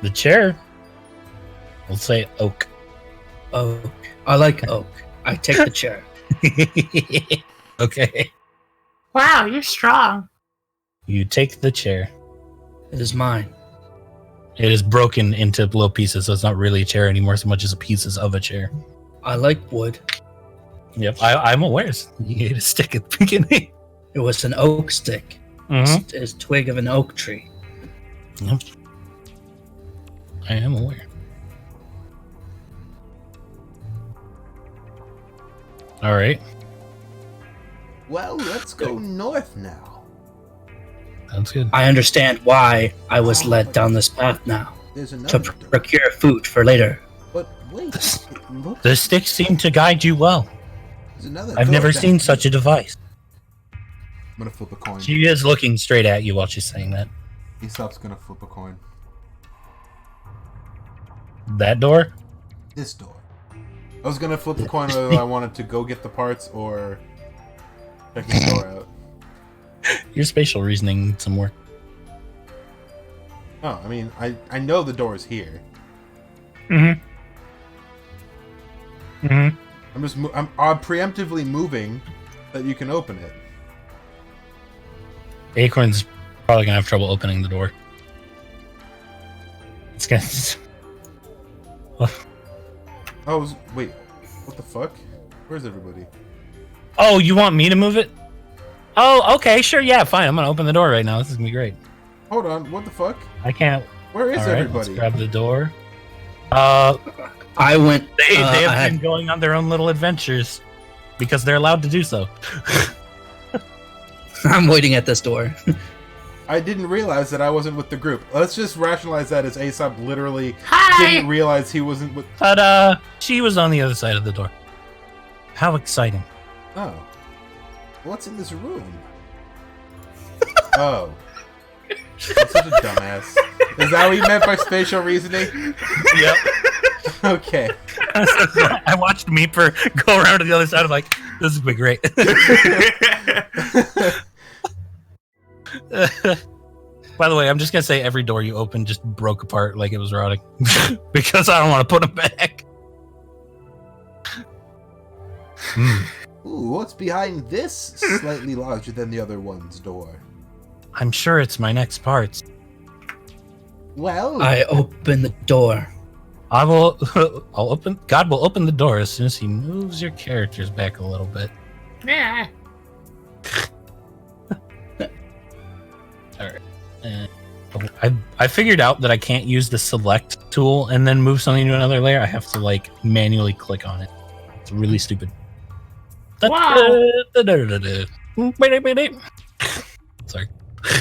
The chair. We'll say oak. Oak. I like oak. I take the chair. Okay. Wow, you're strong. You take the chair. It is mine. It is broken into little pieces, so it's not really a chair anymore so much as pieces of a chair. I like wood. Yep, I'm aware. You ate a stick at the beginning. It was an oak stick. Mm-hmm. It's a twig of an oak tree. Yep. I am aware. All right. Well, let's go north now. Sounds good. I understand why I was led down this path now. There's To another door. procure food for later. But wait, it looks The sticks seem to guide you well. there's another I've door never down seen here. such a device. I'm gonna flip a coin. She is looking straight at you while she's saying that. Aesop's gonna flip a coin. That door? This door. I was gonna flip the coin whether I wanted to go get the parts or check this door out. Your spatial reasoning needs some work. No, I mean, I know the door is here. Mm-hmm. Mm-hmm. I'm preemptively moving that you can open it. Acorn's probably gonna have trouble opening the door. It's gonna. Wait, what the fuck? Where's everybody? Oh, you want me to move it? Oh, okay, sure, yeah, fine. I'm gonna open the door right now. This is gonna be great. Hold on, what the fuck? I can't. Where is All right, everybody? let's grab the door. I went. They I have had- been going on their own little adventures because they're allowed to do so. I'm waiting at this door. I didn't realize that I wasn't with the group. Let's just rationalize that as Aesop literally Hi! didn't realize he wasn't with. But she was on the other side of the door. How exciting! Oh. What's in this room? Oh. I'm such a dumbass. Is that what you meant by spatial reasoning? Yep. Okay. I watched Meeper go around to the other side. I'm like, this is been great. By the way, I'm just gonna say every door you opened just broke apart like it was rotting because I don't want to put them back. Ooh, what's behind this slightly larger than the other one's door? I'm sure it's my next parts. Well, I opened the door. I will. I'll open. God will open the door as soon as he moves your characters back a little bit. Yeah. All right. I figured out that I can't use the select tool and then move something to another layer. I have to like manually click on it. It's really stupid. Wow. Sorry.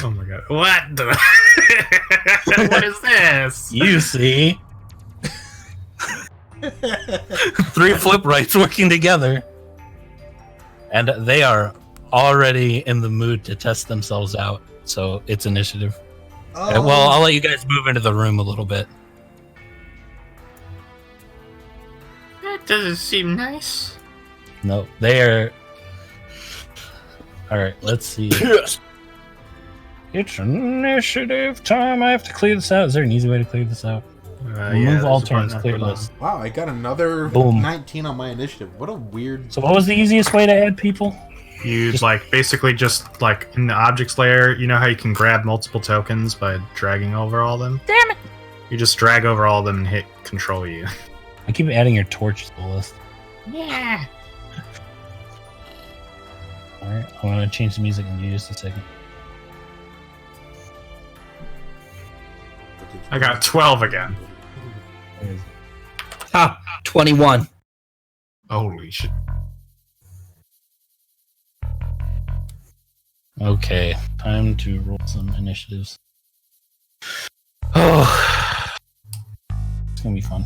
Oh my god. What the? What is this? You see, 3 flip rights working together, and they are already in the mood to test themselves out. So it's initiative. oh, Well, I'll let you guys move into the room a little bit. That doesn't seem nice. No, they are. All right, let's see. It's initiative time. I have to clear this out. Is there an easy way to clear this out? Remove all turns, clear list. Wow, I got another Boom. 19 on my initiative. What a weird. So, what was the easiest way to add people? You like basically just like in the objects layer, you know how you can grab multiple tokens by dragging over all of them? Damn it. You just drag over all of them and hit Control U. I keep adding your torch to the list. Yeah. All right, I'm gonna change the music in just a second. I got 12 again. Ha! 21. Holy shit. Okay, time to roll some initiatives. Oh, it's gonna be fun.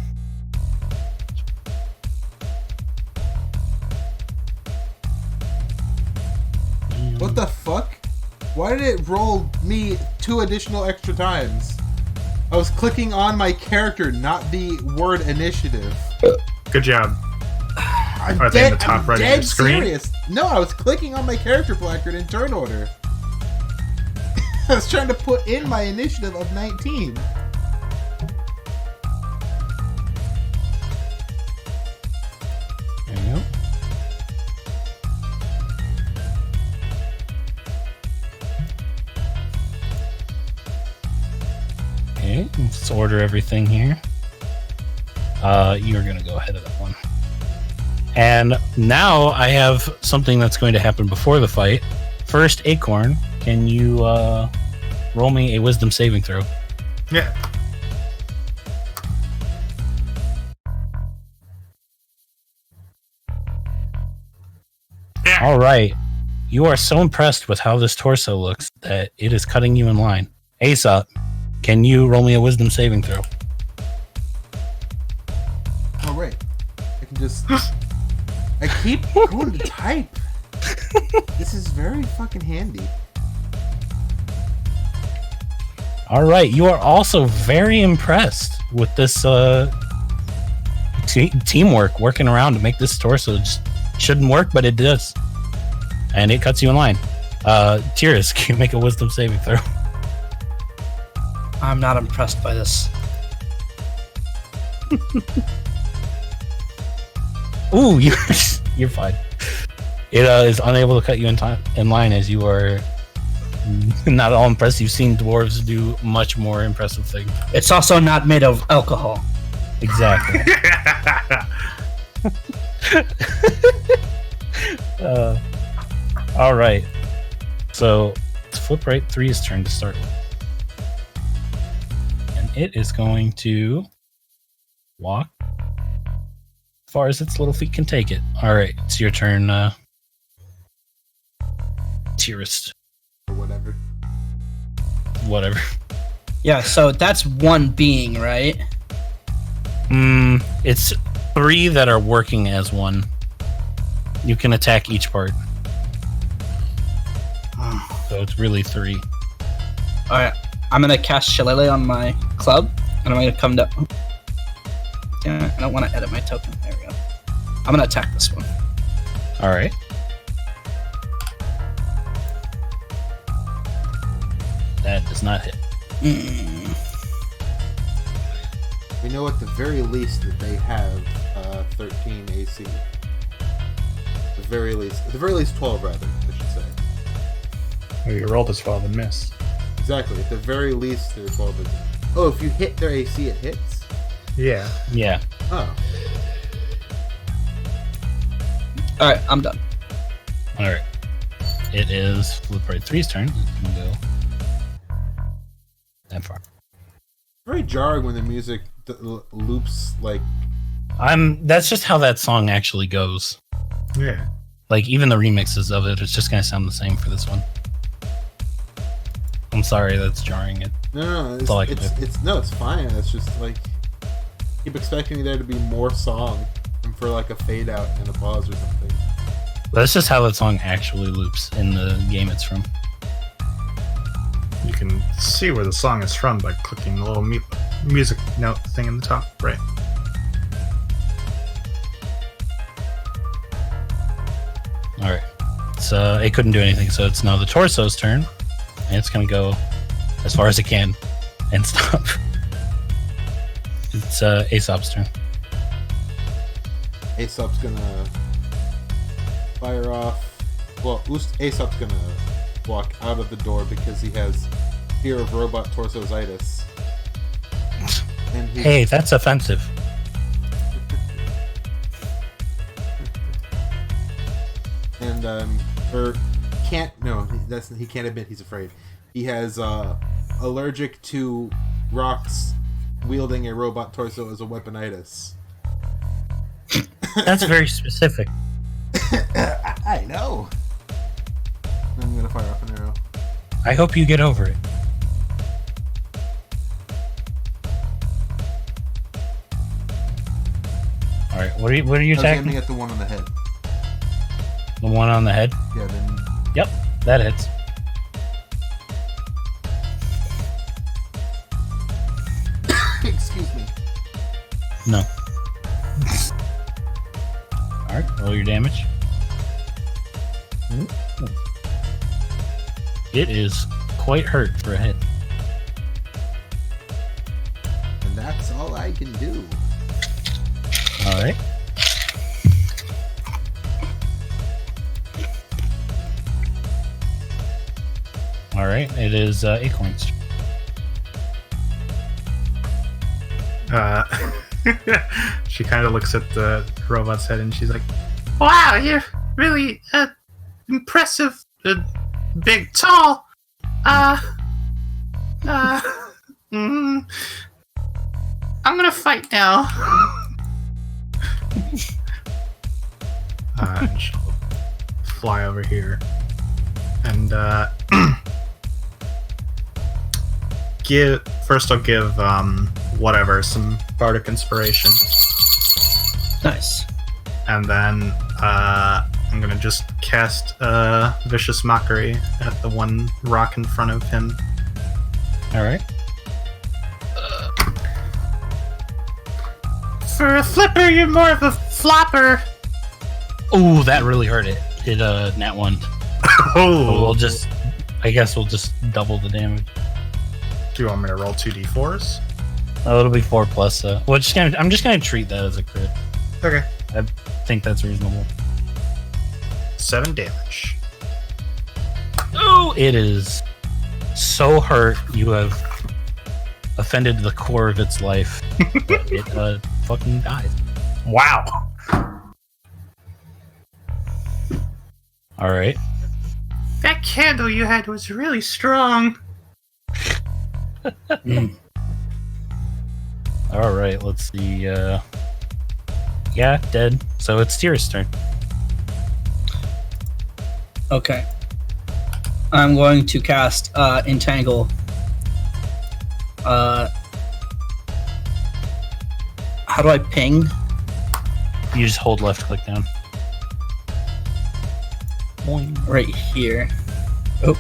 What the fuck? Why did it roll me 2 additional extra times? I was clicking on my character, not the word initiative. Good job. I'm Are they in dead, the top I'm right of dead your screen? serious. No, I was clicking on my character placard in turn order. I was trying to put in my initiative of 19. There you go. let's order everything here. You're going to go ahead of that one. And now I have something that's going to happen before the fight. First, Acorn, can you roll me a wisdom saving throw? Yeah. All right. You are so impressed with how this torso looks that it is cutting you in line. Aesop, can you roll me a wisdom saving throw? All right. I can just. I keep going to type. This is very fucking handy. All right. You are also very impressed with this teamwork working around to make this torso just shouldn't work, but it does. And it cuts you in line. Tyrus, can you make a wisdom saving throw? I'm not impressed by this. Ooh, you're fine. It is unable to cut you in line as you are not all impressed. You've seen dwarves do much more impressive things. It's also not made of alcohol. Exactly. All right. So it's Flip Right 3's turn to start with. And it is going to walk as far as its little feet can take it. All right. It's your turn, Tyrus. Or whatever. Whatever. Yeah, so that's one being, right? It's 3 that are working as one. You can attack each part. So it's really 3. Alright, I'm gonna cast Shillelagh on my club, and I'm gonna come down. Damn it, I don't want to edit my token. There we go. I'm gonna attack this one. All right. That does not hit. We know at the very least that they have 13 AC. At the very least 12 rather, I should say. Oh, you rolled a 12 and missed. Exactly, at the very least they're 12 AC. Oh, if you hit their AC, it hits? Yeah. Yeah. Oh. Alright, I'm done. All right. It is Flip Right 3's turn. It's gonna go that far. Very jarring when the music loops like. That's just how that song actually goes. Yeah. Like even the remixes of it, it's just gonna sound the same for this one. I'm sorry, that's jarring. No, That's all I can do. it's fine. It's just like keep expecting there to be more song and for like a fade out and a pause or something. That's just how that song actually loops in the game it's from. You can see where the song is from by clicking the little music note thing in the top right. All right. So it couldn't do anything, so it's now the torso's turn, and it's gonna go as far as it can and stop. It's Aesop's turn. Aesop's gonna fire off. Well, Aesop's gonna walk out of the door because he has fear of robot torsositis. And Hey, that's offensive. and he can't admit he's afraid. He has allergic to rocks wielding a robot torso as a weaponitis. That's very specific. I know. I'm gonna fire off an arrow. I hope you get over it. All right, what are you I was attacking? aiming at the one on the head. The one on the head? Yeah, then Yep, that hits. excuse me. No. All right, roll your damage. It is quite hurt for a hit. And that's all I can do. All right. All right, it is Acorn's turn. She kind of looks at the robot's head and she's like, Wow, you're really impressive, big, tall. I'm gonna fight now. and she'll fly over here and I'll give whatever some bardic inspiration, Nice. and then I'm gonna just cast vicious mockery at the one rock in front of him. All right. For a flipper, you're more of a flopper. Ooh, that really hurt it. Hit a nat 1. Oh, I guess we'll just double the damage. do you want me to roll 2d4s? Oh, it'll be 4 plus. Well, I'm just gonna treat that as a crit. Okay. I think that's reasonable. 7 damage. Oh, it is so hurt. You have offended the core of its life. But it fucking dies. Wow. All right. That candle you had was really strong. All right. Let's see. Yeah, dead. So it's Tira's turn. Okay. I'm going to cast Entangle. How do I ping? You just hold left click down. Boing. Right here. Oh.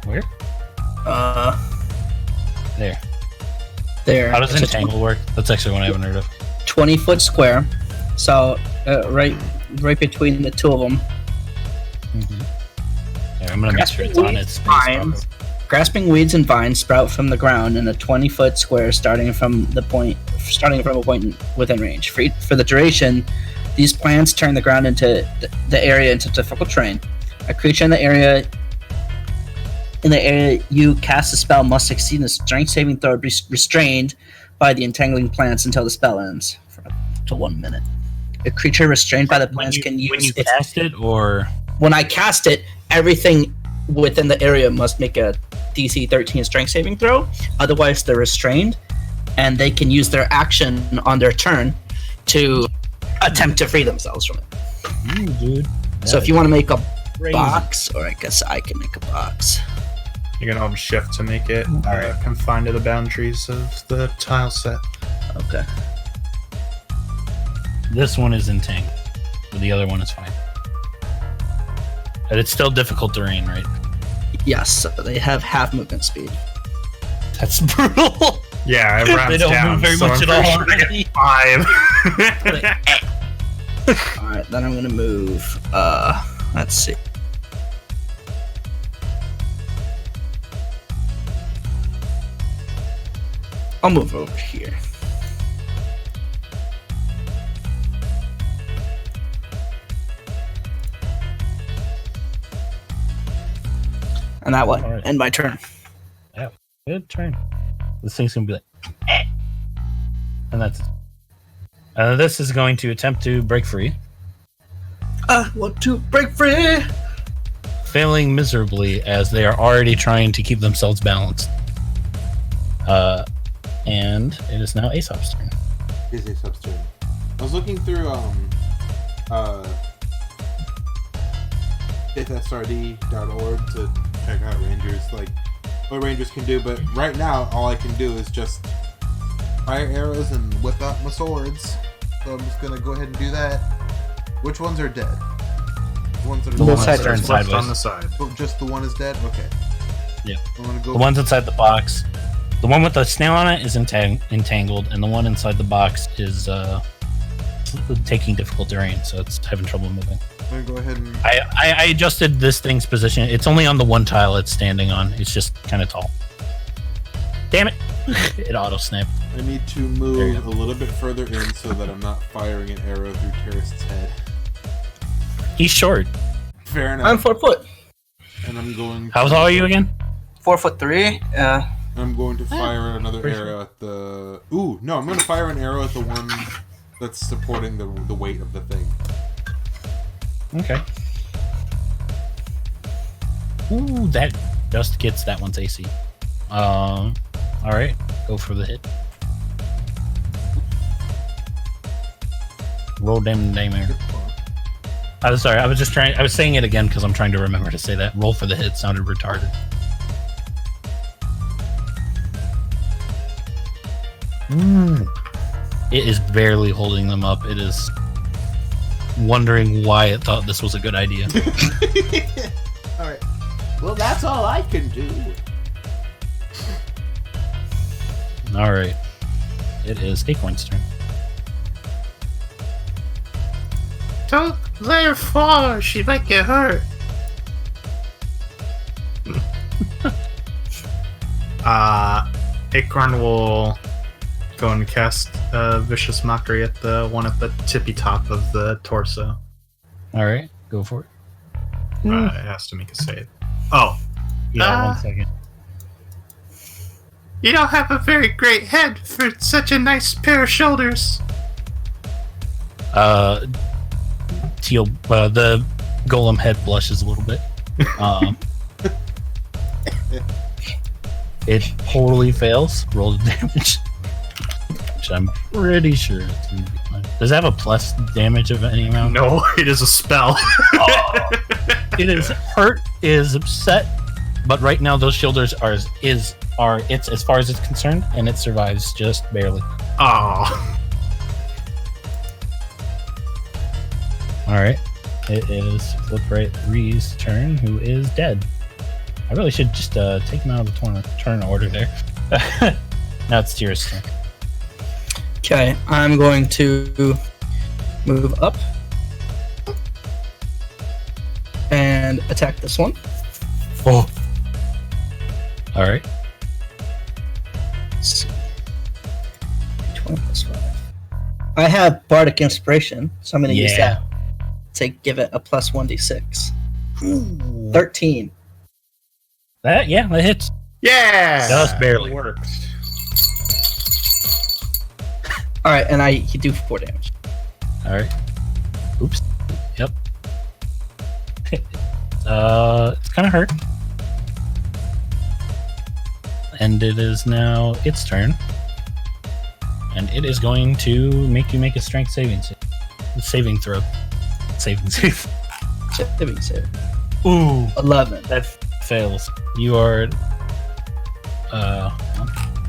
Where? There. There. How does It's a entangle work? That's actually one I haven't heard of. 20-foot square. So right between the two of them. Mm-hmm. Yeah, I'm gonna make sure it's on its space. Vines. Grasping weeds and vines sprout from the ground in a 20-foot square starting from a point within range. For the duration, these plants turn the ground into the area into difficult terrain. A creature in the area you cast a spell must succeed in a strength saving throw, be restrained by the entangling plants until the spell ends for up to 1 minute. A creature restrained by the plants can use when you cast it, or when I cast it, everything within the area must make a DC 13 strength saving throw. Otherwise, they're restrained, and they can use their action on their turn to attempt to free themselves from it. dude. So if you want to make a Crazy. box, or I guess I can make a box. You can hold shift to make it Alright. confined to the boundaries of the tile set. Okay. This one is entangled, but the other one is fine. But it's still difficult terrain, right? Yes, so they have half movement speed. That's brutal. Yeah, it rounds They don't down, move very so much I'm at all pretty sure they already. get 5. Alright, then I'm gonna move, let's see. I'll move over here. And that would Alright. end my turn. Good turn. This thing's gonna be like, and that's it. This is going to attempt to break free, I want to break free! failing miserably as they are already trying to keep themselves balanced. And it is now Aesop's turn. Is a substance. I was looking through fsrd.org to check out rangers, like what rangers can do, but right now all I can do is just fire arrows and whip out my swords. So I'm just gonna go ahead and do that. Which ones are dead? The ones that are The Both one sides that's turned are Left sideways. on the side. Oh, just the one is dead? Okay. Yeah. I'm gonna go The ones inside the box. The one with the snail on it is entangled, and the one inside the box is taking difficult terrain, so it's having trouble moving. I'm gonna go ahead and I adjusted this thing's position. It's only on the one tile it's standing on. It's just kind of tall. Damn it! It auto snapped. I need to There you move a little bit further in so that I'm not firing an arrow through Terrorist's head. He's short. Fair enough. I'm 4 foot. And I'm going How tall are you again? 4'3". I'm going to fire another pretty arrow at the... Ooh, no, I'm going to fire an arrow at the one that's supporting the weight of the thing. Okay. Ooh, that just gets that one's AC. All right, go for the hit. Roll damage. I was sorry. I was saying it again because I'm trying to remember to say that. Roll for the hit sounded retarded. It is barely holding them up. It is wondering why it thought this was a good idea. Alright. Well, that's all I can do. All right. It is Acorn's turn. Don't let her fall. She might get hurt. Acorn will go and cast Vicious Mockery at the one at the tippy top of the torso. All right, go for it. It has to make a save. Oh, Yeah, 1 second. You don't have a very great head for such a nice pair of shoulders. Teal, the golem head blushes a little bit. It totally fails. Roll the damage, which I'm pretty sure it's gonna be fine. Does it have a plus damage of any amount? no, it is a spell. It is hurt, is upset, but right now those shoulders are it's as far as it's concerned, and it survives just barely. Oh, All right, it is Flip 3's turn, who is dead. I really should just take him out of the turn order there. Now it's Tira's turn. Okay, I'm going to move up and attack this one. Oh. All right. Let's see. 20 plus 5. I have Bardic Inspiration, so I'm going to use that to give it a plus 1d6. Ooh. 13. That hits. yeah, Just barely. It works. All right, and he do 4 damage. All right. Oops. Yep. It's kind of hurt. And it is now its turn. And it is going to make you make a strength saving throw. Saving save. Saving save. Ooh. 11. That fails. You are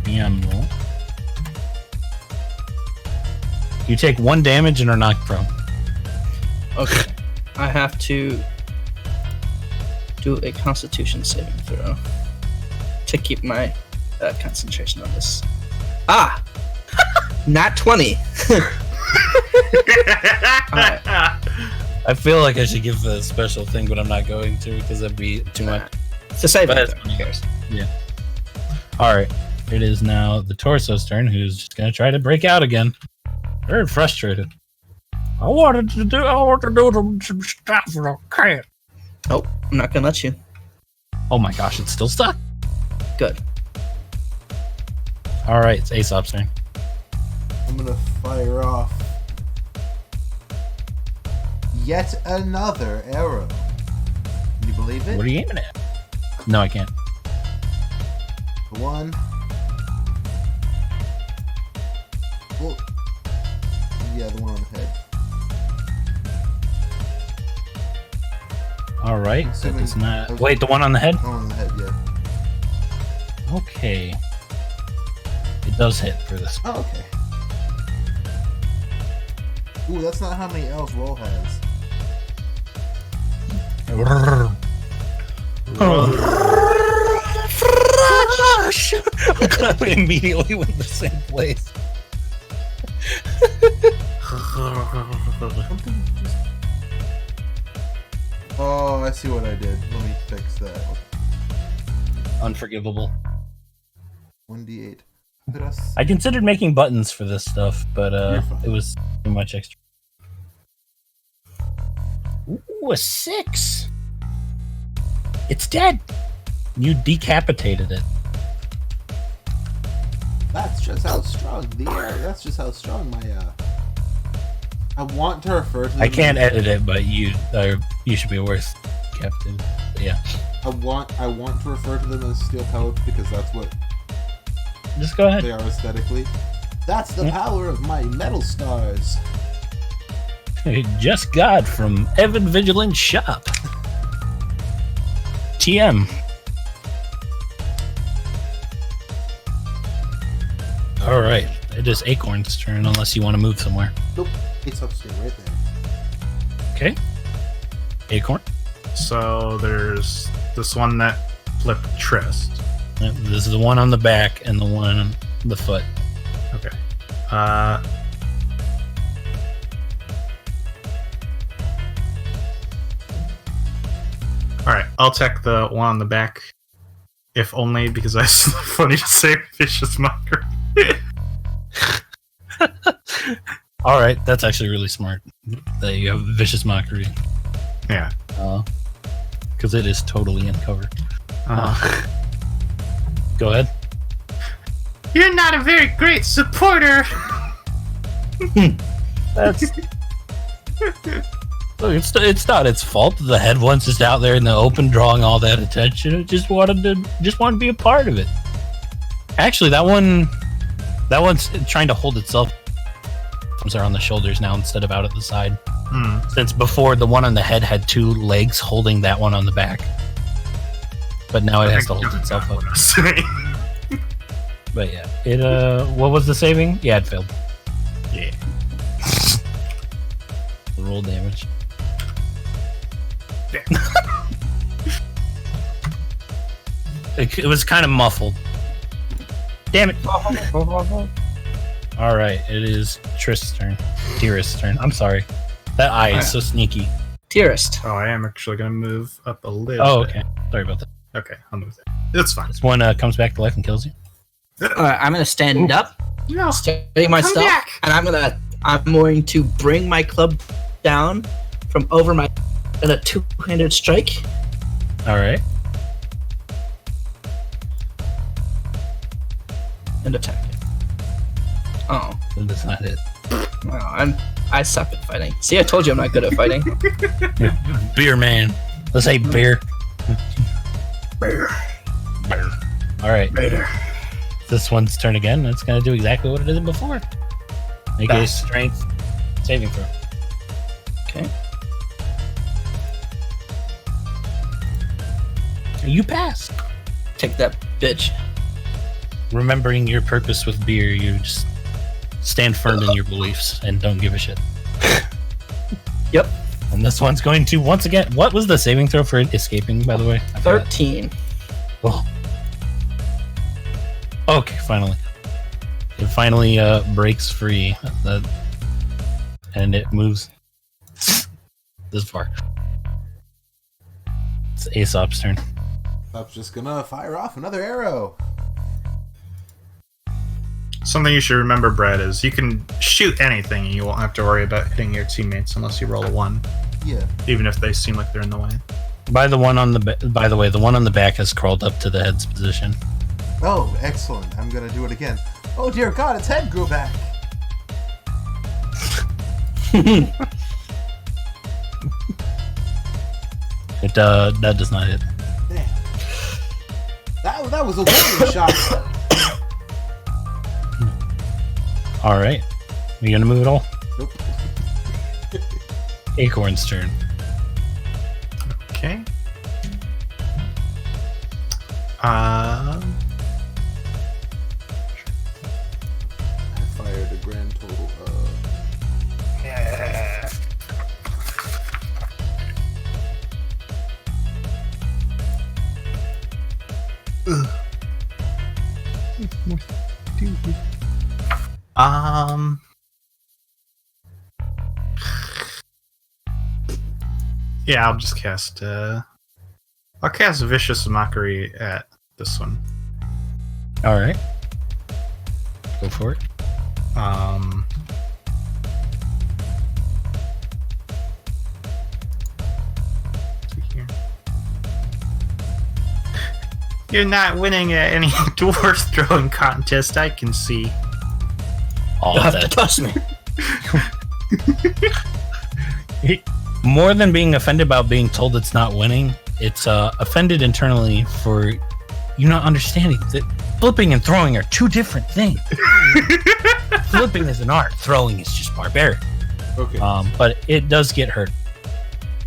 animal. You take 1 damage and are knocked prone. Okay. I have to do a Constitution saving throw to keep my concentration on this. Ah! Not 20. Alright. I feel like I should give a special thing, but I'm not going to because that'd be too much. It's a saving But throw. it's funny. Who cares? All right. It is now the torso's turn, who's just going to try to break out again. Very frustrated. I wanted to do some stuff, but I can't. Oh, I'm not gonna let you. Oh my gosh, it's still stuck. Good. All right, it's Aesop's turn. I'm gonna fire off yet another arrow. Can you believe it? What are you aiming at? No, I can't. The one. Well, yeah, the one on the head. All right, that Assuming- does not. Wait, the one on the head? The one on the head, yeah. Okay. It does hit for this. Oh, okay. Ooh, that's not how many L's roll has. I'm glad we immediately went the same place. Something just... Oh, I see what I did. Let me fix that. Unforgivable. 1d8. Plus... I considered making buttons for this stuff, but You're fine. it was too much extra. Ooh, a 6. It's dead. You decapitated it. That's just how strong that's just how strong my I want to refer to them I can't edit it, but you should be worth, Captain. But yeah. I want to refer to them as steel pellets because that's what Just go ahead. they are aesthetically. That's the power of my metal stars. Just got from Evan Vigilant Shop. TM. All right, it is Acorn's turn unless you want to move somewhere. Nope, it's upstairs right there. Okay. Acorn. So there's this one that flipped Trist. Yep, this is the one on the back and the one on the foot. Okay. All right, I'll take the one on the back, if only because that's funny to say vicious mockery. All right, that's actually really smart that you have vicious mockery. Yeah. Because it is totally in cover. Go ahead. You're not a very great supporter. That's. Look, it's not its fault. The head one's just out there in the open, drawing all that attention. It just wanted to be a part of it. Actually, that one's trying to hold itself. Arms are on the shoulders now instead of out at the side. Since before, the one on the head had two legs holding that one on the back, but now it has to hold itself up. But yeah, it what was the saving? Yeah, it failed. Yeah. The roll damage. It was kind of muffled. Damn it! All right, it is Trist's turn. Dearest's turn. I'm sorry. That eye is so sneaky. Dearest. Oh, I am actually going to move up a little. Oh, bit. okay. Sorry about that. Okay, I'll move that. That's fine. This one comes back to life and kills you. I'm gonna stand up, No, steady myself, back. and I'm going to bring my club down from over my in a two-handed strike. All right. And attack it. Oh, That's not it. wow, I suck at fighting. See, I told you I'm not good at fighting. Beer man. Let's say beer. Bear. All right. Bear. This one's turn again. It's going to do exactly what it did before. Make a Best. strength saving throw. Okay. You pass. Take that, bitch. Remembering your purpose with beer, you just stand firm in your beliefs and don't give a shit. Yep. And this one's going to, once again, what was the saving throw for escaping, by the way? I forgot. 13. Oh. Okay, finally. It finally breaks free. And it moves this far. It's Aesop's turn. I'm just gonna fire off another arrow. Something you should remember, Brad, is you can shoot anything and you won't have to worry about hitting your teammates unless you roll a 1, Yeah. even if they seem like they're in the way. By the way, the one on the back has crawled up to the head's position. Oh, excellent. I'm gonna do it again. Oh dear God, its head grew back. It that does not hit. Damn. That was a warning shot. All right, you gonna move it all? Nope. Acorn's turn. Okay. I fired a grand total of... Yeah, I'll just cast. I'll cast Vicious Mockery at this one. All right, go for it. See here. You're not winning at any dwarf throwing contest, I can see. All You'll of have to that. toss me. More than being offended about being told it's not winning, it's offended internally for you not understanding that flipping and throwing are two different things. Flipping is an art, throwing is just barbaric. Okay. But it does get hurt.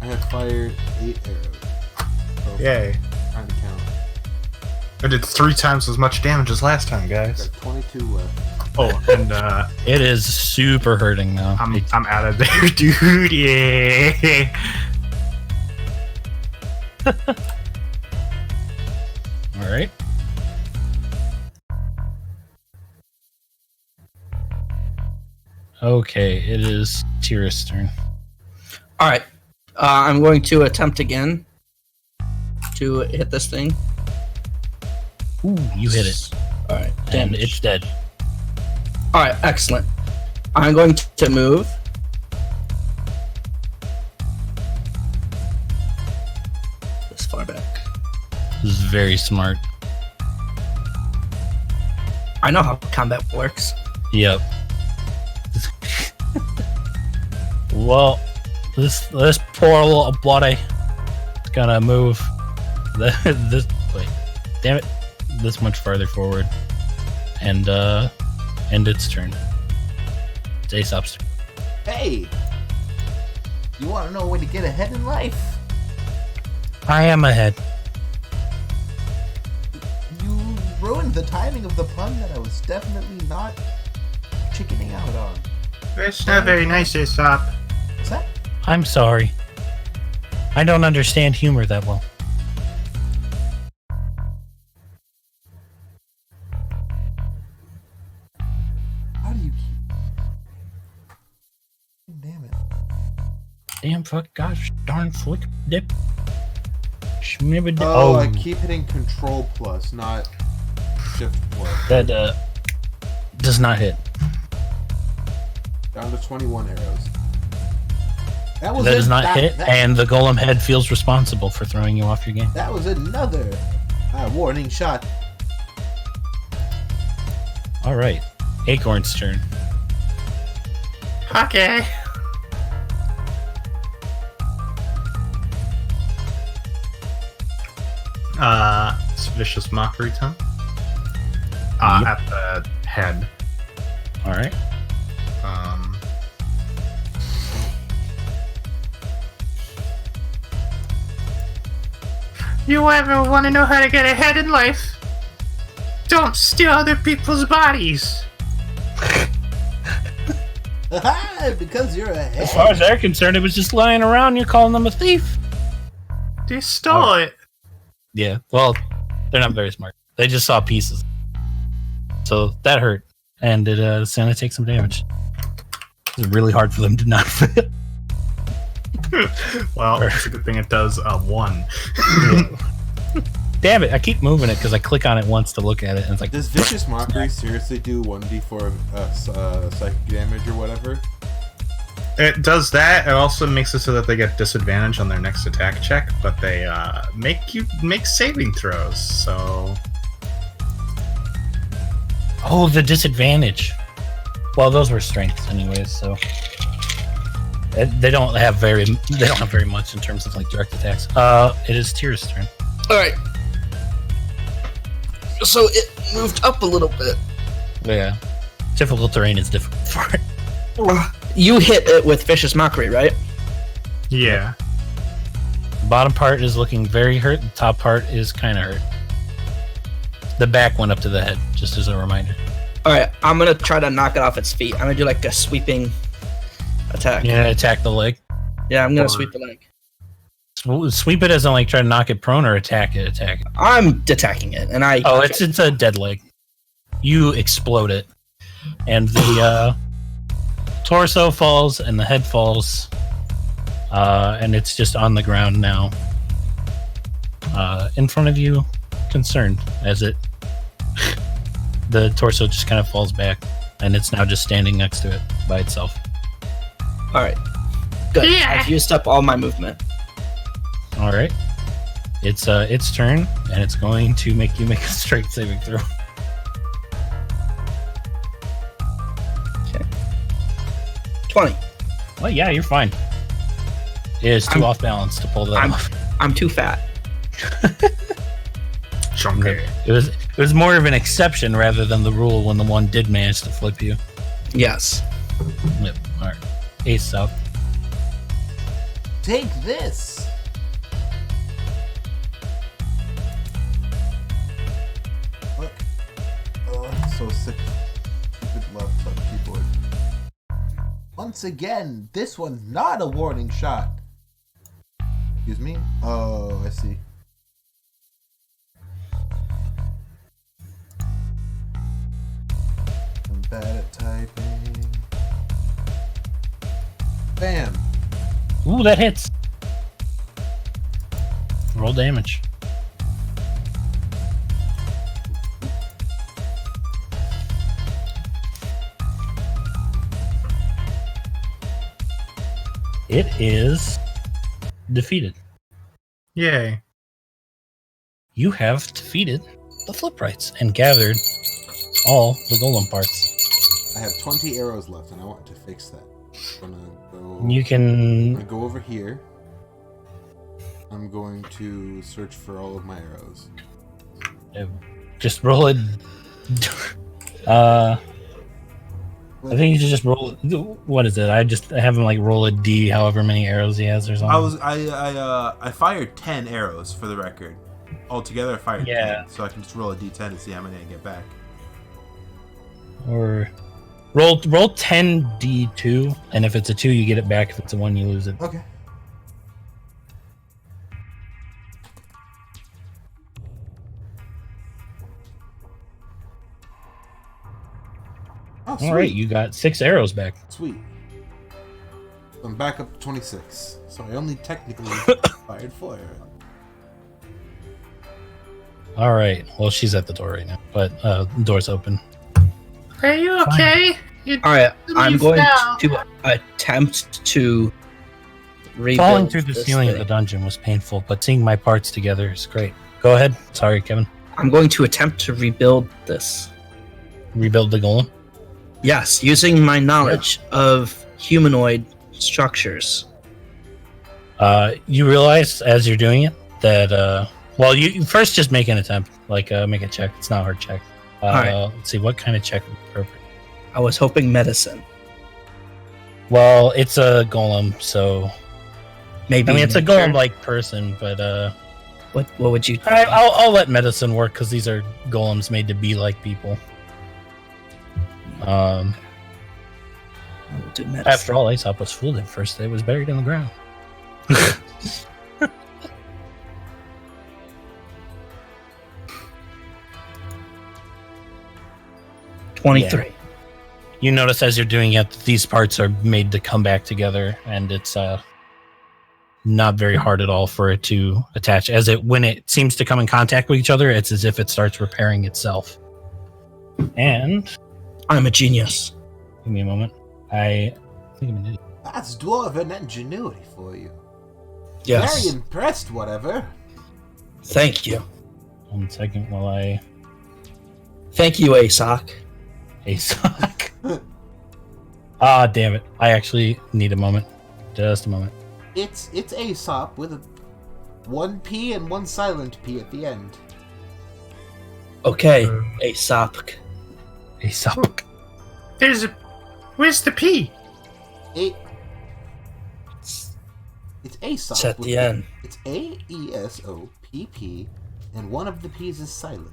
I have fired 8 arrows. So Yay. trying to count. I did 3 times as much damage as last time, guys. Got 22 left. Oh, and It is super hurting now. I'm out of there, dude. Yeah. All right. Okay, it is Tira's turn. All right. I'm going to attempt again to hit this thing. Ooh, you hit it. All right. And Damage. it's dead. All right. Excellent. I'm going to move. This far back. This is very smart. I know how combat works. Yep. Well, this poor little bloody is gonna move this wait, damn it, this much farther forward, and end its turn. It's Aesop's turn. Hey! You want to know when to get ahead in life? I am ahead. You ruined the timing of the pun that I was definitely not chickening out on. That's not very nice, Aesop. What's that? I'm sorry. I don't understand humor that well. How do you keep... Damn it. Damn fuck gosh darn flick dip. Oh, I keep hitting Control plus, not Shift plus. That does not hit. Down to 21 arrows. That was That it. does not hit, and the golem head feels responsible for throwing you off your game. That was another warning shot. All right, Acorn's turn. Okay. It's vicious mockery time. Yep. At the head. All right. You ever want to know how to get ahead in life? Don't steal other people's bodies. Because you're ahead. As far as they're concerned, it was just lying around. You're calling them a thief. They stole it. Yeah. Well, they're not very smart. They just saw pieces, so that hurt, and it Santa takes some damage. It's really hard for them to not fit. Well, it's a good thing it does 1. Damn it! I keep moving it because I click on it once to look at it, and it's like, Does Vicious Mockery seriously do 1d4 psychic damage or whatever? It does that. It also makes it so that they get disadvantage on their next attack check, but they make you make saving throws. So oh, the disadvantage. Well, those were strengths, anyways. So they don't have very much in terms of like direct attacks. It is Tira's turn. All right. So it moved up a little bit. Yeah, difficult terrain is difficult for it. You hit it with Vicious Mockery, right? yeah, The bottom part is looking very hurt. The top part is kind of hurt. The back went up to the head, just as a reminder. All right. I'm gonna try to knock it off its feet. I'm gonna do like a sweeping attack. You're gonna attack the leg. Yeah, I'm gonna sweep the leg. Sweep it as in like try to knock it prone or attack it. Attack it. I'm attacking it, and I. Oh, it's a dead leg. You explode it, and the torso falls and the head falls, and it's just on the ground now. In front of you, concerned as it. The torso just kind of falls back, and it's now just standing next to it by itself. All right. Good. Yeah. I've used up all my movement. All right. It's turn, and it's going to make you make a strength saving throw. Okay. 20. Well, yeah, you're fine. It is too off balance to pull that off. I'm too fat. Chunky. It was more of an exception rather than the rule when the one did manage to flip you. Yes. Yep. All right. Ace up. Take this. Look. Oh, I'm so sick. Stupid laptop keyboard. Once again, this one's not a warning shot. Excuse me? Oh, I see. I'm bad at typing. Bam! Ooh, that hits. Roll damage. It is defeated. Yay. You have defeated the Fliprites and gathered all the golem parts. I have 20 arrows left, and I want to fix that. I'm gonna go. You I'm can gonna go over here. I'm going to search for all of my arrows. just roll it. I think you should just roll. What is it? I have him like roll a D, however many arrows he has or something. I fired 10 arrows for the record. Altogether, I fired 10, so I can just roll a D10 and see how many I get back. Or roll 10 D2, and if it's a 2, you get it back. If it's a 1, you lose it. Okay. Oh, all right, you got 6 arrows back. Sweet. I'm back up to 26, so I only technically fired 4 arrows. All right. Well, she's at the door right now, but the door's open. Are you okay? All right, I'm going to attempt to rebuild. Falling through the this ceiling thing. of the dungeon was painful, but seeing my parts together is great. Go ahead. Sorry, Kevin. I'm going to attempt to rebuild this. Rebuild the golem. Yes, using my knowledge of humanoid structures. You realize as you're doing it that well, you first just make an attempt, like make a check. It's not a hard check. right. Let's see what kind of check would be appropriate. I was hoping medicine. Well, it's a golem, so Maybe. I mean it's a nature. golem-like person, but What would you? I'll let medicine work because these are golems made to be like people. I will do medicine. After all, Aesop was fooled at first. It was buried in the ground. 23. You notice as you're doing it, these parts are made to come back together, and it's not very hard at all for it to attach. When it seems to come in contact with each other, it's as if it starts repairing itself. And I'm a genius. give me a moment. I think I'm an idiot. That's dwarven ingenuity for you. Yes. Very impressed, whatever. Thank you. 1 second while I Thank you, Aesop. sock. Ah, damn it! I actually need a moment. Just a moment. It's Aesop with one P and one silent P at the end. Okay, Aesop. Aesop. Where's the P? It's Aesop. It's at with the end. It's AESOPP, and one of the P's is silent.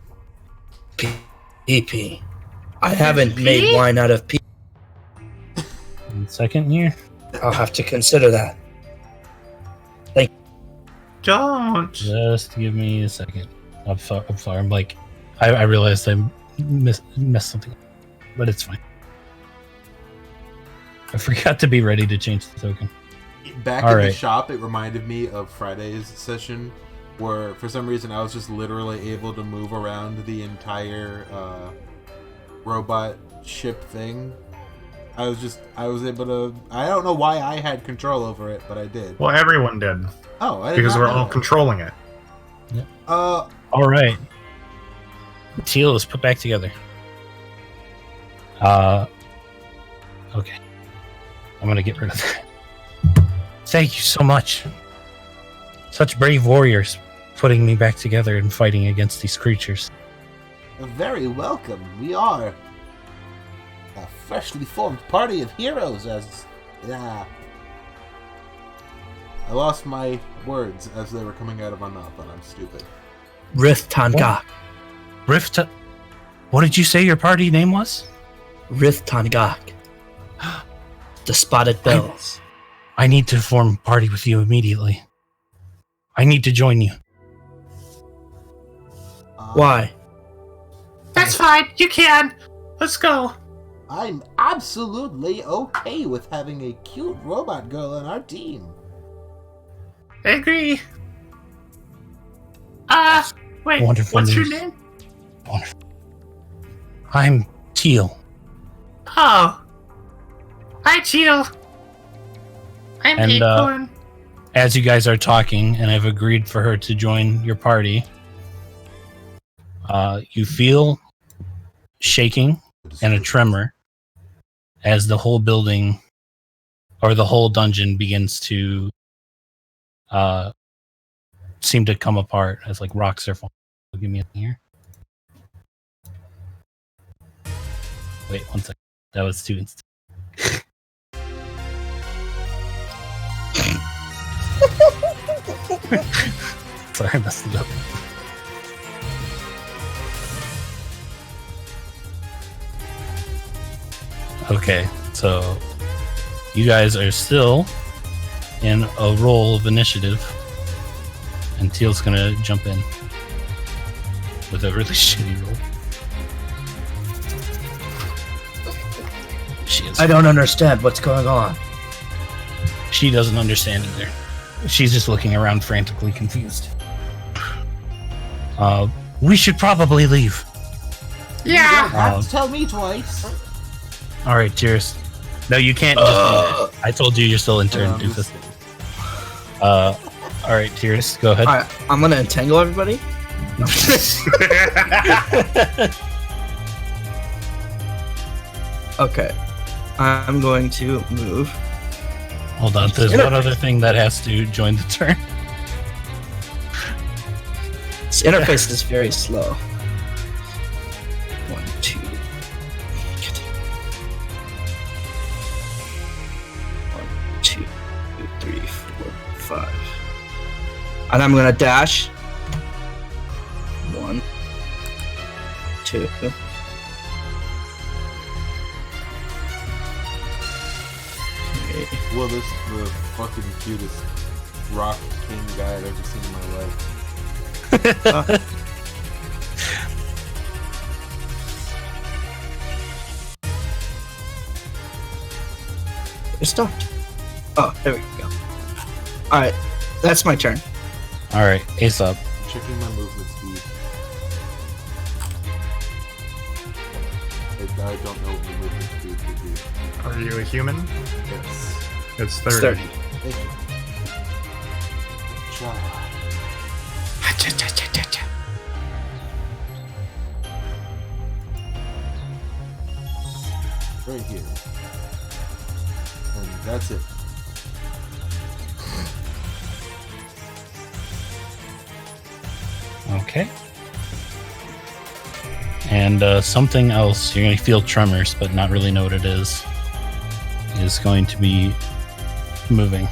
PP. I haven't made wine out of pee. 1 second here. I'll have to consider that. Don't. Just give me a second. I'm sorry. I'm like, I realized I messed something up, but it's fine. I forgot to be ready to change the token. Back All in right. the shop, it reminded me of Friday's session, where for some reason I was just literally able to move around the entire robot ship thing. I was able to. I don't know why I had control over it, but I did. Well, everyone did Oh, I did because not we're know all that. controlling it. Yep. Uh, All right. Teal is put back together. Okay. I'm gonna get rid of that. Thank you so much. Such brave warriors putting me back together and fighting against these creatures. very welcome. We are a freshly formed party of heroes as... I lost my words as they were coming out of my mouth, and I'm stupid. Rith Tangak. Rift. What did you say your party name was? Rith Tangak. The Spotted Bells. I need to form a party with you immediately. I need to join you. Why? That's fine. You can. Let's go. I'm absolutely okay with having a cute robot girl on our team. I agree. Wait. Wonderful What's your news. name? Wonderful. I'm Teal. Oh. Hi, Teal. I'm And, Acorn. As you guys are talking, and I've agreed for her to join your party, you feel shaking and a tremor as the whole building or the whole dungeon begins to seem to come apart as like rocks are falling. Give me a thing here. Wait, 1 second. That was too instant. Sorry, I messed it up. Okay, so you guys are still in a roll of initiative, and Teal's gonna jump in with a really shitty roll. She is. I don't understand what's going on. She doesn't understand either. She's just looking around frantically confused. We should probably leave. You Yeah. don't have to tell me twice. All right, cheers. No, you can't. Just I told you you're still intern, Doofus. All right, cheers. Go ahead. Alright, I'm gonna entangle everybody. Okay. I'm going to move. Hold on. There's one other thing that has to join the turn. This interface is very slow. 1, 2. Get it. 1, 2, 3, 4, 5. And I'm gonna dash. 1, 2. Well, this is the fucking cutest rock king guy I've ever seen in my life. It's stopped. Oh, there we go. Alright, that's my turn. All right, Ace up. Checking my movement speed. I don't know what my movement speed would be. Are you a human? Yes. It's It's 30. 30. Thank you. Cha. Right here. And that's it. Okay. And something else, you're going to feel tremors, but not really know what it is going to be moving.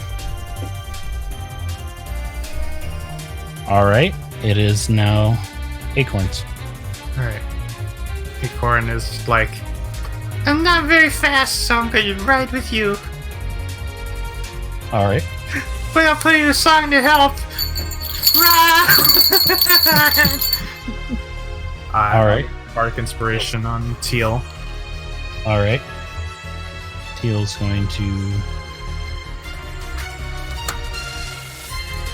All right. It is now Acorns. Alright. Acorn is like, I'm not very fast, so I'm gonna ride with you. All right. But I'll play you a song to help. All right. Bardic Inspiration on Teal. All right. Teal's going to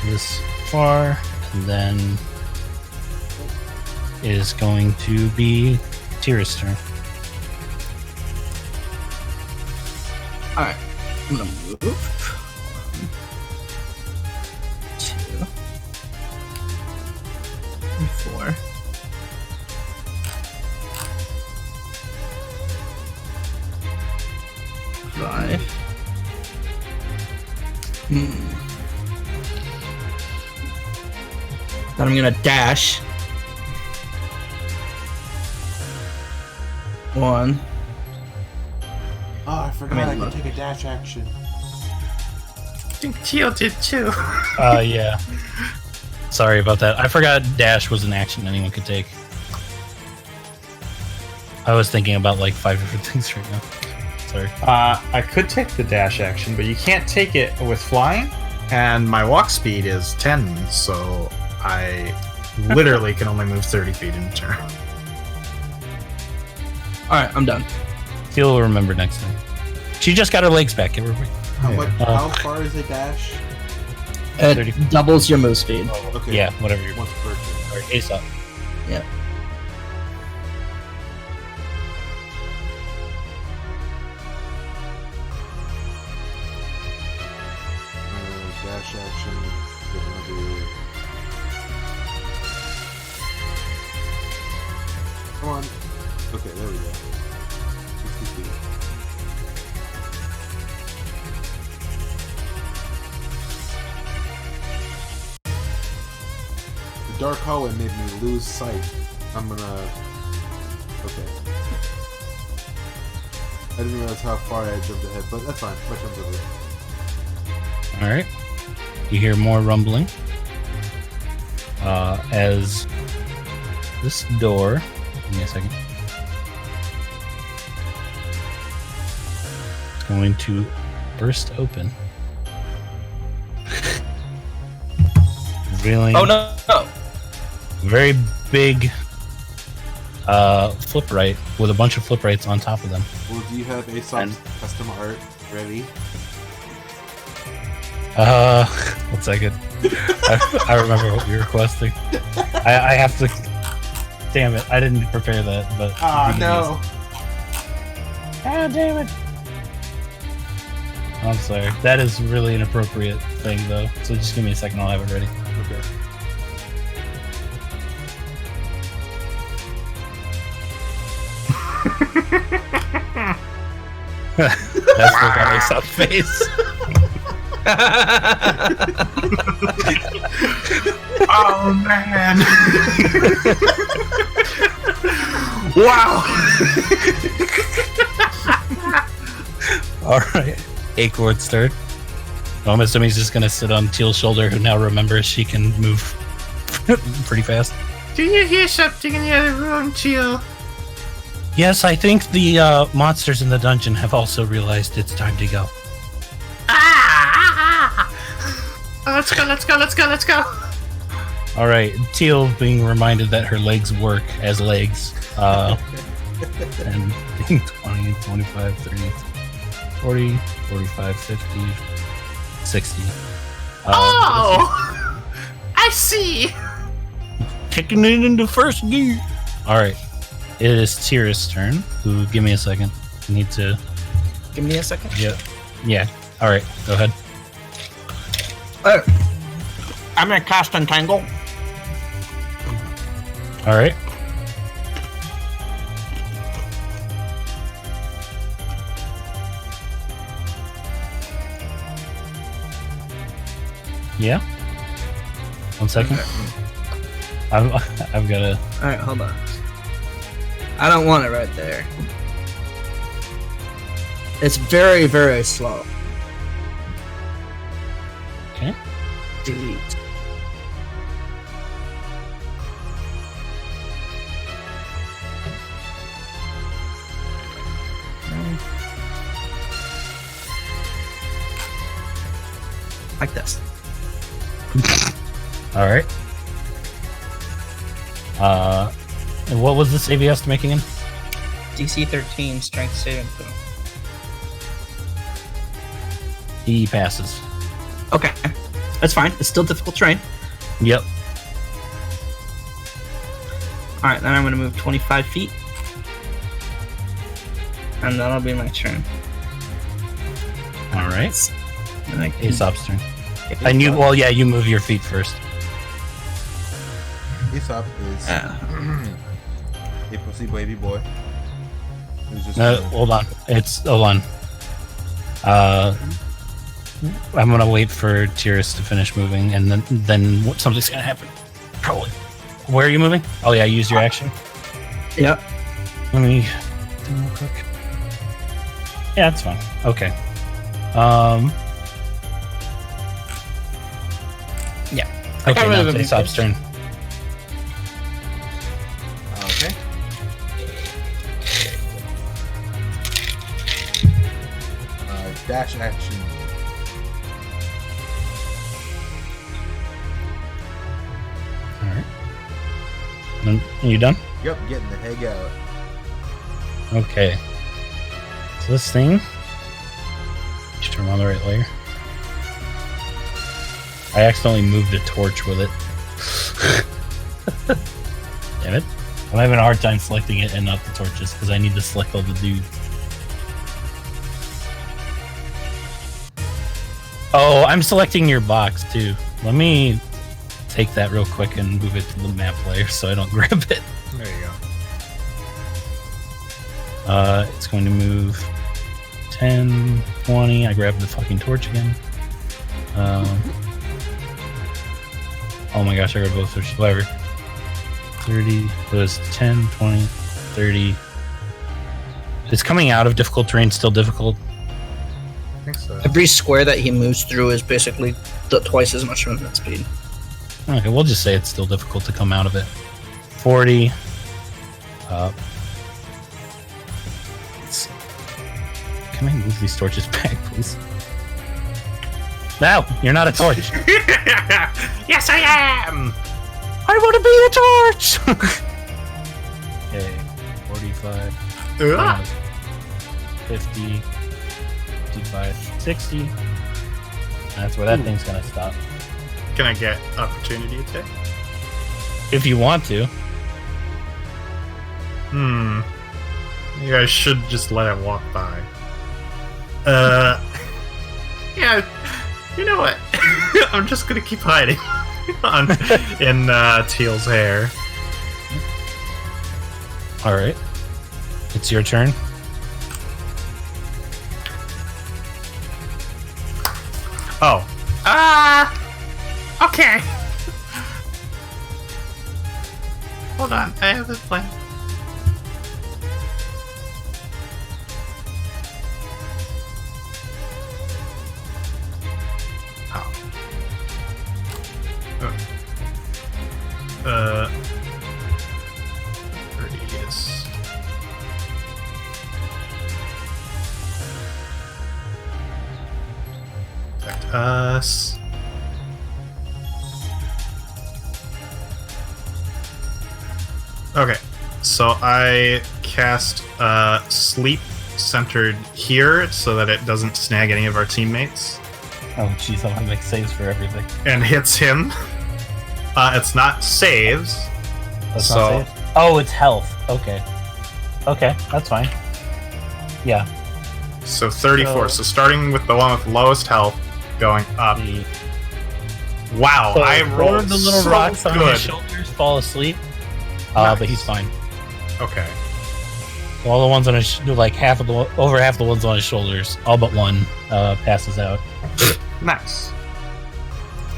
this far, and then it is going to be Tira's turn. Alright, I'm gonna move. 1, 2. 4. Five. Then I'm gonna dash. 1. Oh, I forgot I can take a dash action. I think Teal did too. Yeah. Sorry about that. I forgot dash was an action anyone could take. I was thinking about like 5 different things right now. Sorry. I could take the dash action, but you can't take it with flying. And my walk speed is 10, so I literally can only move 30 feet in a turn. Alright, I'm done. Teal will remember next time. She just got her legs back. Give her a break. How far is a dash? It 30. doubles your move speed. Oh, okay. Yeah, whatever you're. Once per turn. Or Ace up. Yeah. Dash action. Gonna do. Come on. Okay, there we go. 60 feet. The dark hallway made me lose sight. I'm gonna. Okay. I didn't realize how far I jumped ahead, but that's fine. My turn's over. Alright. You hear more rumbling. As this door. Give me a second. It's going to burst open. Revealing Oh no! No. very big flip right with a bunch of flip rights on top of them. Well, do you have Aesop's custom art ready? 1 second. I remember what you're requesting. I have to. Damn it! I didn't prepare that, but. Ah, no. Ah, damn it! I'm sorry. That is really an appropriate thing, though. So just give me a second. I'll have it ready. Okay. That's what got Aesop's face. Oh man! Wow! All right. Acorn's turn. I'm assuming he's just gonna sit on Teal's shoulder, who now remembers she can move pretty fast. Do you hear something in the other room, Teal? Yes, I think the monsters in the dungeon have also realized it's time to go. Let's go, let's go, let's go, let's go! All right, Teal being reminded that her legs work as legs. And 20, 25, 30, 40, 45, 50, 60. Oh! I see! Kicking it into first gear. All right, it is Tira's turn. Who? Give me a second. I need to. Give me a second. Yeah. All right, go ahead. I'm gonna cast Entangle. All right. Yeah. 1 second. I've got to. Alright, hold on. I don't want it right there. It's very, very slow. Okay. Delete. Like this. All right. And what was the save he has to make again? DC 13 strength saving throw. He passes. Okay. That's fine. It's still difficult terrain. Yep. Alright, then I'm going to move 25 feet. And that'll be my turn. All right. And I can Aesop's turn. And you, well, yeah, you move your feet first. Aesop is a pussy baby boy. Who's just Hold on. Hold on. I'm gonna wait for Tyrus to finish moving, and then something's gonna happen. Probably. Where are you moving? Oh yeah, use your action. Yep. Let me do real quick. Yeah, that's fine. Okay. Yeah. Okay, now it's Aesop's turn. okay. Dash action. Alright. Are you done? Yep, getting the heck out. Okay. So this thing. Just turn on the right layer. I accidentally moved a torch with it. Damn it. I'm having a hard time selecting it and not the torches because I need to select all the dudes. Oh, I'm selecting your box too. Let me take that real quick and move it to the map layer so I don't grab it. There you go. It's going to move 10, 20. I grabbed the fucking torch again. Oh my gosh, I grabbed both torches. Whatever. 30 was 10, 20, 30. Is coming out of difficult terrain still difficult? I think so. Every square that he moves through is basically twice as much movement speed. Okay, we'll just say it's still difficult to come out of it. 40. Let's see. Can I move these torches back, please? No, you're not a torch. Yes, I am! I want to be a torch! Okay, 45. 50. 55. 60. That's where that thing's gonna stop. Can I get opportunity attack? If you want to. You guys should just let it walk by. Yeah, you know what? I'm just gonna keep hiding in Teal's hair. Alright. It's your turn. Oh, Okay. Hold on, I have a plan. radius. Affect us. Okay, so I cast Sleep centered here so that it doesn't snag any of our teammates. Oh jeez, I'm gonna make saves for everything. And hits him. It's not saves. That's So- not saves? Oh, it's health. Okay. Okay, that's fine. Yeah. So 34. So starting with the one with lowest health, going up. Wow, So I four rolled of the little so rocks on his good. shoulders fall asleep. Nice. But he's fine. Okay. All the ones on his over half the ones on his shoulders, all but one, passes out. Nice.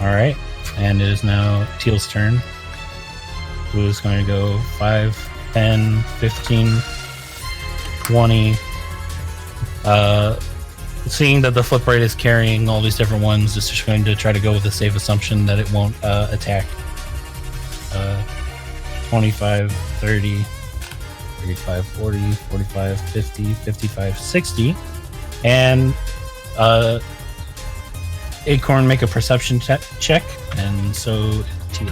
All right, and it is now Teal's turn. Who's going to go 5, 10, 15, 20. Seeing that the flip right is carrying all these different ones, it's just going to try to go with a safe assumption that it won't attack. 25, 30, 35, 40, 45, 50, 55, 60. And Acorn, make a perception check, and so Teal.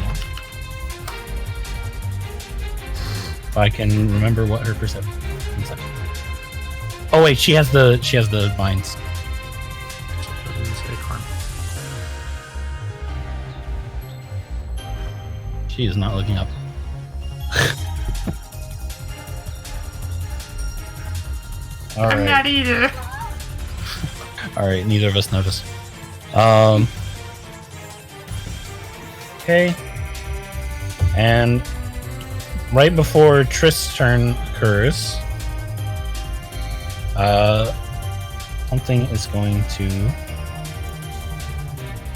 If I can remember what her perception is. Oh wait, she has the vines. She is not looking up. All I'm right. not either. All right, neither of us noticed. Okay. And right before Trist's turn occurs, something is going to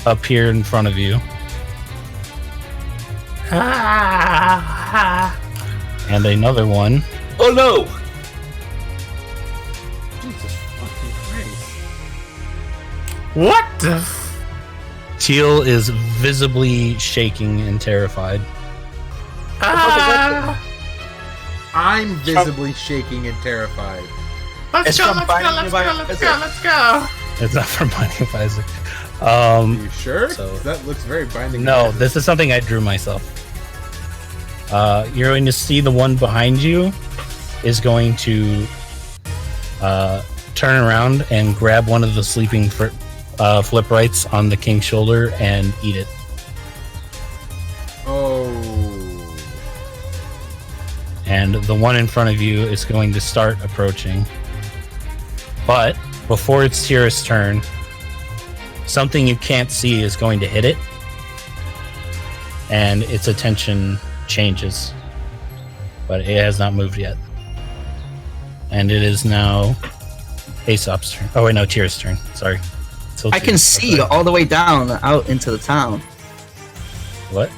appear in front of you. And another one. Oh no! Jesus fucking Christ. What the? Teal is visibly shaking and terrified. I'm visibly shaking and terrified. Let's It's go, from let's go, Binding let's of go, Isaac. let's go, let's go. It's not from Binding of Isaac. Are you sure? so- 'Cause that looks very binding. No, this is something I drew myself. You're going to see the one behind you is going to turn around and grab one of the sleeping flip rights on the king's shoulder and eat it. Oh. And the one in front of you is going to start approaching. But before it's Tira's turn, something you can't see is going to hit it. And its attention changes. But it has not moved yet. And it is now Aesop's turn. Oh wait, no, Tira's turn. Sorry. Still I can Tira's see turn. all the way down out into the town. What?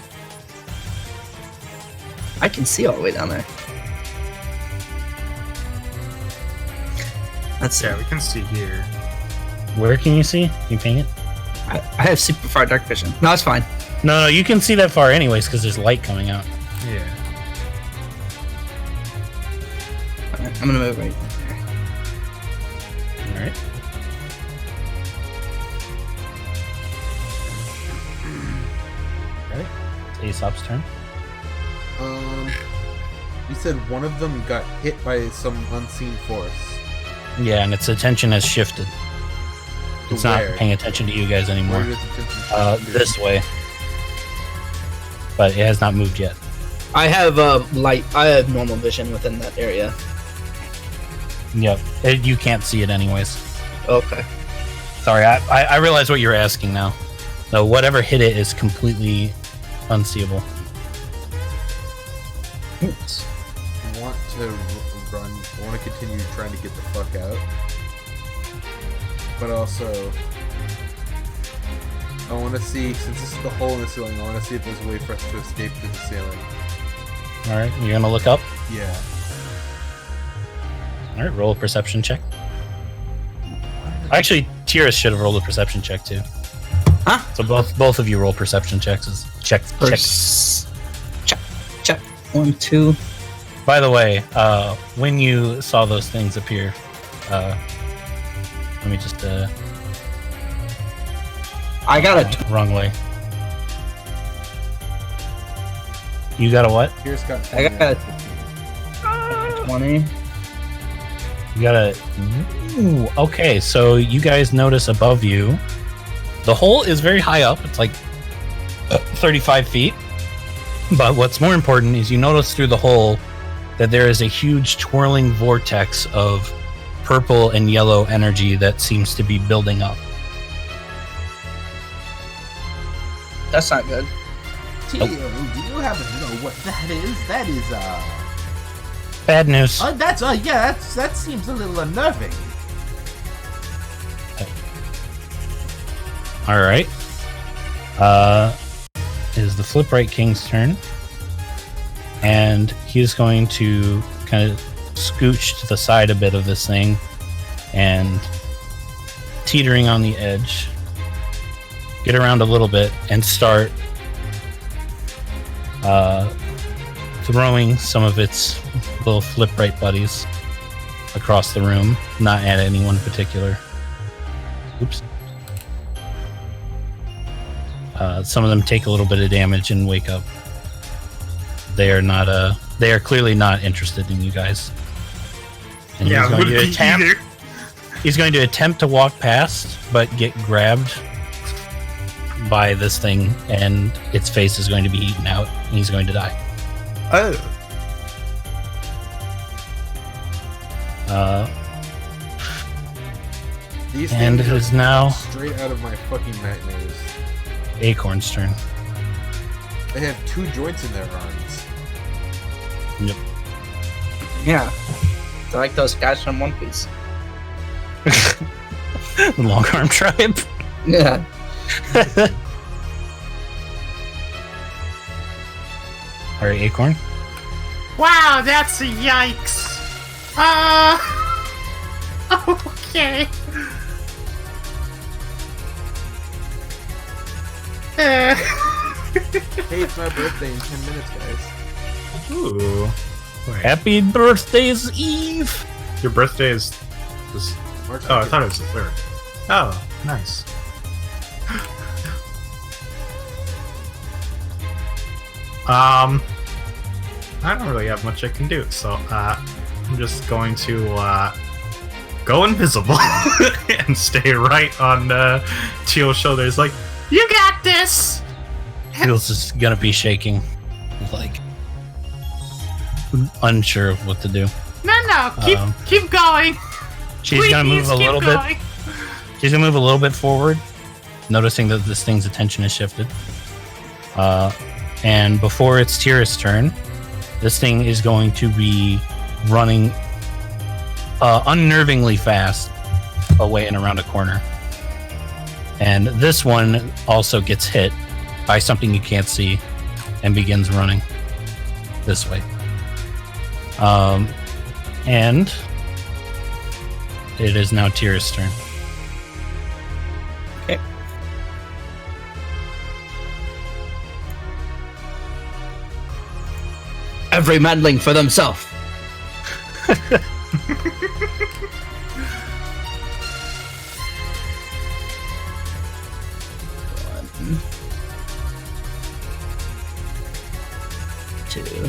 I can see all the way down there. That's Yeah, we can see here. Where can you see? Can you ping it? I have super far dark vision. No, it's fine. No, you can see that far anyways because there's light coming out. Yeah. Alright, I'm gonna move right there. Alright. Alright. It's Aesop's turn. You said one of them got hit by some unseen force. Yeah, and its attention has shifted. To It's not where? paying attention to you guys anymore. Where did its attention shift to? This way. But it has not moved yet. I have light. I have normal vision within that area. Yep. You can't see it anyways. Okay. Sorry, I realize what you're asking now. No, whatever hit it is completely unseeable. Oops. I want to run. I want to continue trying to get the fuck out. But also, I want to see, since this is the hole in the ceiling, I want to see if there's a way for us to escape through the ceiling. Alright, you're gonna look up? Yeah. Alright, roll a perception check. Actually, Tira should have rolled a perception check too. Huh? So both of you roll perception checks. Check. Check. 1, 2. By the way, when you saw those things appear, let me just I got a. wrong way. You got a what? Here's got. I got 20. You got a. Ooh, okay, so you guys notice above you, the hole is very high up. It's like 35 feet. But what's more important is you notice through the hole that there is a huge twirling vortex of purple and yellow energy that seems to be building up. That's not good. Tio, do you happen to know what that is? That is, Bad news. that seems a little unnerving. Alright. It is the Flip Right King's turn. And he's going to kind of scooch to the side a bit of this thing and teetering on the edge, get around a little bit and start throwing some of its little Flip Right buddies across the room, not at anyone in particular. Oops. Some of them take a little bit of damage and wake up. They are not. They are clearly not interested in you guys. And Yeah, he's going to would be attempt. either. He's going to attempt to walk past, but get grabbed by this thing, and its face is going to be eaten out, and he's going to die. Oh. These And things it are is now straight out of my fucking nightmares. Acorn's turn. They have 2 joints in their arms. Yep. Yeah. They're like those guys from One Piece. The long arm tribe. Yeah. All right, Acorn. Wow, that's a yikes. Okay. Hey, it's my birthday in 10 minutes, guys. Ooh. Happy birthday's Eve. Your birthday is this. March Oh, I 2nd. thought it was the 3rd. Oh, nice. I don't really have much I can do, so I'm just going to go invisible and stay right on Teal's shoulders. Like, You got this. Teal's just gonna be shaking, like unsure of what to do. No, keep going. She's Please gonna move a keep little going. bit. She's gonna move a little bit forward, noticing that this thing's attention is shifted. And before it's Tira's turn, this thing is going to be running unnervingly fast away and around a corner. And this one also gets hit by something you can't see and begins running this way. And it is now Tira's turn. Okay. Every meddling for themselves. One, 2, 3,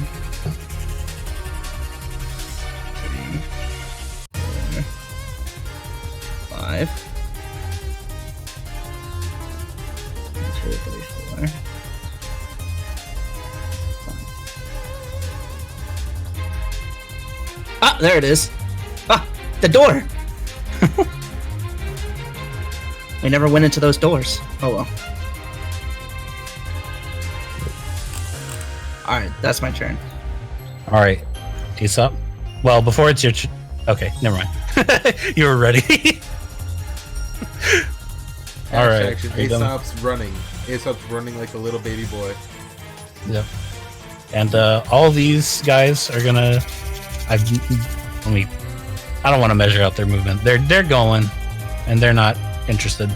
4, 5. 1, 2, 3, 4. Ah, there it is. Ah, the door. We never went into those doors. Oh well. Alright, that's my turn. All right, Ace up. Well, before it's your okay, never mind. You were ready. All right. Action. are you done? Aesop's running. Aesop's running like a little baby boy. Yep. And all these guys are gonna. I don't want to measure out their movement. They're going, and they're not interested.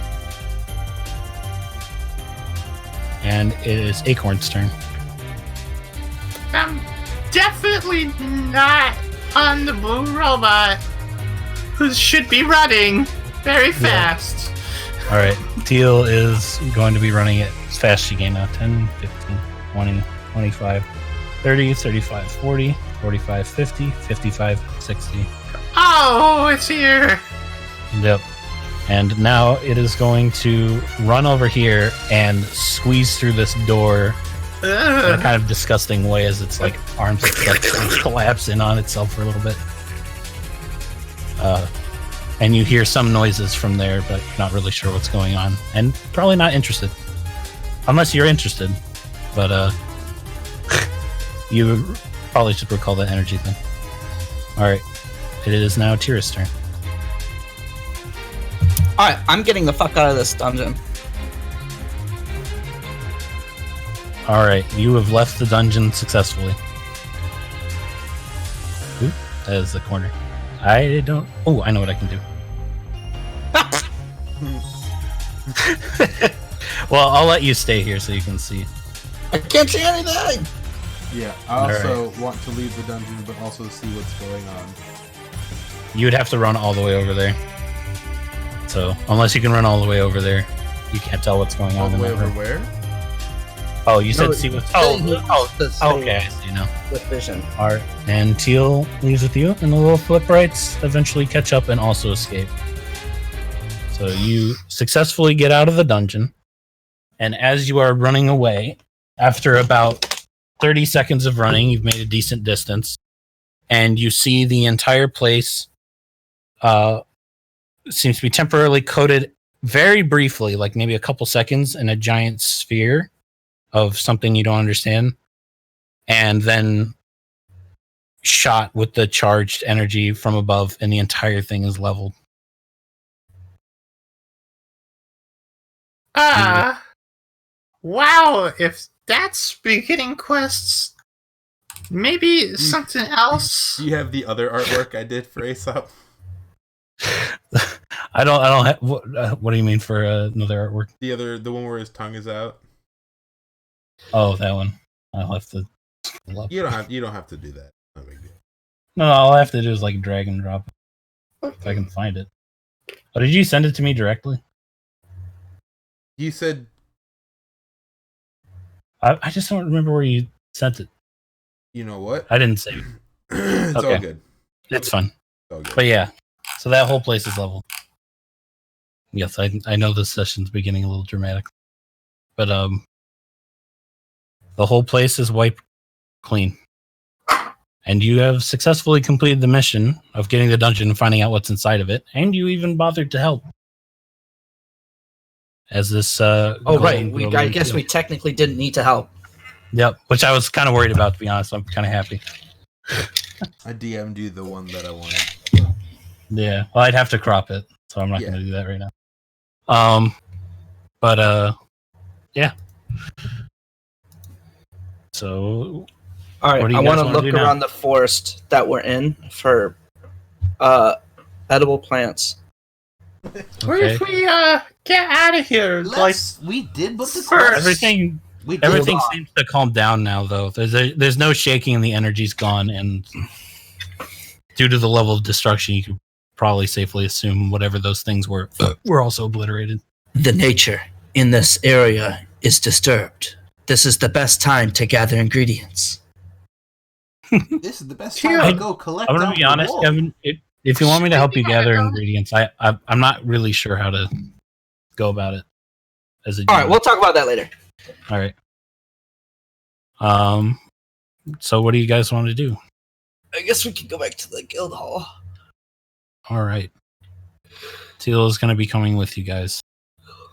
And it is Acorn's turn. I'm definitely not on the blue robot, who should be running very fast. All right, Teal is going to be running it as fast as she can now. 10, 15, 20, 25, 30, 35, 40, 45, 50, 55, 60. Oh, it's here. Yep. And now it is going to run over here and squeeze through this door in a kind of disgusting way as its like arms like, collapse in on itself for a little bit. And you hear some noises from there, but you're not really sure what's going on, and probably not interested, unless you're interested. But you probably should recall that energy thing. All right, it is now Tira's turn. Alright, I'm getting the fuck out of this dungeon. All right, you have left the dungeon successfully. Ooh, that is the corner. I don't. Oh, I know what I can do. Well, I'll let you stay here so you can see. I can't see anything! Yeah, I also want to leave the dungeon, but also see what's going on. You would have to run all the way over there. So, unless you can run all the way over there, you can't tell what's going All on the in way that over room. where? Oh, you said No, see what's. the same Okay, I see now. with vision. All right, and Teal leaves with you, and the little flip rights eventually catch up and also escape. So you successfully get out of the dungeon, and as you are running away, after about 30 seconds of running, you've made a decent distance, and you see the entire place seems to be temporarily coated very briefly, like maybe a couple seconds, in a giant sphere of something you don't understand, and then shot with the charged energy from above, and the entire thing is leveled. Wow, if that's beginning quests, maybe something else. Do you have the other artwork I did for Aesop? I don't have, what do you mean for another artwork? The one where his tongue is out. Oh, that one. I'll have to. You don't have to do that. No big deal. No, all I have to do is like drag and drop it if I can find it. Oh, did you send it to me directly? You said I just don't remember where you sent it. you know what? I didn't save it. It's Okay. all good. It's fun. It's all good. But yeah, so that whole place is level. Yes, I know this session's beginning a little dramatic, but the whole place is wiped clean, and you have successfully completed the mission of getting the dungeon and finding out what's inside of it, and you even bothered to help. As this, Oh right, I guess we technically didn't need to help. Yep, which I was kind of worried about, to be honest. I'm kind of happy. I DM'd you the one that I wanted. Yeah, well, I'd have to crop it, so I'm not going to do that right now. But yeah. So, all right, I want to look around the forest that we're in for edible plants. What if we get out of here? We did book the first. Everything seems to calm down now, though. There's no shaking, and the energy's gone, and due to the level of destruction, you could probably safely assume whatever those things were also obliterated. The nature in this area is disturbed. This is the best time to gather ingredients. This is the best time to go collect. I'm going to be honest, Kevin. If you want me to help you gather ingredients, I'm not really sure how to go about it. All right, we'll talk about that later. All right. So what do you guys want to do? I guess we can go back to the guild hall. All right. Teal is going to be coming with you guys.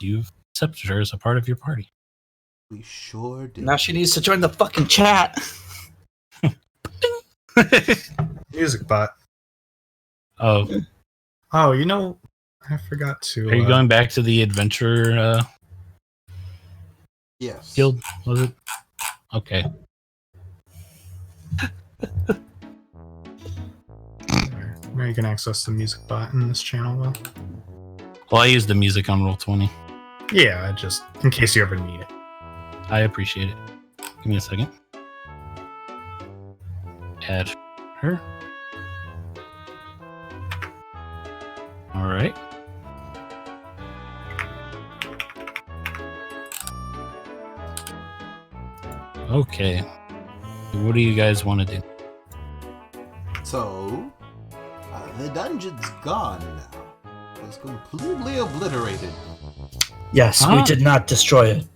You've accepted her as a part of your party. We sure did. Now she needs to join the fucking chat. Music bot. Oh, you know, I forgot to. Are you going back to the adventure yes. guild? Was it? Okay. Where you can access the music bot in this channel, Will? Well, I use the music on Roll20. Yeah, just in case you ever need it. I appreciate it. Give me a second. Add her. All right. Okay. What do you guys want to do? So, the dungeon's gone now. It was completely obliterated. Yes, we did not destroy it.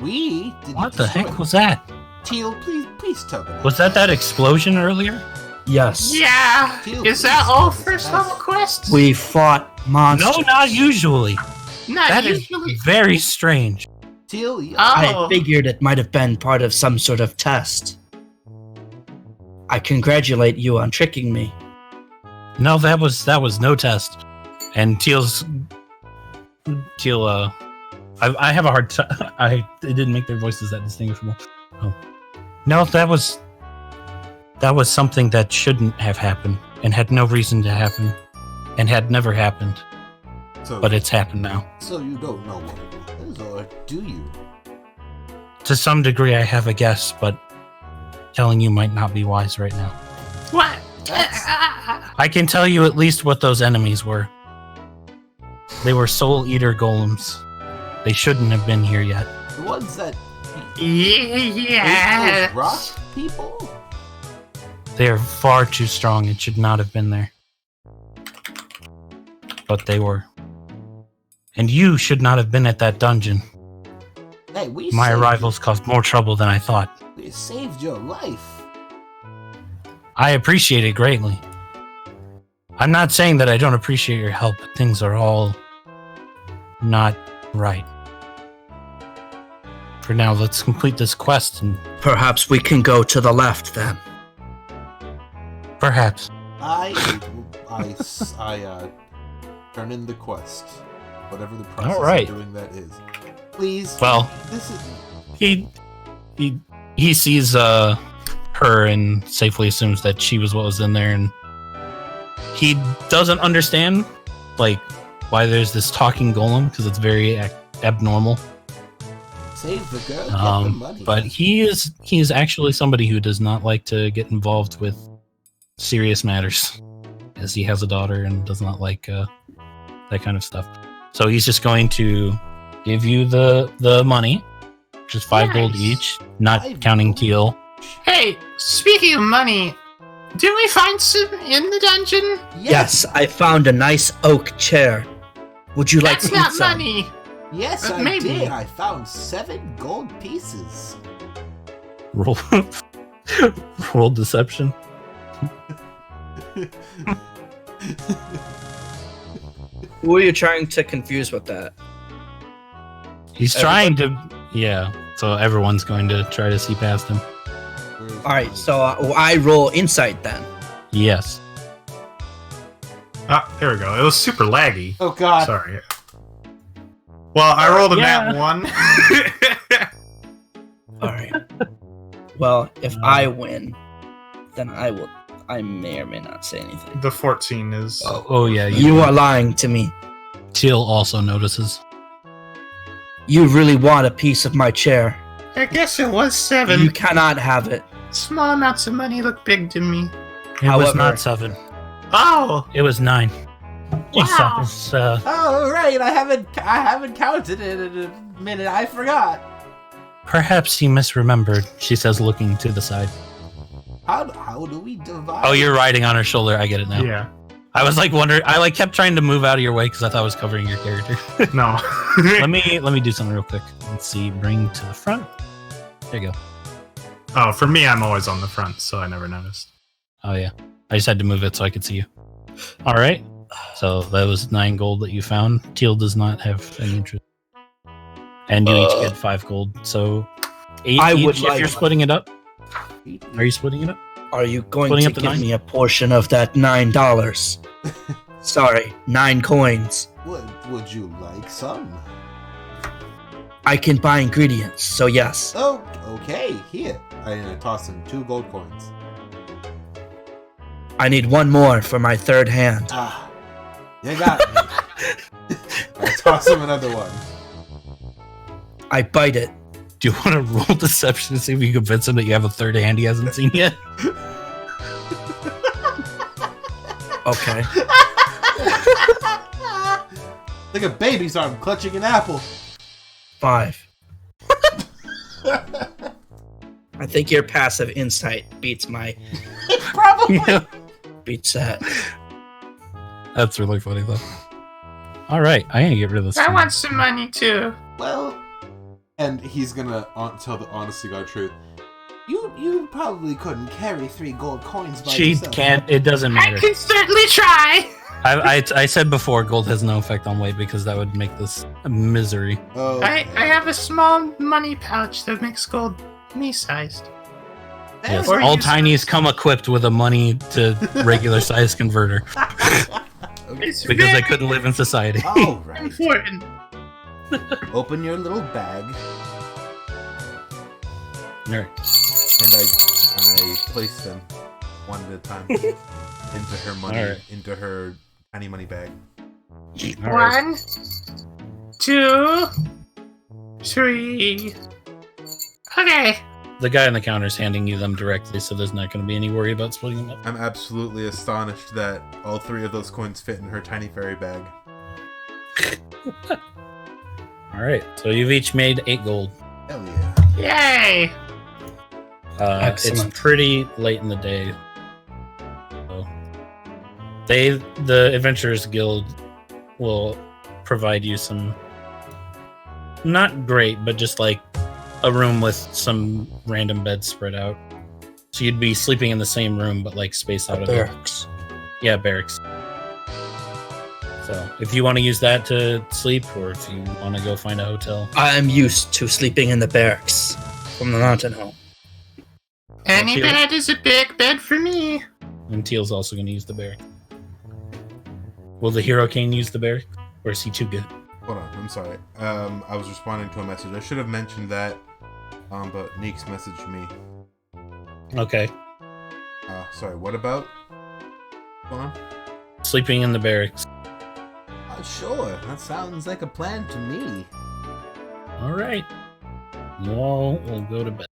We did. What the heck was that? Teal, please tell me. Was that explosion earlier? Yes. Yeah. Teal, Is that all first level quests? We fought monsters. No, not usually. Not That is usually. very strange. Teal, I figured it might have been part of some sort of test. I congratulate you on tricking me. No, that was no test. And Teal, I have a hard time. It didn't make their voices that distinguishable. Oh. No, that was something that shouldn't have happened and had no reason to happen and had never happened. But it's happened now. So you don't know what it is, or do you? To some degree, I have a guess, but telling you might not be wise right now. What? I can tell you at least what those enemies were. They were soul eater golems. They shouldn't have been here yet. The ones that Yeah. those rock people? They are far too strong and should not have been there. But they were. And you should not have been at that dungeon. Hey, My arrivals caused more trouble than I thought. We saved your life. I appreciate it greatly. I'm not saying that I don't appreciate your help, but things are all not right. For now, let's complete this quest, and Perhaps we can go to the left then. perhaps. I turn in the quest, whatever the process Alright. of doing that is. Please. Well, This is. he sees her and safely assumes that she was what was in there, and he doesn't understand like why there's this talking golem because it's very abnormal. Save the girl, get the money. But he is actually somebody who does not like to get involved with serious matters, as he has a daughter and does not like that kind of stuff. So he's just going to give you the money, which is 5 gold Nice. each, not 5 counting gold. Teal. Hey, speaking of money, didn't we find some in the dungeon? Yes, I found a nice oak chair. Would you like That's to eat not some? money. Yes, I Maybe. did. I found 7 gold pieces. Roll roll deception. Who are you trying to confuse with that? He's trying to, yeah. So everyone's going to try to see past him. All right, so I roll insight then. Yes. Ah, there we go. It was super laggy. Oh God. Sorry. Well, I rolled a Yeah. nat 1. All right. Well, if I win, then I may or may not say anything. The 14 is. Oh yeah. You are lying to me. Teal also notices. You really want a piece of my chair. I guess it was 7. You cannot have it. Small amounts of money look big to me. It was However- not 7. Oh, It was 9. Wow. It's, Oh right, I haven't counted it in a minute. I forgot. perhaps you misremembered, she says, looking to the side. How do we divide? Oh, you're riding on her shoulder. I get it now. Yeah. I was like wondering. I like kept trying to move out of your way because I thought I was covering your character. No. let me do something real quick. Let's see. Bring to the front. There you go. Oh, for me, I'm always on the front, so I never noticed. Oh yeah. I just had to move it so I could see you. All right. So that was 9 gold that you found. Teal does not have any interest. And you each get 5 gold. So 8 I each would if like- you're splitting it up. Are you splitting it up? Are you going Splitting to up the give 9? me a portion of that $9? Sorry, 9 coins. Would you like some? I can buy ingredients, so yes. Oh, okay. Here. I toss him 2 gold coins. I need 1 more for my third hand. Ah, you got me. I toss him another one. I bite it. Do you want to roll deception to see if you convince him that you have a third hand he hasn't seen yet? Okay. Like a baby's arm clutching an apple. 5. I think your passive insight beats my Probably. Yeah. beats that. That's really funny though. All right, I gotta get rid of this. I thing. want some money too. Well, And he's gonna tell the honest to God truth. you probably couldn't carry 3 gold coins by She yourself. can't. It doesn't I matter. can certainly try. I said before, gold has no effect on weight because that would make this a misery. Oh, I have a small money pouch that makes gold me-sized. Yes, Or all use- tinies come equipped with a money to regular size converter It's because they very couldn't live in society. All right. important. Open your little bag, All right. and I place them one at a time into her money, Alright. into her tiny money bag. All right. 1, 2, 3. Okay. The guy on the counter is handing you them directly, so there's not going to be any worry about splitting them up. I'm absolutely astonished that all 3 of those coins fit in her tiny fairy bag. All right, so you've each made 8 gold. hell yeah. Yay. It's Excellent. pretty late in the day. So the Adventurers Guild will provide you some not great, but just like a room with some random beds spread out. So you'd be sleeping in the same room, but like spaced out a bit. Barracks. Yeah, barracks. So if you want to use that to sleep, or if you want to go find a hotel. I'm used to sleeping in the barracks from the mountain home. Any Teal. bed is a big bed for me. And Teal's also going to use the barrack. Will the Hero King use the barrack? Or is he too good? Hold on, I'm sorry. I was responding to a message. I should have mentioned that, but Neeks messaged me. Okay. Sorry, what about? Hold on. Sleeping in the barracks. Sure, that sounds like a plan to me. All right. We'll go to bed.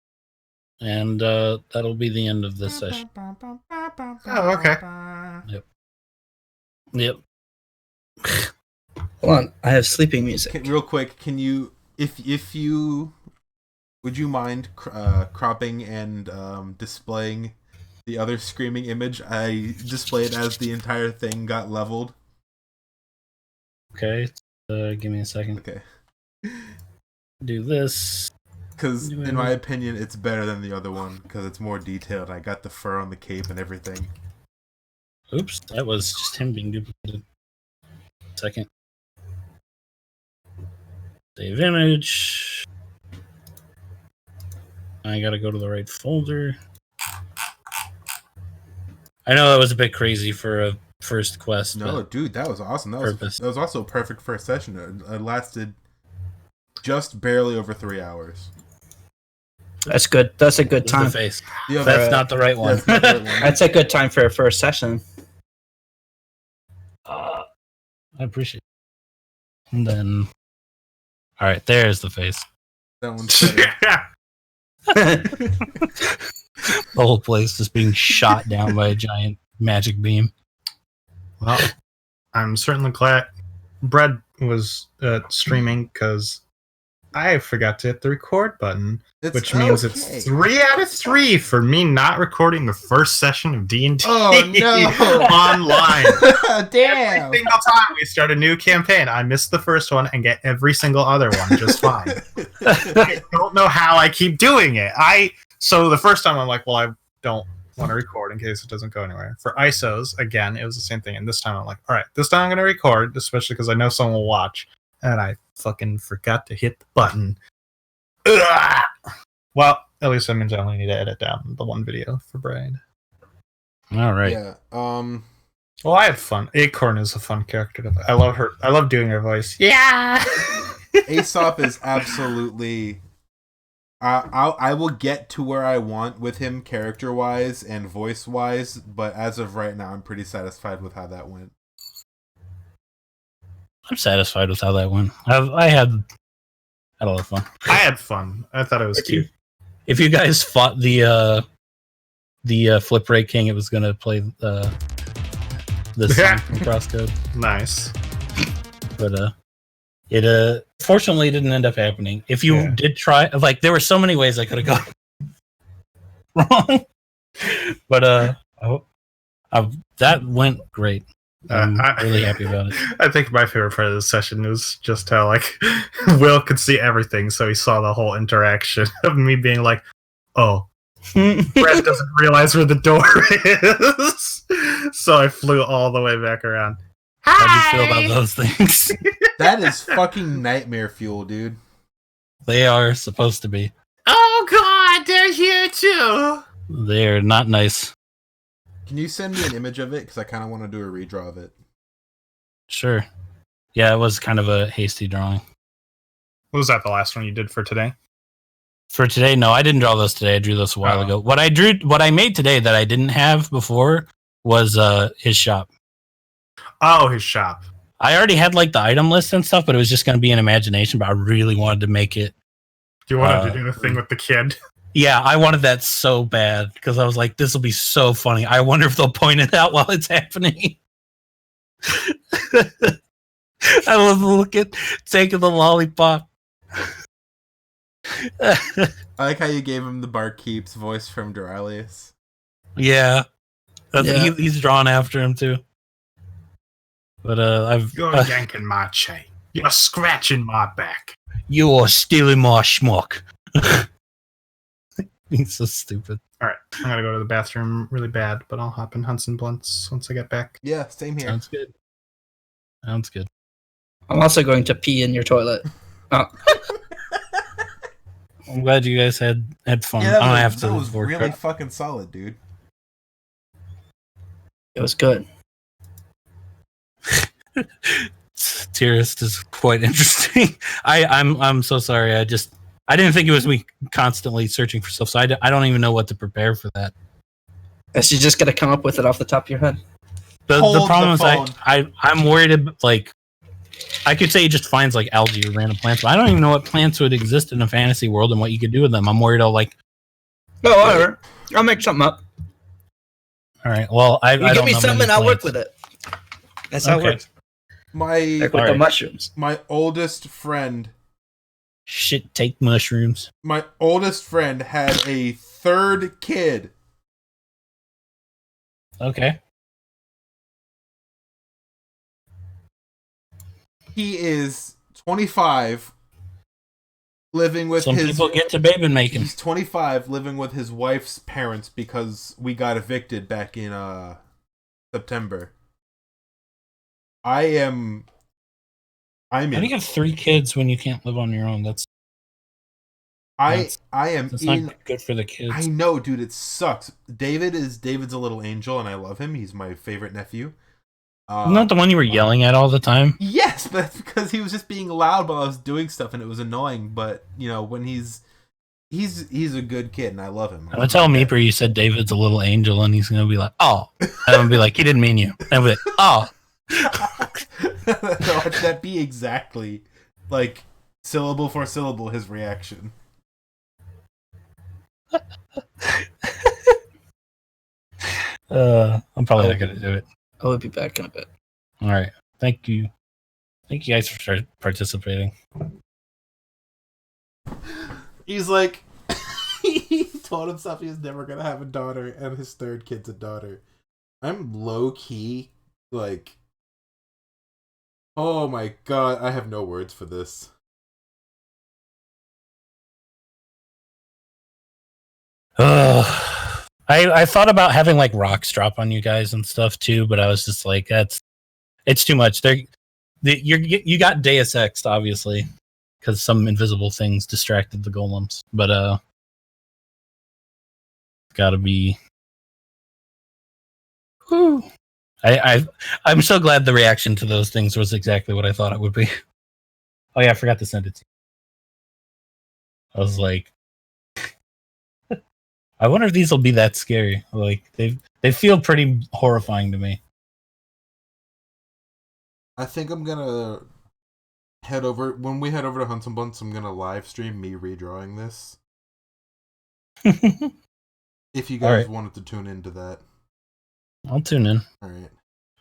And that'll be the end of this session. Oh, okay. Yep. Hold on, I have sleeping music. Real quick, can you, if you, would you mind cropping and displaying the other screaming image? I displayed as the entire thing got leveled. Okay. Give me a second. Okay. Do this. Because, in my opinion, it's better than the other one, because it's more detailed. I got the fur on the cape and everything. Oops, that was just him being duplicated. Second. Save image. I gotta go to the right folder. I know that was a bit crazy for a first quest. No, dude, that was awesome. That was also a perfect first session. It lasted just barely over 3 hours. That's good. That's a good The time. face. The other- That's not the right one. That's not the right one. That's a good time for a first session. I appreciate it. And then, all right, there's the face. That one's better. The whole place is being shot down by a giant magic beam. Well, I'm certainly glad Brad was streaming because I forgot to hit the record button, which means okay. it's 3 out of 3 for me not recording the first session of D&D Oh, no. online. Damn. Every single time we start a new campaign, I miss the first one and get every single other one just fine. I don't know how I keep doing it. So the first time I'm like, well, I don't want to record in case it doesn't go anywhere. For ISOs, again, it was the same thing. And this time I'm like, all right, this time I'm going to record, especially because I know someone will watch. And I fucking forgot to hit the button. Ugh! Well, at least that means I only need to edit down the one video for Brad. All right. Yeah. Well, I had fun. Acorn is a fun character. I love her. I love doing her voice. Yeah. Aesop is absolutely. I will get to where I want with him character-wise and voice-wise, but as of right now, I'm pretty satisfied with how that went. I'm satisfied with how that went. I had a lot of fun. I had fun. I thought it was cute. If you guys fought the Flip Ray King, it was gonna play this song from Crosscode, Nice. but it fortunately didn't end up happening. If you did try, like, there were so many ways I could have gone wrong, but that went great. I'm really happy about it. I think my favorite part of the session was just how, like, Will could see everything, so he saw the whole interaction of me being like, oh, Brett doesn't realize where the door is. So I flew all the way back around. How do you feel about those things? That is fucking nightmare fuel, dude. They are supposed to be. Oh god, they're here too. They're not nice. Can you send me an image of it? Because I kind of want to do a redraw of it. Sure. Yeah, it was kind of a hasty drawing. Was that the last one you did for today? For today, no, I didn't draw those today. I drew this a while ago. What I made today that I didn't have before was his shop. Oh, his shop. I already had like the item list and stuff, but it was just going to be an imagination. But I really wanted to make it. Do you want to do the thing with the kid? Yeah, I wanted that so bad because I was like, this will be so funny. I wonder if they'll point it out while it's happening. I love the look at taking the lollipop. I like how you gave him the barkeep's voice from Duralius. Yeah. He's drawn after him too. But You're yanking my chain. You're scratching my back. You're stealing my schmuck. He's so stupid. All right, I'm gonna go to the bathroom really bad, but I'll hop in Hunts and Blunts once I get back. Yeah, same here. Sounds good. Sounds good. I'm also going to pee in your toilet. Oh, I'm glad you guys had fun. Yeah, I don't have to that was work. really fucking solid, dude. it was good. Tierist is quite interesting. I'm so sorry. I didn't think it was me constantly searching for stuff, so I don't even know what to prepare for that. Guess you're just gonna come up with it off the top of your head. The Hold problem the is I'm worried about, like, I could say he just finds like algae or random plants, but I don't even know what plants would exist in a fantasy world and what you could do with them. I'm worried I'll like. No, whatever. I'll make something up. All right. Well, I You don't give me know something, many I'll work plants. with it. That's how it Okay. works. My Like with the Alright. mushrooms. my oldest friend Shit, take mushrooms. had a third kid. Okay. He is 25, living with Some his. people get to baby making. He's 25, living with his wife's parents because we got evicted back in September. I'm How do you in. have 3 kids when you can't live on your own? That's I am that's in. not good for the kids. I know, dude. It sucks. David's a little angel, and I love him. He's my favorite nephew. Isn't that the one you were yelling at all the time? Yes, but that's because he was just being loud while I was doing stuff, and it was annoying. But you know, when he's a good kid, and I love him. I'm gonna tell Meeper you said David's a little angel, and he's gonna be like, "Oh," and I'm gonna be like, "He didn't mean you." And I'll be like, "Oh." That'd be exactly like syllable for syllable his reaction. I'm probably not gonna do it. I will be back in a bit. All right. Thank you guys for participating. He's like, he told himself he was never gonna have a daughter, and his third kid's a daughter. I'm low key like, oh my god, I have no words for this. I thought about having like rocks drop on you guys and stuff too, but I was just like, it's too much. You got Deus Ex obviously because some invisible things distracted the golems, but gotta be. Whew. I'm so glad the reaction to those things was exactly what I thought it would be. Oh yeah, I forgot to send it to you. I was like, I wonder if these will be that scary. Like they feel pretty horrifying to me. I think I'm gonna when we head over to Hunts and Bunts, I'm gonna live stream me redrawing this. If you guys wanted to tune into that. I'll tune in. Alright.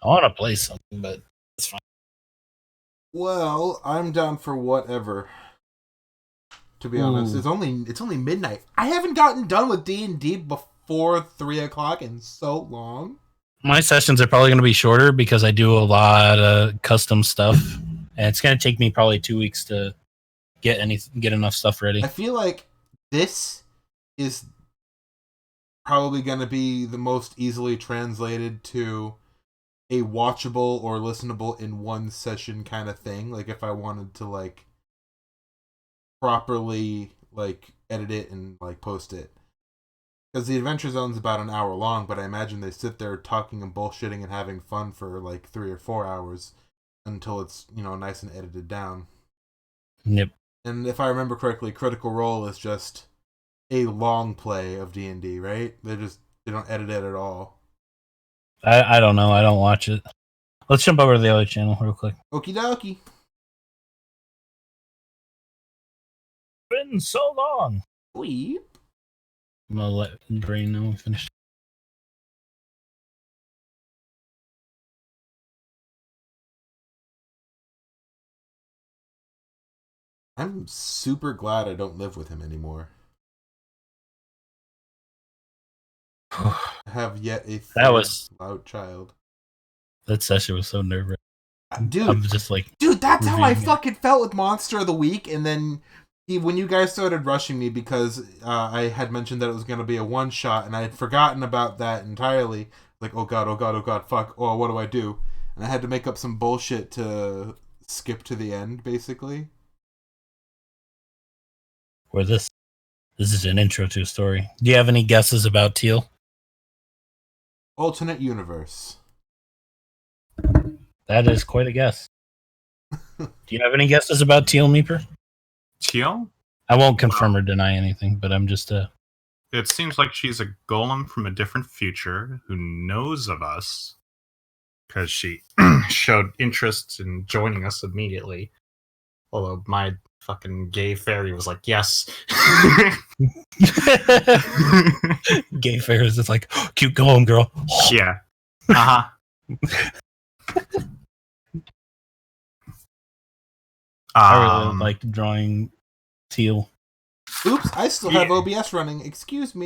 I want to play something, but it's fine. Well, I'm down for whatever. To be honest, it's only midnight. I haven't gotten done with D&D before 3:00 in so long. My sessions are probably going to be shorter because I do a lot of custom stuff, and it's going to take me probably 2 weeks to get enough stuff ready. I feel like this is probably going to be the most easily translated to a watchable or listenable in one session kind of thing. Like if I wanted to like properly like edit it and like post it, because the Adventure Zone's about an hour long, but I imagine they sit there talking and bullshitting and having fun for like 3 or 4 hours until it's, you know, nice and edited down. Yep. And if I remember correctly, Critical Role is just a long play of D&D, right? They don't edit it at all. I don't know. I don't watch it. Let's jump over to the other channel real quick. Okie dokie. Been so long. Weep. I'm gonna let Brain know we finished. I'm super glad I don't live with him anymore. I have yet a loud child. That session was so nerve-wracking. Dude, I'm just like, dude, that's how I reviewing it. fucking felt with Monster of the Week, and then when you guys started rushing me because I had mentioned that it was going to be a one-shot, and I had forgotten about that entirely. Like, oh god, fuck, oh, what do I do? and I had to make up some bullshit to skip to the end, basically. Where this is an intro to a story. Do you have any guesses about Teal? Alternate universe. That is quite a guess. Do you have any guesses about Teal, Meeper? Teal? I won't confirm or deny anything, but I'm just It seems like she's a golem from a different future who knows of us because she showed interest in joining us immediately. Although my fucking gay fairy was like, yes. Gay fairies. It's like, cute golem girl. Yeah. Uh-huh. I really liked drawing Teal. Oops, I still have OBS running. Excuse me.